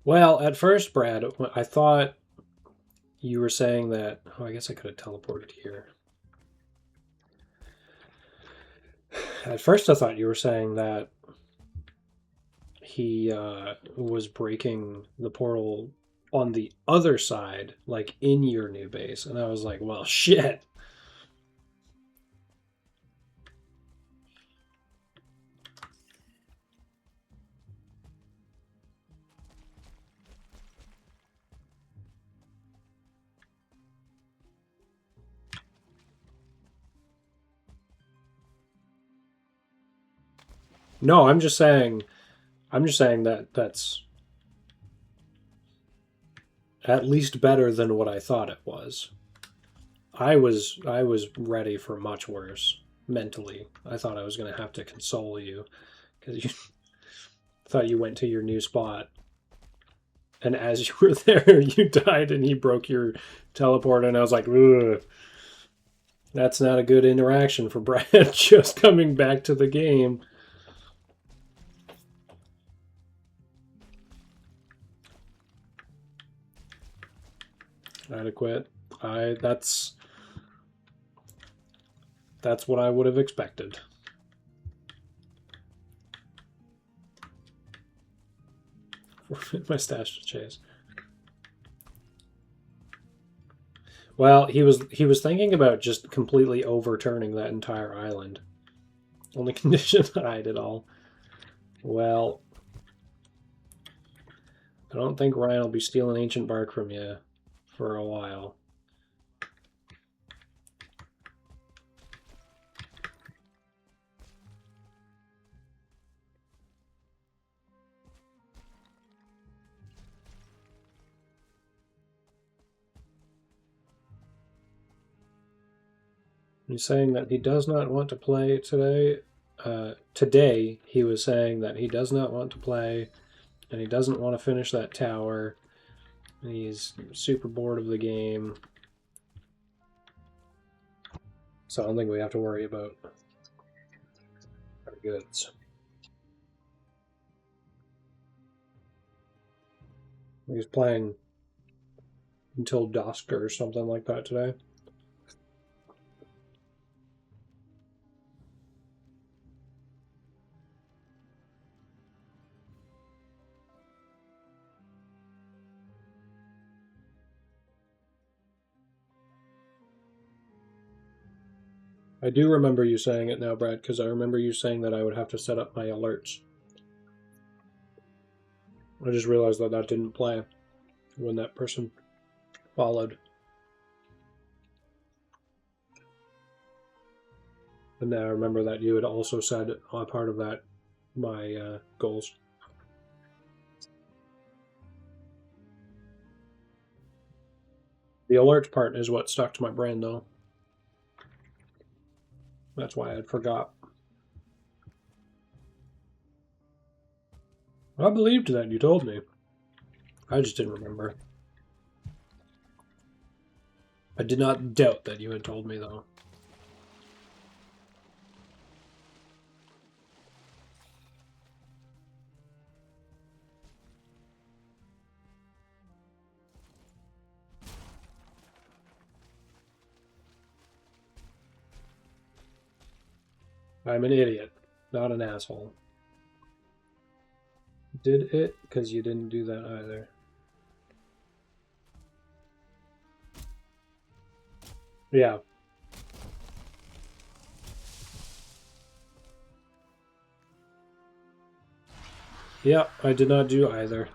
Well, at first, Brad, I thought you were saying that... Oh, I guess I could have teleported here. At first I thought you were saying that he was breaking the portal on the other side, like in your new base. And I was like, well, shit. No, I'm just saying that that's at least better than what I thought it was. I was ready for much worse mentally. I thought I was going to have to console you because you thought you went to your new spot, and as you were there, you died, and he broke your teleport, and I was like, ugh, that's not a good interaction for Brad just coming back to the game. Adequate. That's what I would have expected. My stash to chase. Well, he was thinking about just completely overturning that entire island. On the condition that I did all. Well, I don't think Ryan will be stealing ancient bark from you for a while. He's saying that he does not want to play today. Today, he was saying that he does not want to play, and he doesn't want to finish that tower. He's super bored of the game. So I don't think we have to worry about our goods. He's playing until dusk or something like that today. I do remember you saying it now, Brad, because I remember you saying that I would have to set up my alerts. I just realized that that didn't play when that person followed. And now I remember that you had also said a part of that my goals. The alerts part is what stuck to my brain, though. That's why I forgot. I believed that you told me. I just didn't remember. I did not doubt that you had told me, though. I'm an idiot, not an asshole. Did it? Because you didn't do that either. Yeah. Yeah, I did not do either.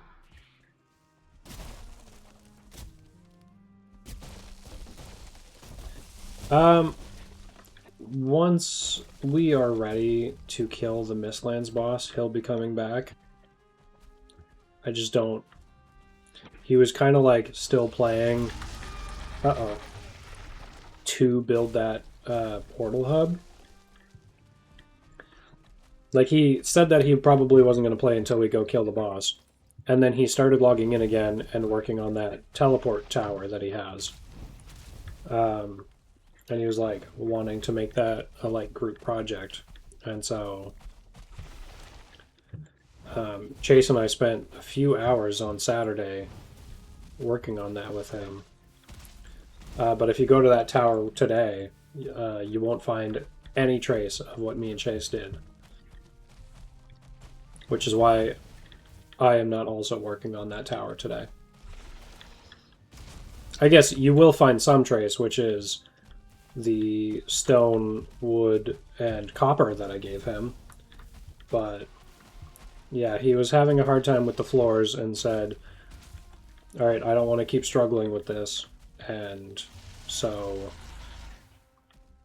Once we are ready to kill the Mistlands boss, he'll be coming back. I just don't... He was kind of like still playing... Uh-oh. To build that portal hub. Like, he said that he probably wasn't going to play until we go kill the boss. And then he started logging in again and working on that teleport tower that he has. And he was, like, wanting to make that a, like, group project. And so... Chase and I spent a few hours on Saturday working on that with him. But if you go to that tower today, you won't find any trace of what me and Chase did. Which is why I am not also working on that tower today. I guess you will find some trace, which is the stone, wood, and copper that I gave him. But yeah, he was having a hard time with the floors and said, alright, I don't want to keep struggling with this. And so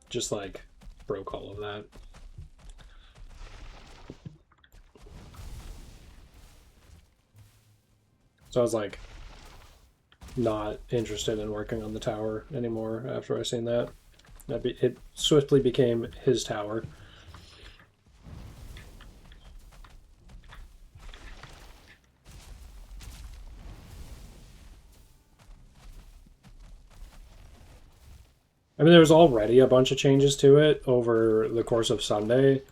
just like broke all of that. So I was like not interested in working on the tower anymore after I seen that. It swiftly became his tower. I mean, there was already a bunch of changes to it over the course of Sunday.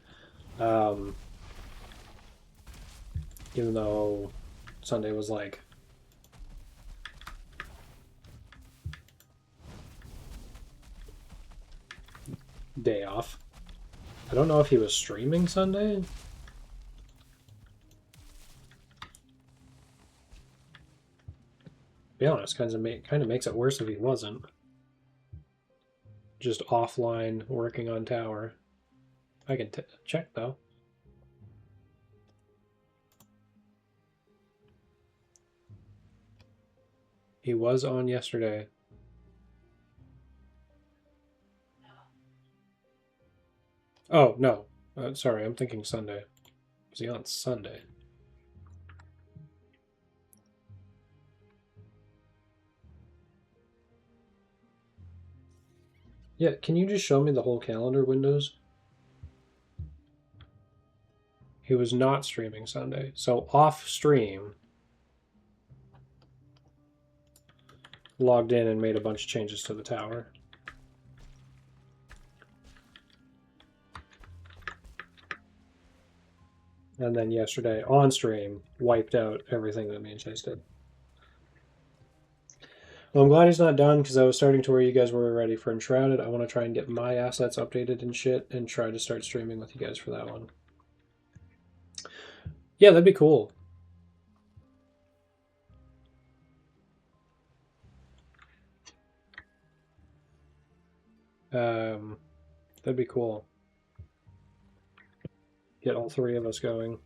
Even though Sunday was like day off. I don't know if he was streaming Sunday. To be honest, kind of makes it worse if he wasn't. Just offline working on tower. I can check though. He was on yesterday. Oh, no. Sorry, I'm thinking Sunday. Was he on Sunday? Yeah, can you just show me the whole calendar windows? He was not streaming Sunday. So off stream, logged in and made a bunch of changes to the tower. And then yesterday, on stream, wiped out everything that me and Chase did. Well, I'm glad he's not done, because I was starting to where you guys were ready for Enshrouded. I want to try and get my assets updated and shit, and try to start streaming with you guys for that one. Yeah, that'd be cool. That'd be cool. Get all three of us going.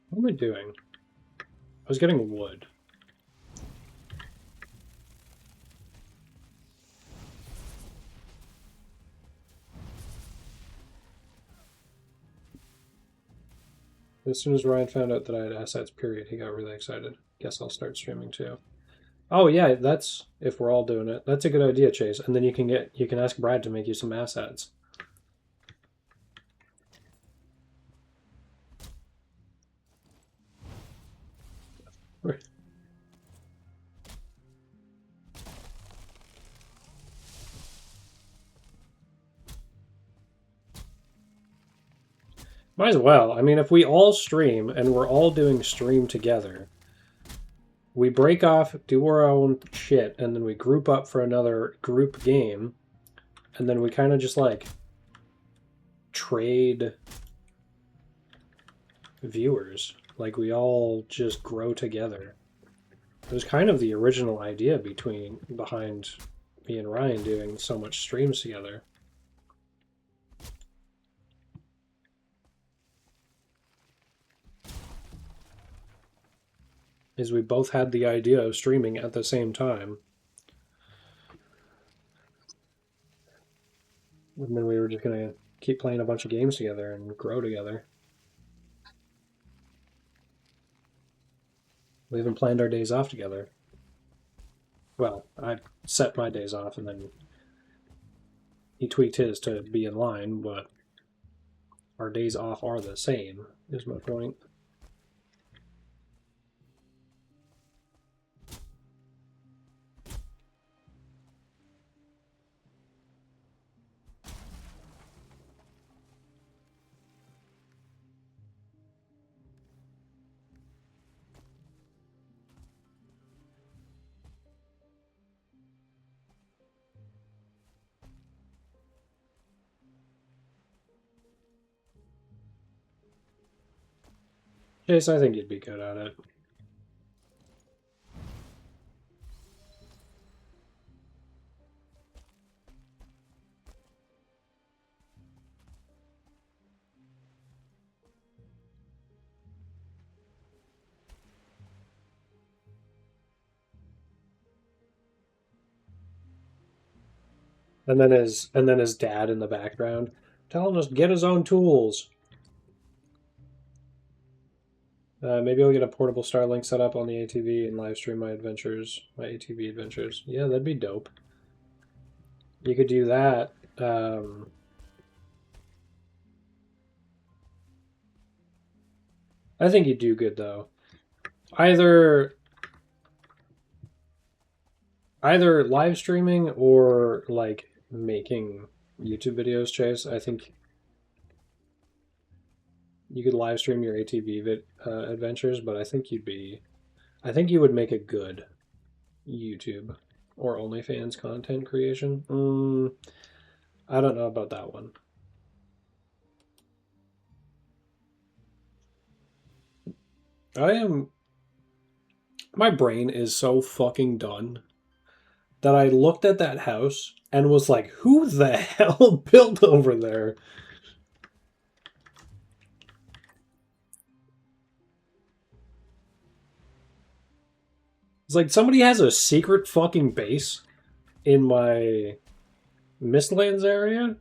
What am I doing? I was getting wood. As soon as Ryan found out that I had assets, period, he got really excited. Guess I'll start streaming too. Oh yeah, that's if we're all doing it. That's a good idea, Chase. And then you can ask Brad to make you some assets. Might as well. I mean, if we all stream and we're all doing stream together, we break off, do our own shit, and then we group up for another group game, and then we kind of just like trade viewers. Like we all just grow together. It was kind of the original idea behind me and Ryan doing so much streams together. Is we both had the idea of streaming at the same time. And then we were just gonna keep playing a bunch of games together and grow together. We even planned our days off together. Well, I set my days off and then he tweaked his to be in line, but our days off are the same, is my point. Chase, I think you'd be good at it. And then his dad in the background telling us to get his own tools. Maybe I'll get a portable Starlink set up on the ATV and live stream my adventures, my ATV adventures. Yeah, that'd be dope. You could do that. I think you'd do good though. Either live streaming or like making YouTube videos, Chase. I think you could live stream your ATV adventures, but I think you would make a good YouTube or OnlyFans content creation. I don't know about that one. My brain is so fucking done that I looked at that house and was like, who the hell built over there? It's like somebody has a secret fucking base in my Mistlands area.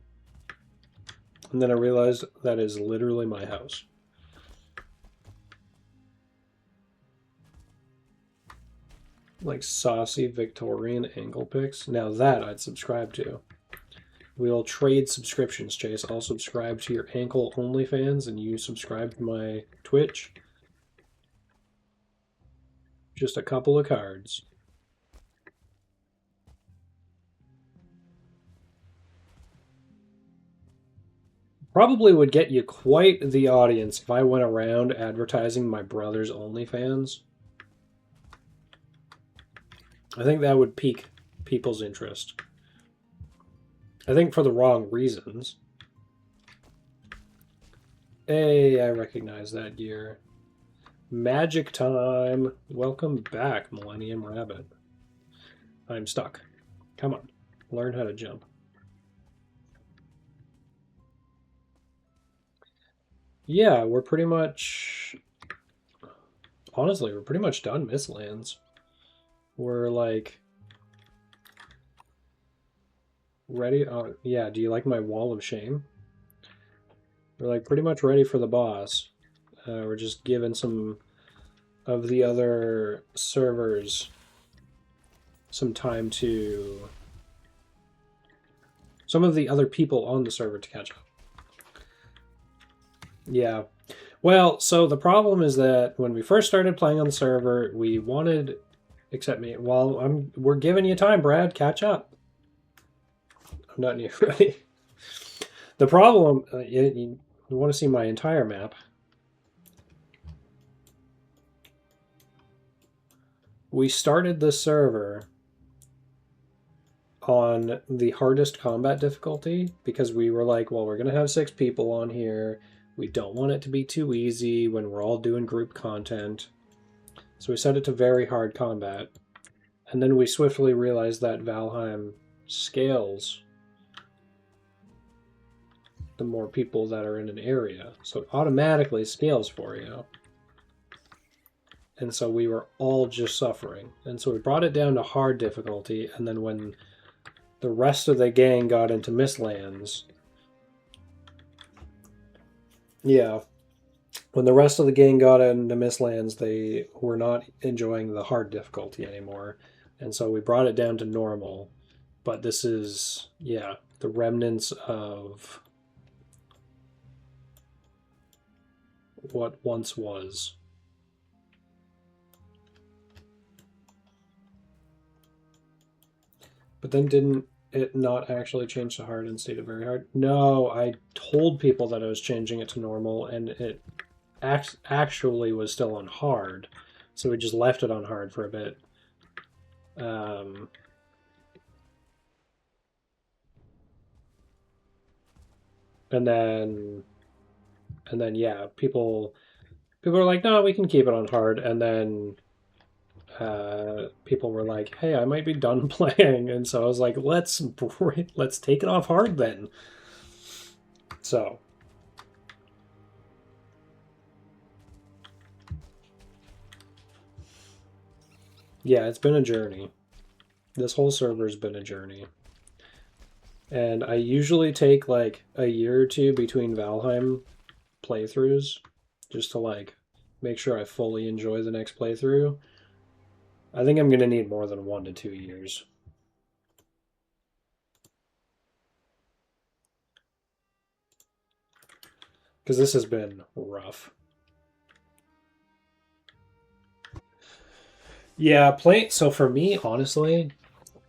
And then I realized that is literally my house. Like saucy Victorian angle pics. Now that I'd subscribe to. We'll trade subscriptions, Chase. I'll subscribe to your ankle OnlyFans and you subscribe to my Twitch. Just a couple of cards. Probably would get you quite the audience if I went around advertising my brother's OnlyFans. I think that would pique people's interest. I think for the wrong reasons. Hey, I recognize that gear. Magic time. Welcome back, Millennium Rabbit. I'm stuck. Come on. Learn how to jump. Yeah, we're pretty much... Honestly, we're pretty much done Mistlands. We're like... Ready? Oh, yeah, do you like my wall of shame? We're like pretty much ready for the boss. We're just giving some of the other servers some time to... Some of the other people on the server to catch up. Yeah. Well, so the problem is that when we first started playing on the server, we wanted... Except me. Well, we're giving you time, Brad. Catch up. I'm not near ready. The problem... you want to see my entire map. We started the server on the hardest combat difficulty because we were like, well, we're going to have 6 people on here. We don't want it to be too easy when we're all doing group content. So we set it to very hard combat. And then we swiftly realized that Valheim scales the more people that are in an area. So it automatically scales for you. And so we were all just suffering. And so we brought it down to hard difficulty. And then when the rest of the gang got into Mistlands... Yeah. When the rest of the gang got into Mistlands, they were not enjoying the hard difficulty anymore. And so we brought it down to normal. But this is, yeah, the remnants of what once was. But then didn't it not actually change to hard and stayed at very hard? No, I told people that I was changing it to normal, and it actually was still on hard. So we just left it on hard for a bit. And then yeah, people People were like, no, we can keep it on hard. And then people were like, hey, I might be done playing. And so I was like, let's take it off hard then. So. Yeah, it's been a journey. This whole server's been a journey. And I usually take like a year or two between Valheim playthroughs just to like make sure I fully enjoy the next playthrough. I think I'm going to need more than 1 to 2 years. Because this has been rough. Yeah, so for me, honestly,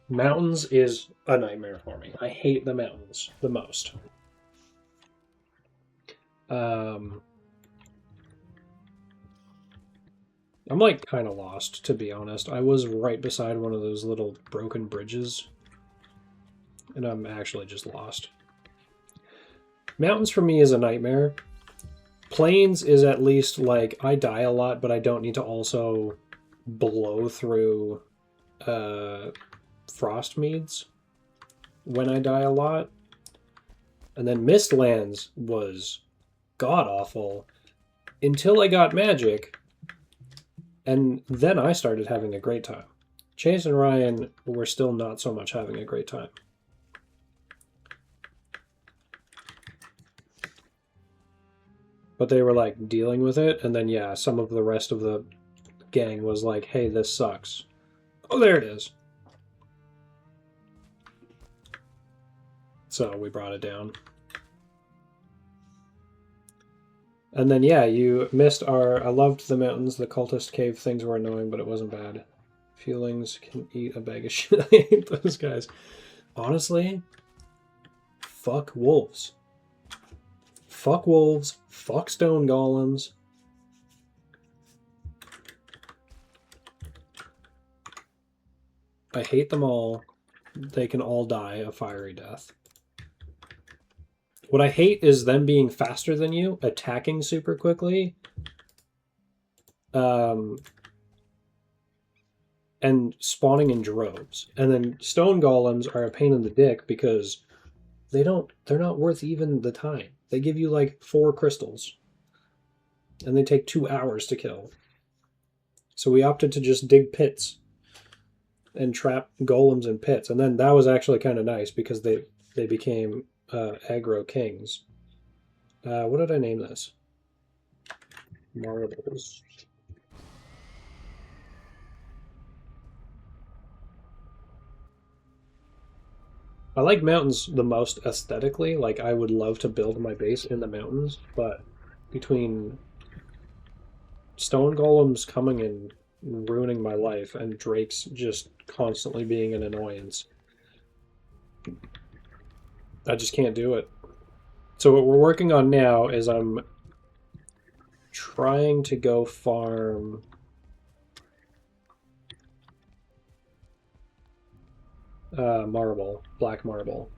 mountains is a nightmare for me. I hate the mountains the most. I'm like kind of lost, to be honest. I was right beside one of those little broken bridges, and I'm actually just lost. Mountains for me is a nightmare. Plains is at least like I die a lot, but I don't need to also blow through frost meads when I die a lot. And then Mistlands was god awful until I got magic, and then I started having a great time. Chase and Ryan were still not so much having a great time. But they were like dealing with it, and then yeah, some of the rest of the gang was like, hey, this sucks. Oh, there it is. So we brought it down. And then yeah, you missed I loved the mountains. The cultist cave things were annoying, but it wasn't bad. Feelings can eat a bag of shit. I hate those guys. Honestly, fuck wolves. Fuck wolves. Fuck stone golems. I hate them all. They can all die a fiery death. What I hate is them being faster than you, attacking super quickly, and spawning in droves. And then stone golems are a pain in the dick because they're not worth even the time. They give you like 4 crystals, and they take 2 hours to kill. So we opted to just dig pits and trap golems in pits. And then that was actually kind of nice because they became aggro kings. What did I name this? Marbles. I like mountains the most aesthetically. Like, I would love to build my base in the mountains, but between stone golems coming and ruining my life and drakes just constantly being an annoyance, I just can't do it. So what we're working on now is I'm trying to go farm marble, black marble.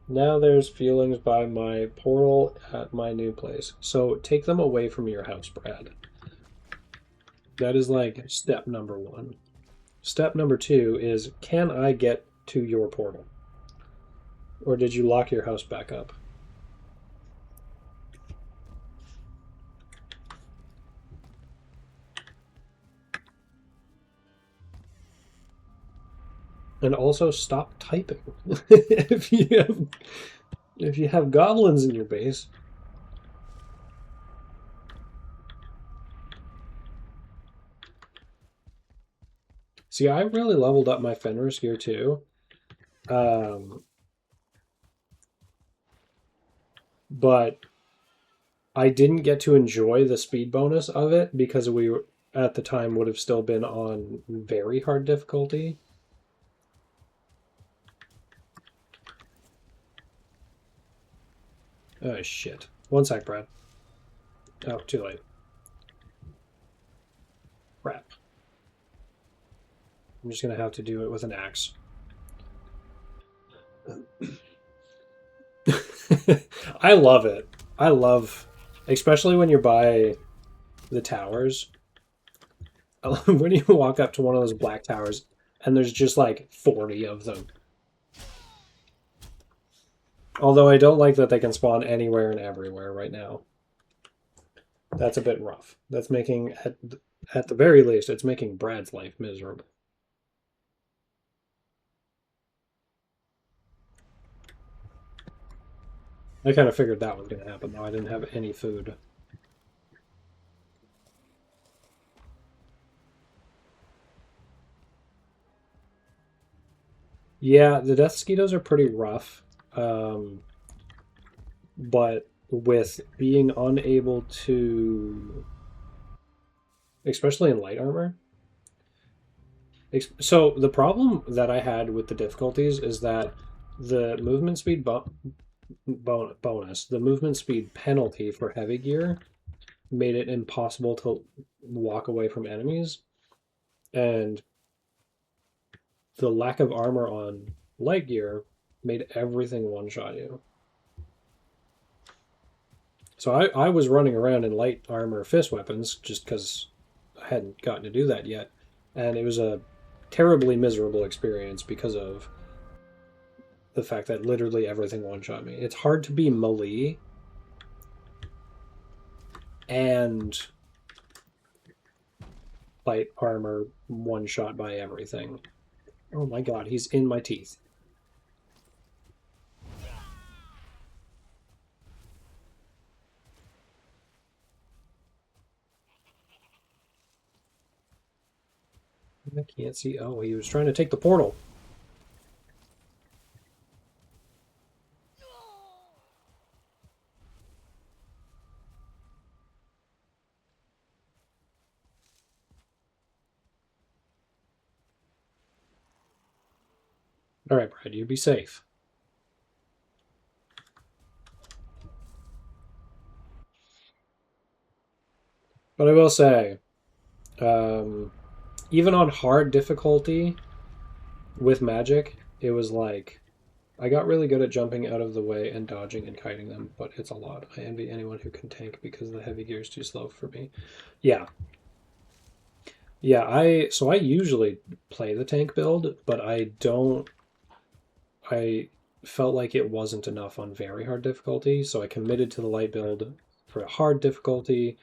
Now there's feelings by my portal at my new place. So take them away from your house, Brad. That is like step number 1. Step number 2 is, can I get to your portal? Or did you lock your house back up? And also stop typing. if you have goblins in your base. See, I really leveled up my Fenris gear too. But I didn't get to enjoy the speed bonus of it because we were, at the time would have still been on very hard difficulty. Oh, shit. 1 sec, Brad. Oh, too late. Crap. I'm just going to have to do it with an axe. I love it. I love Especially when you're by the towers. When you walk up to one of those black towers and there's just like 40 of them. Although I don't like that they can spawn anywhere and everywhere right now. That's a bit rough. That's making, at the very least, it's making Brad's life miserable. I kind of figured that was going to happen, though. I didn't have any food. Yeah, the death mosquitoes are pretty rough. But with being unable to, especially in light armor. So the problem that I had with the difficulties is that the movement speed bonus, the movement speed penalty for heavy gear made it impossible to walk away from enemies. And the lack of armor on light gear made everything one-shot you. So I was running around in light armor fist weapons just because I hadn't gotten to do that yet. And it was a terribly miserable experience because of the fact that literally everything one-shot me. It's hard to be melee and light armor one-shot by everything. Oh my god, he's in my teeth. I can't see. Oh, he was trying to take the portal. All right, Brad, you be safe. But I will say, even on hard difficulty with magic, it was like I got really good at jumping out of the way and dodging and kiting them, but it's a lot. I envy anyone who can tank because the heavy gear is too slow for me. Yeah. Yeah, so I usually play the tank build, but I felt like it wasn't enough on very hard difficulty, so I committed to the light build for a hard difficulty,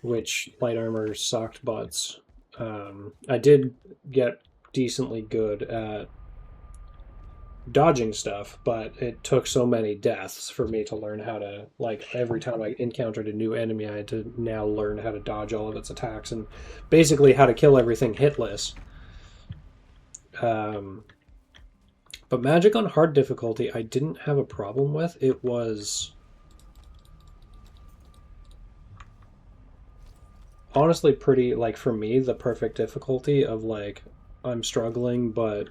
which light armor sucked butts. I did get decently good at dodging stuff, but it took so many deaths for me to learn how to, like, every time I encountered a new enemy, I had to now learn how to dodge all of its attacks and basically how to kill everything hitless. But magic on hard difficulty, I didn't have a problem with. It was honestly pretty, like, for me, the perfect difficulty of, like, I'm struggling, but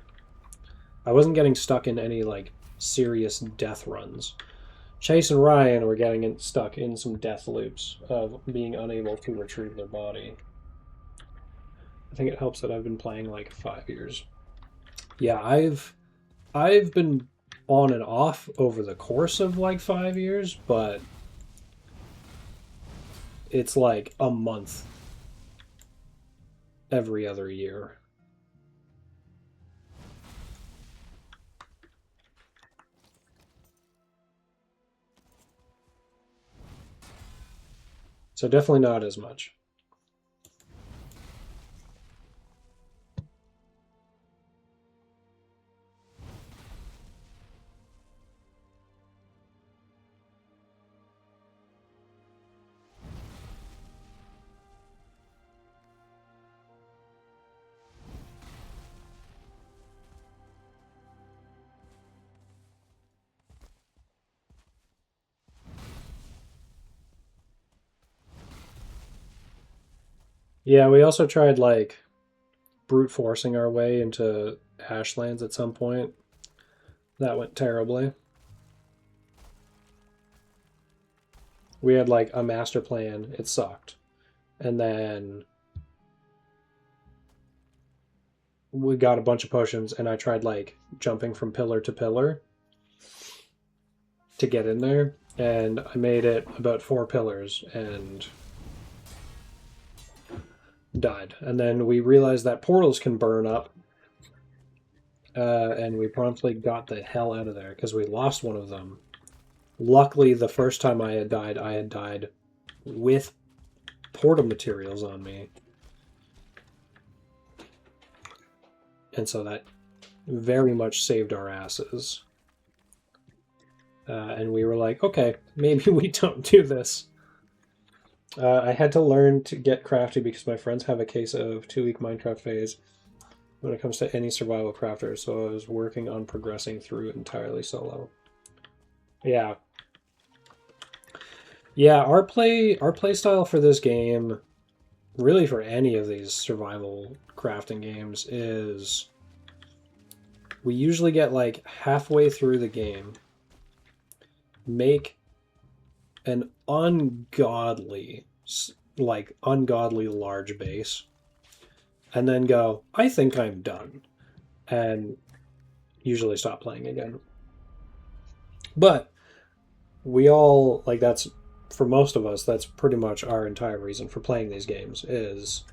I wasn't getting stuck in any, like, serious death runs. Chase and Ryan were getting stuck in some death loops of being unable to retrieve their body. I think it helps that I've been playing, like, 5 years. Yeah, I've been on and off over the course of, like, 5 years, but it's like a month every other year. So definitely not as much. Yeah, we also tried, like, brute forcing our way into Ashlands at some point. That went terribly. We had, like, a master plan. It sucked. And then we got a bunch of potions, and I tried, like, jumping from pillar to pillar to get in there, and I made it about 4 pillars and died. And then we realized that portals can burn up, and we promptly got the hell out of there because we lost one of them. Luckily, the first time I had died with portal materials on me. And so that very much saved our asses. And we were like, okay, maybe we don't do this. I had to learn to get crafty because my friends have a case of 2-week Minecraft phase when it comes to any survival crafter, so I was working on progressing through it entirely solo. Yeah. Yeah, our play style for this game, really for any of these survival crafting games, is we usually get like halfway through the game, make an ungodly large base, and then go, I think I'm done, and usually stop playing again. But we all, like, that's, for most of us, that's pretty much our entire reason for playing these games, is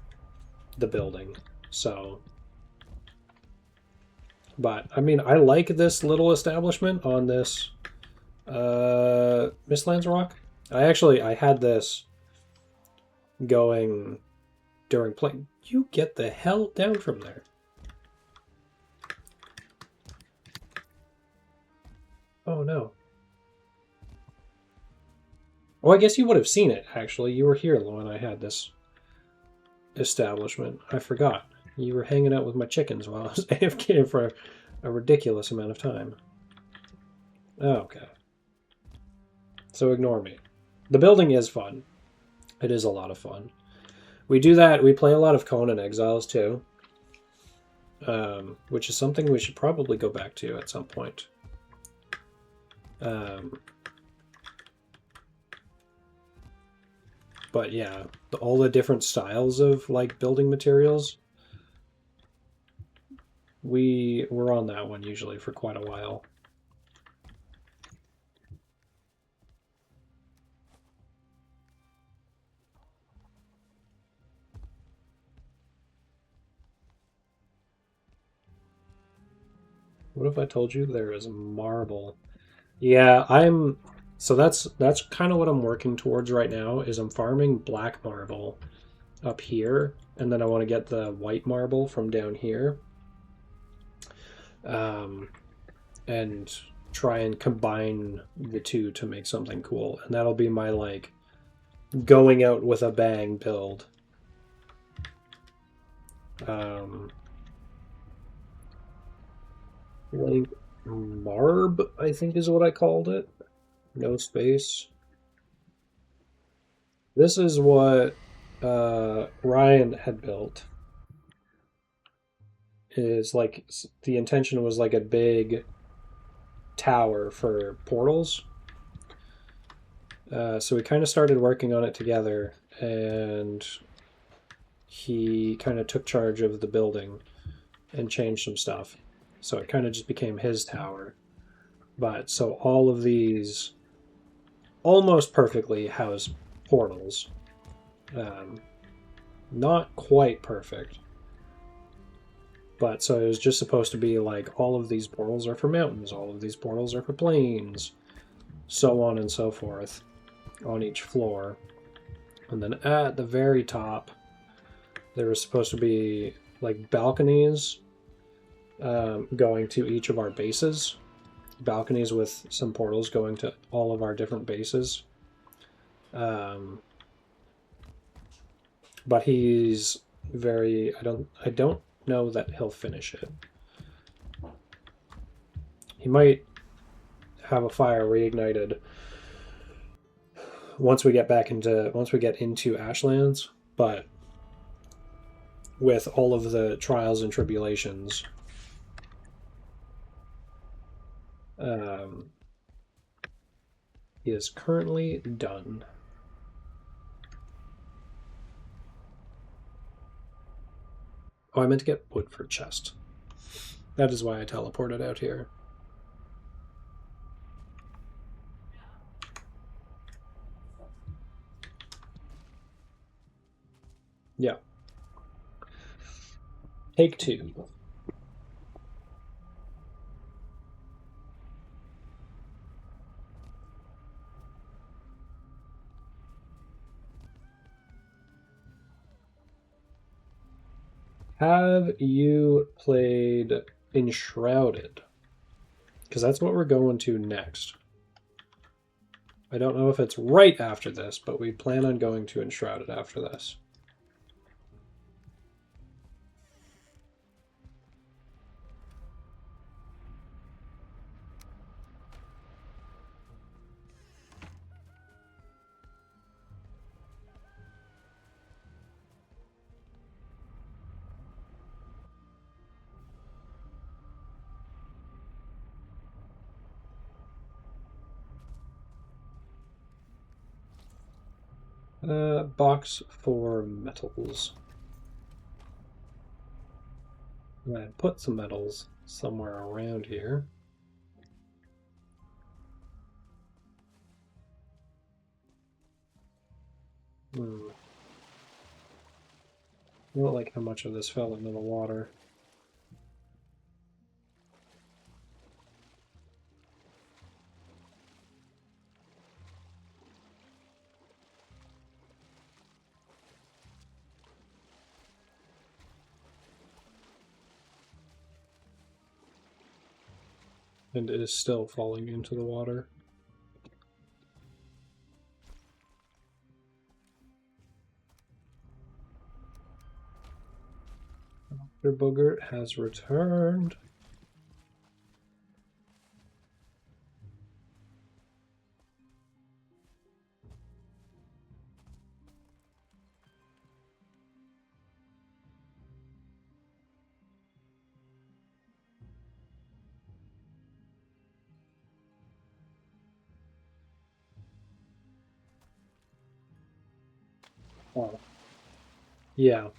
the building. So, but, I mean, I like this little establishment on this Mistlands Rock. I had this going during play. You get the hell down from there. Oh no. Oh, I guess you would have seen it, actually. You were here when I had this establishment. I forgot. You were hanging out with my chickens while I was AFK for a ridiculous amount of time. Oh, okay. So ignore me. The building is fun. It is a lot of fun. We do that. We play a lot of Conan Exiles, too. Which is something we should probably go back to at some point. But yeah, all the different styles of like building materials, we're on that one usually for quite a while. What if I told you there is marble? Yeah, so that's kind of what I'm working towards right now, is I'm farming black marble up here, and then I want to get the white marble from down here. And try and combine the two to make something cool. And that'll be my, like, going out with a bang build. Like Marb, I think is what I called it. No space. This is what Ryan had built. Is like, the intention was like a big tower for portals. So we kind of started working on it together, and he kind of took charge of the building and changed some stuff. So it kind of just became his tower. But so all of these almost perfectly house portals. Not quite perfect. But so it was just supposed to be like, all of these portals are for mountains, all of these portals are for plains, so on and so forth on each floor. And then at the very top, there was supposed to be like balconies going to each of our bases. Balconies with some portals going to all of our different bases. But he's very, I don't know that he'll finish it. He might have a fire reignited once we get into Ashlands, but with all of the trials and tribulations, he is currently done. Oh, I meant to get wood for chest. That is why I teleported out here. Yeah. Take two. Have you played Enshrouded? Because that's what we're going to next. I don't know if it's right after this, but we plan on going to Enshrouded after this. Box for metals. I'm going to put some metals somewhere around here. I don't like how much of this fell into the water. And it is still falling into the water. Dr. Boogert has returned. Oh. Yeah,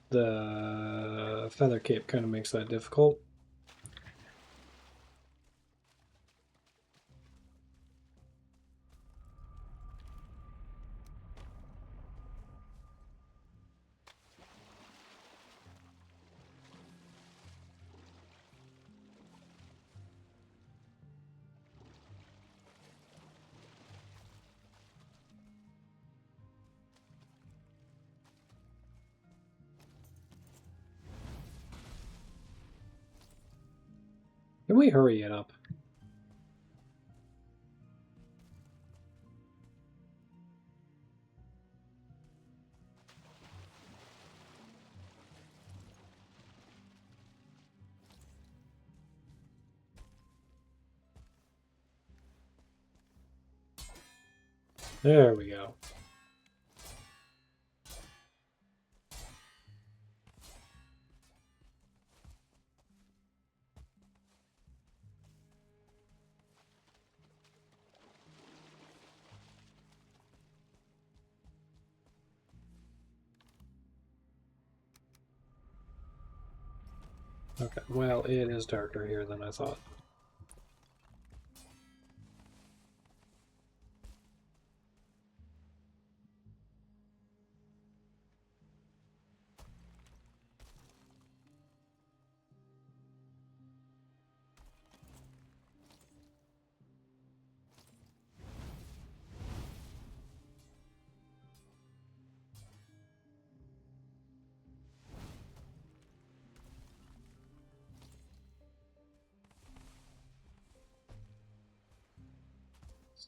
the feather cape kind of makes that difficult. Can we hurry it up? There we go. Okay, well, it is darker here than I thought.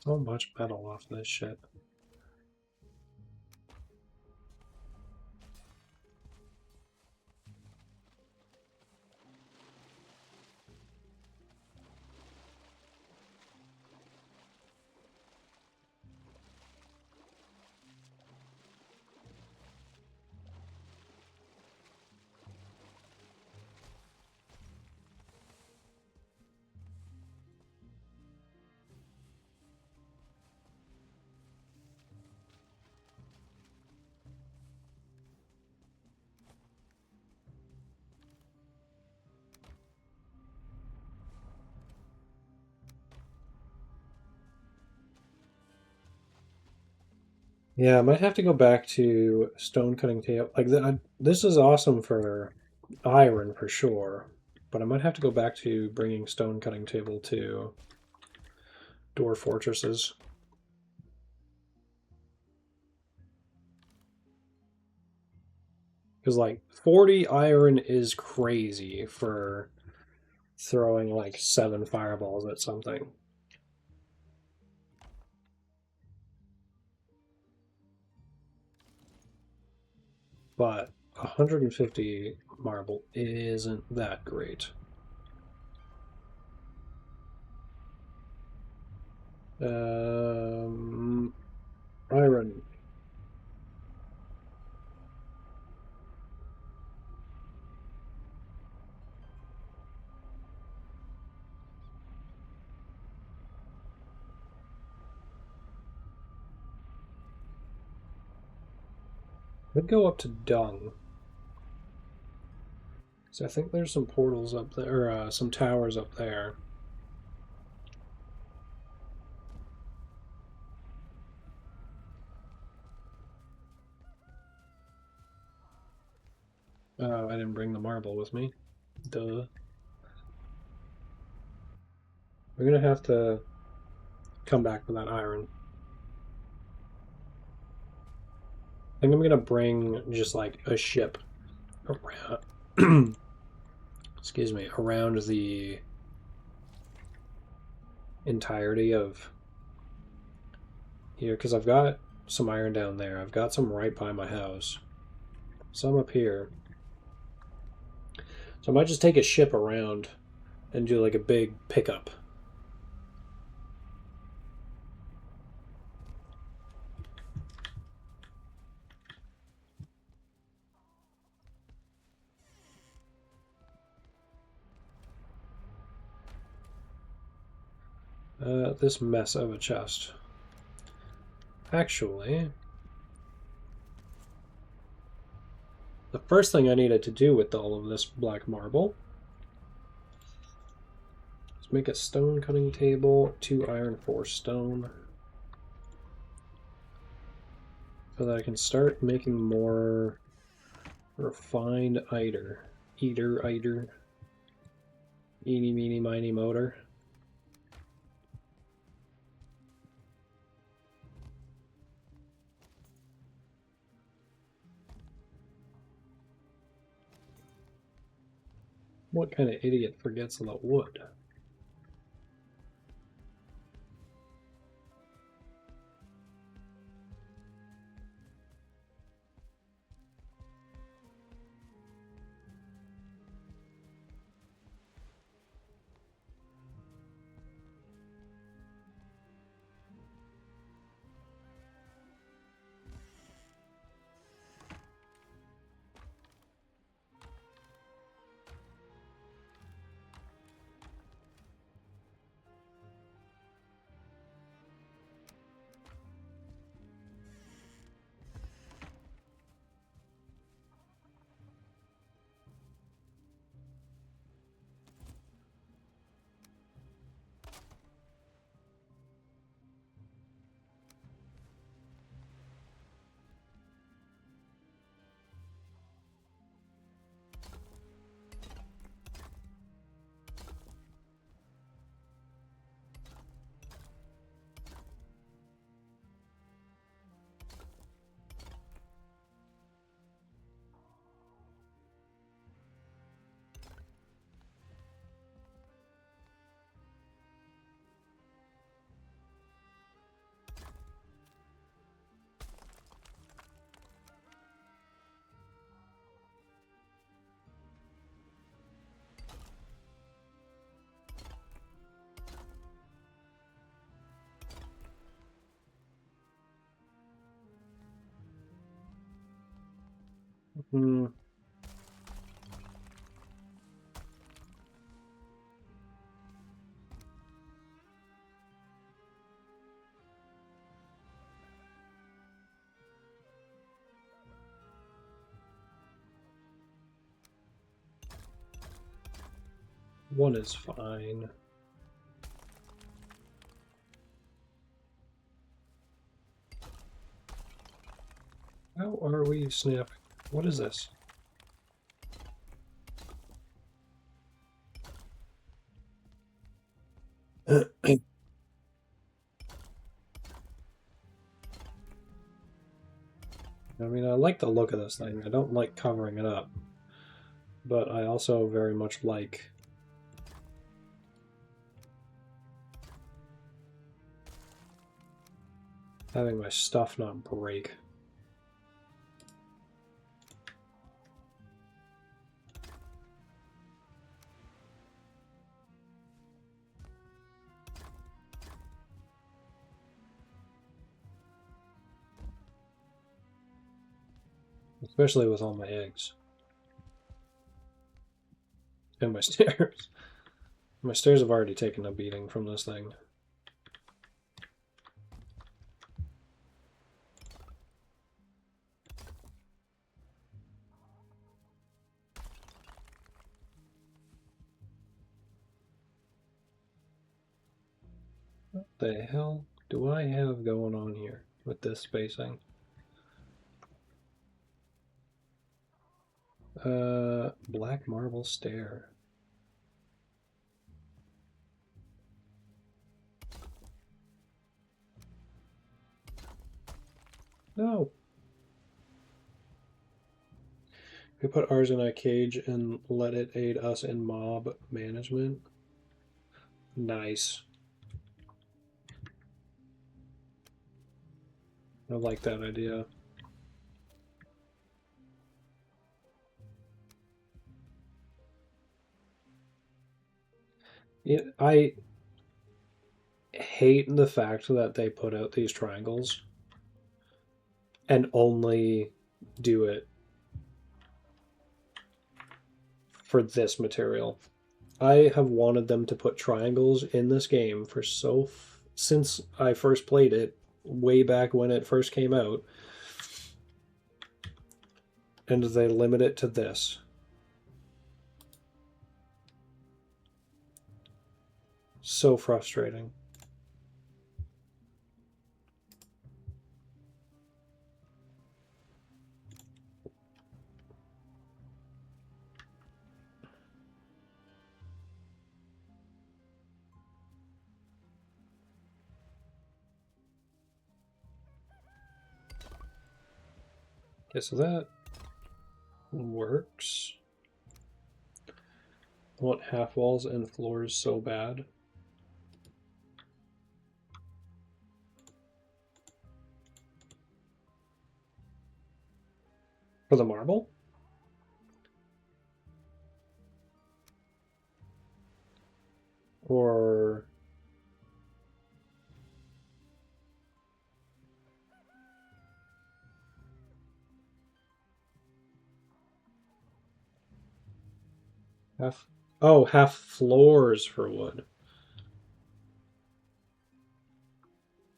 So much metal off this shit. Yeah, I might have to go back to stone cutting table. Like this is awesome for iron for sure, but I might have to go back to bringing stone cutting table to dwarf fortresses. Because like 40 iron is crazy for throwing like 7 fireballs at something. But 150 marble isn't that great. Iron. Could go up to dung. So I think there's some portals up there, or some towers up there. Oh, I didn't bring the marble with me. Duh. We're gonna have to come back for that iron. I think I'm gonna bring just like a ship around. Excuse me, around the entirety of here because I've got some iron down there. I've got some right by my house. Some up here. So I might just take a ship around and do like a big pickup. This mess of a chest. Actually, the first thing I needed to do with all of this black marble is make a stone cutting table, 2 iron, 4 stone, so that I can start making more refined eater. Eeny, meeny, miny, motor. What kind of idiot forgets the wood? Hmm. One is fine. How are we snapping? What is this? I mean, I like the look of this thing. I don't like covering it up. But I also very much like having my stuff not break. Especially with all my eggs. And my stairs. My stairs have already taken a beating from this thing. What the hell do I have going on here with this spacing? Black marble stair. No. We put ours in a cage and let it aid us in mob management. Nice. I like that idea. Yeah, I hate the fact that they put out these triangles and only do it for this material. I have wanted them to put triangles in this game for since I first played it, way back when it first came out, and they limit it to this. So frustrating. Okay, so that works. I want half walls and floors so bad. For the marble? Or half? Oh, half floors for wood.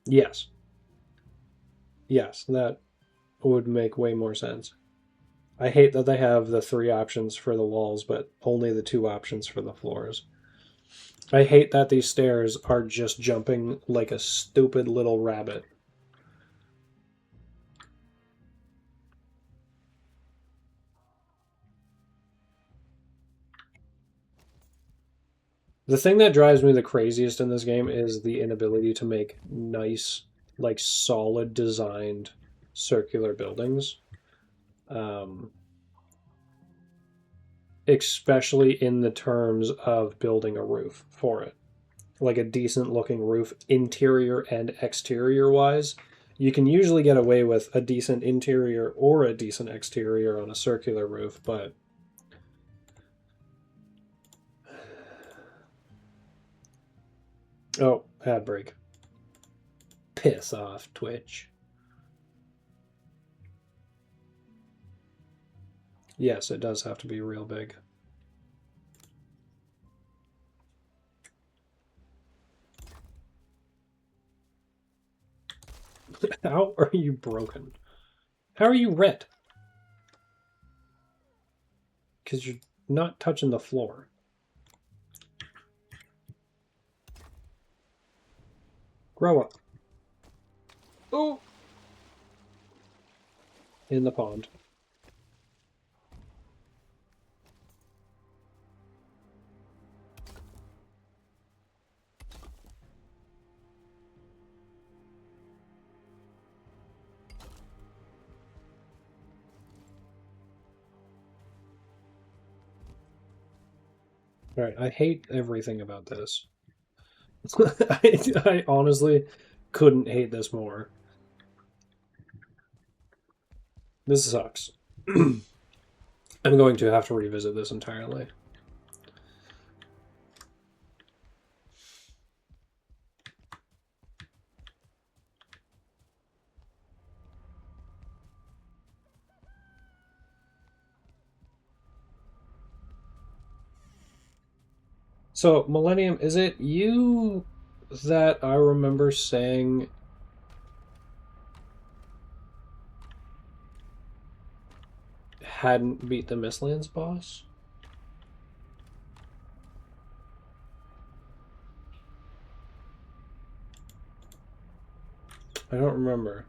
Yes. Yes, that would make way more sense. I hate that they have the 3 options for the walls, but only the 2 options for the floors. I hate that these stairs are just jumping like a stupid little rabbit. The thing that drives me the craziest in this game is the inability to make nice, like solid designed circular buildings. Especially in the terms of building a roof for it. Like a decent looking roof, interior and exterior wise. You can usually get away with a decent interior or a decent exterior on a circular roof, but oh, ad break. Piss off, Twitch. Yes, it does have to be real big. How are you broken? How are you red? Because you're not touching the floor. Grow up. Oh! in the pond. Alright, I hate everything about this. I honestly couldn't hate this more. This sucks. I'm going to have to revisit this entirely. So, Millennium, is it you that I remember saying hadn't beat the Mistlands boss? I don't remember.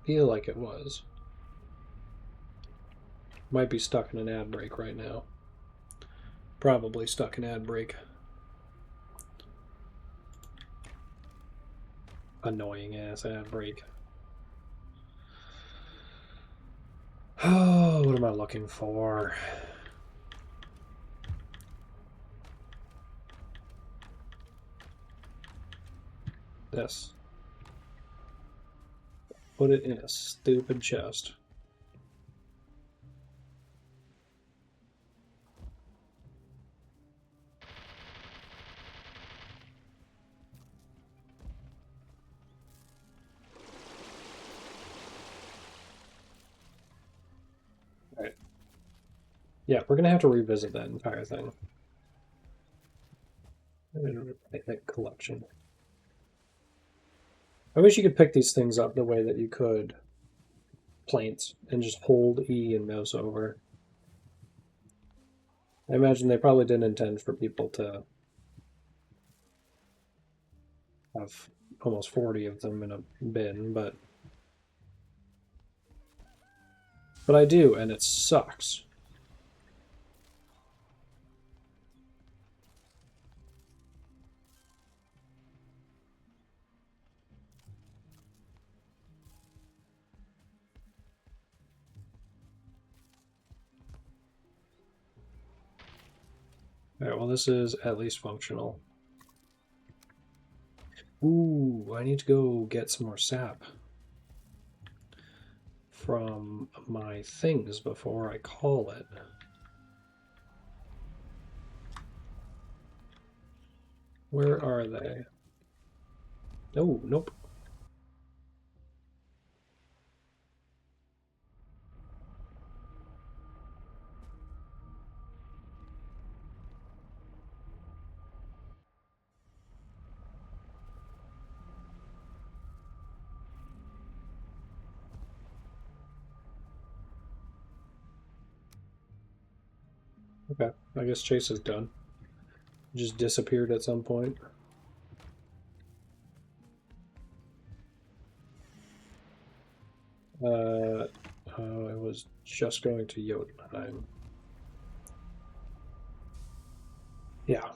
Feel like it was. Might be stuck in an ad break right now. Probably stuck in ad break. Annoying ass ad break. Oh, what am I looking for? This. Put it in a stupid chest. Alright. Yeah, we're gonna have to revisit that entire thing. That collection. I wish you could pick these things up the way that you could planes and just hold E and mouse over. I imagine they probably didn't intend for people to have almost 40 of them in a bin, but I do, and it sucks. Alright, well this is at least functional. Ooh, I need to go get some more sap from my things before I call it. Where are they? Oh, nope. Okay, I guess Chase is done. Just disappeared at some point. I was just going to Jotunheim. Yeah.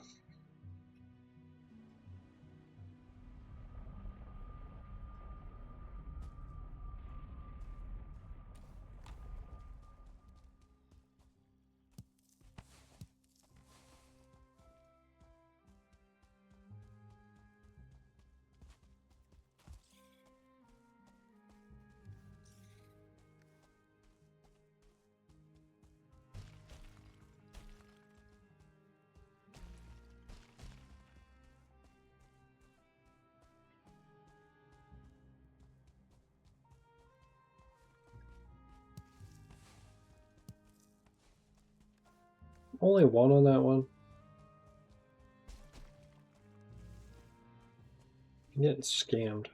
Only one on that one. I'm getting scammed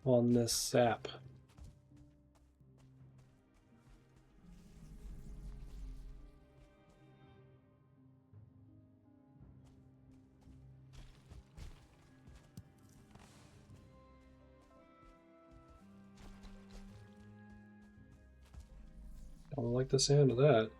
on this sap. don't like the sound of that.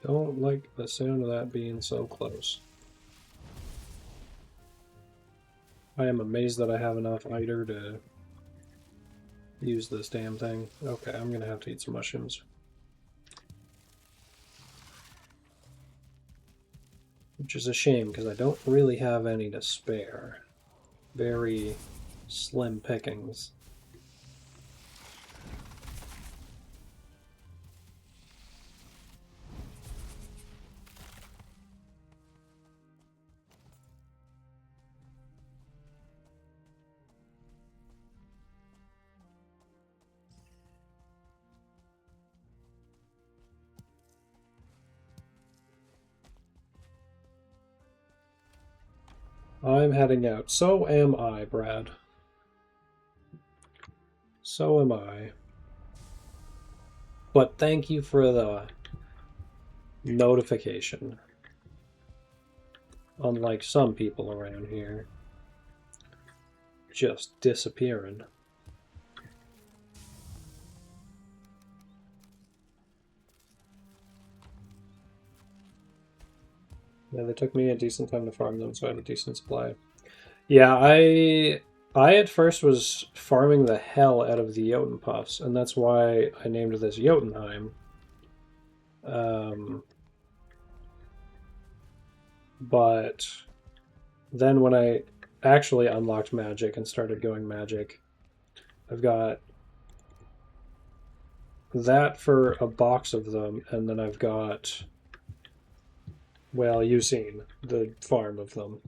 Don't like the sound of that being so close. I am amazed that I have enough Eider to use this damn thing. Okay, I'm gonna have to eat some mushrooms. Which is a shame, because I don't really have any to spare. Very slim pickings. I'm heading out. So am I, Brad. So am I. But thank you for the notification. Unlike some people around here. Just disappearing. Yeah, they took me a decent time to farm them, so I had a decent supply. Yeah, I at first was farming the hell out of the Jotun Puffs, and that's why I named this Jotunheim. But then when I actually unlocked magic and started going magic, I've got that for a box of them, and then I've got, well, you've seen the farm of them.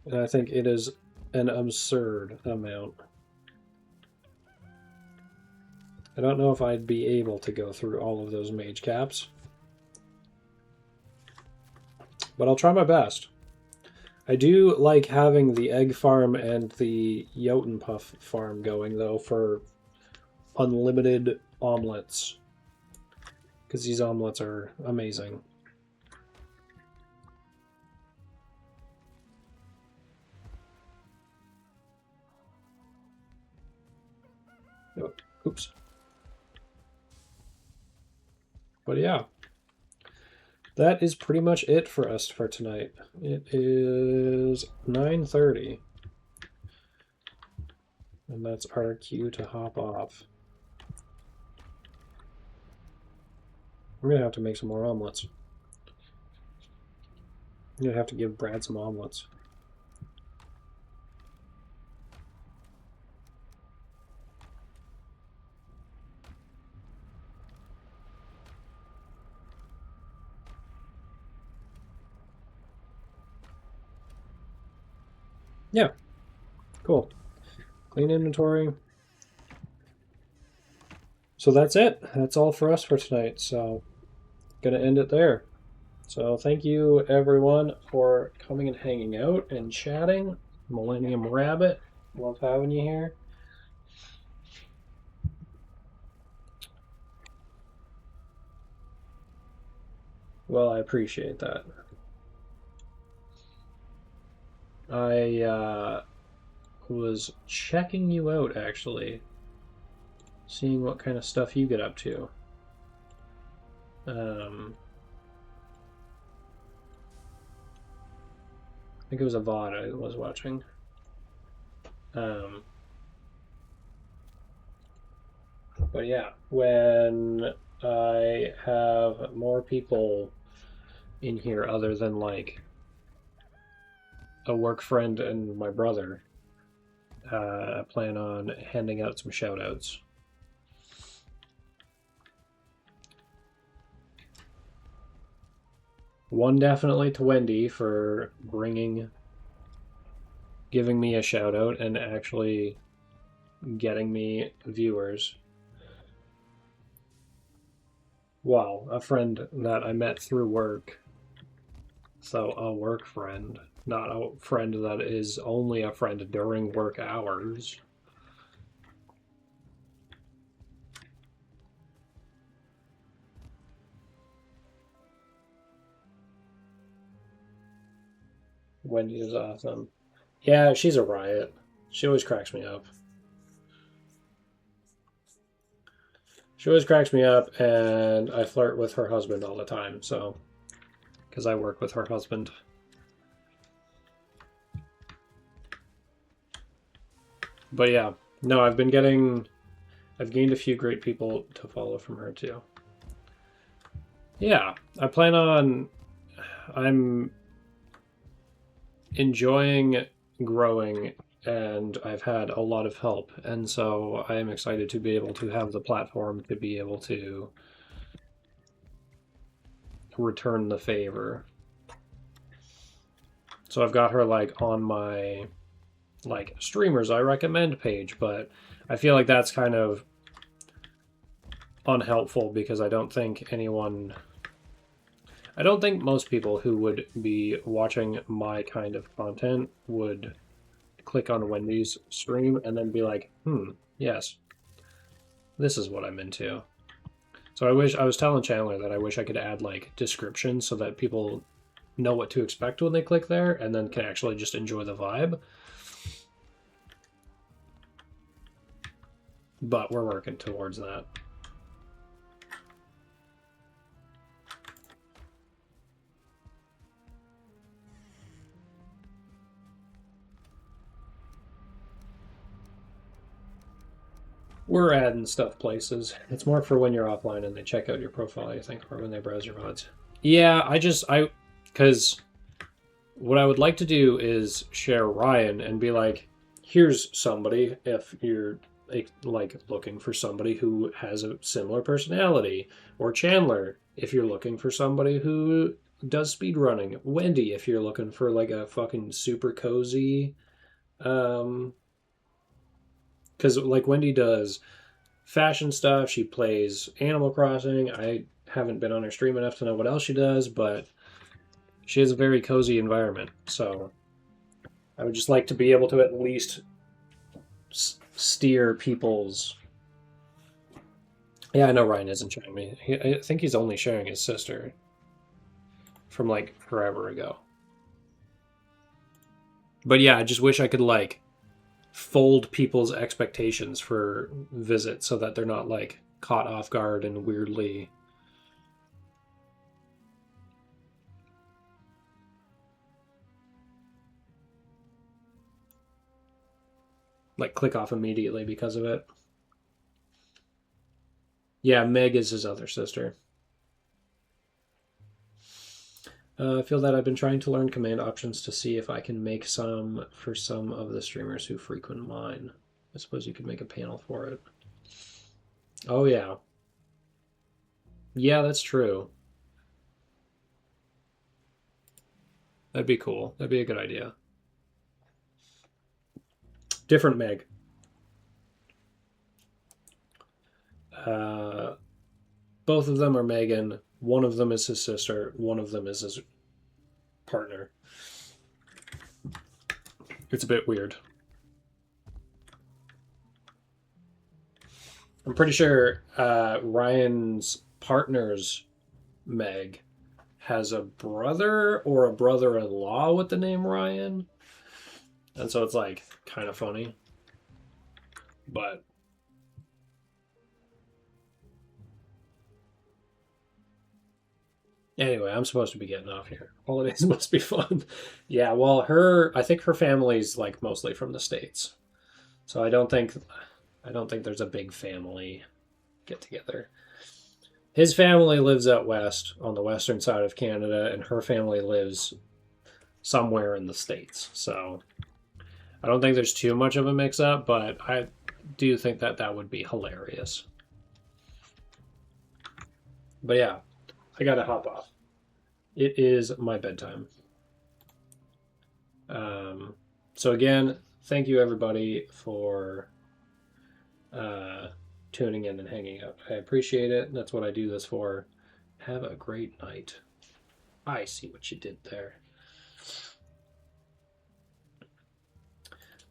And I think it is an absurd amount. I don't know if I'd be able to go through all of those mage caps. But I'll try my best. I do like having the egg farm and the Jotun Puff farm going, though, for unlimited omelets. Because these omelets are amazing. Oh, oops. But yeah. That is pretty much it for us for tonight. It is 9:30. And that's our cue to hop off. I'm going to have to make some more omelets. I'm going to have to give Brad some omelets. Yeah, cool. Clean inventory. So that's it. That's all for us for tonight. So, gonna end it there. So thank you everyone for coming and hanging out and chatting. Millennium Rabbit, love having you here. Well, I appreciate that. I was checking you out, actually. Seeing what kind of stuff you get up to. I think it was a VOD I was watching. But yeah, when I have more people in here other than like a work friend and my brother, I plan on handing out some shout outs. One definitely to Wendy for giving me a shout out and actually getting me viewers. Well, a friend that I met through work. So a work friend, not a friend that is only a friend during work hours. Wendy is awesome. Yeah, she's a riot. She always cracks me up. She always cracks me up, and I flirt with her husband all the time, so... Because I work with her husband. But yeah, no, I've gained a few great people to follow from her too. Yeah, I'm enjoying growing, and I've had a lot of help, and so I am excited to be able to have the platform to be able to return the favor. So I've got her like on my like streamers I recommend page, but I feel like that's kind of unhelpful because I don't think most people who would be watching my kind of content would click on Wendy's stream and then be like, yes, this is what I'm into. So I was telling Chandler that I wish I could add like descriptions so that people know what to expect when they click there and then can actually just enjoy the vibe. But we're working towards that. We're adding stuff places. It's more for when you're offline and they check out your profile, I think, or when they browse your VODs. Yeah, because what I would like to do is share Ryan and be like, here's somebody if you're like looking for somebody who has a similar personality, or Chandler if you're looking for somebody who does speedrunning, Wendy if you're looking for like a fucking super cozy because like Wendy does fashion stuff, she plays Animal Crossing. I haven't been on her stream enough to know what else she does, but she has a very cozy environment. So I would just like to be able to at least steer people's... Yeah, I know Ryan isn't sharing me. I think he's only sharing his sister from like forever ago. But yeah, I just wish I could like fold people's expectations for visits so that they're not like caught off guard and weirdly like click off immediately because of it. Yeah, Meg is his other sister. I feel that I've been trying to learn command options to see if I can make some for some of the streamers who frequent mine. I suppose you could make a panel for it. Oh, yeah. Yeah, that's true. That'd be cool. That'd be a good idea. Different Meg. Both of them are Megan. One of them is his sister. One of them is his partner. It's a bit weird. I'm pretty sure Ryan's partner's Meg has a brother or a brother-in-law with the name Ryan. And so it's like kind of funny. But anyway, I'm supposed to be getting off here. Holidays must be fun. Yeah, well, I think her family's like mostly from the States. So I don't think there's a big family get together. His family lives out west on the western side of Canada, and her family lives somewhere in the States. So I don't think there's too much of a mix up, but I do think that would be hilarious. But yeah, I gotta hop off. It is my bedtime. So again, thank you everybody for tuning in and hanging out. I appreciate it. That's what I do this for. Have a great night. I see what you did there.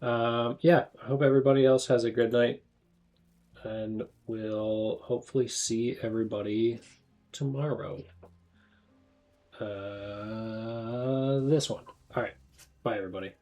Yeah, I hope everybody else has a good night. And we'll hopefully see everybody tomorrow. This one. All right. Bye, everybody.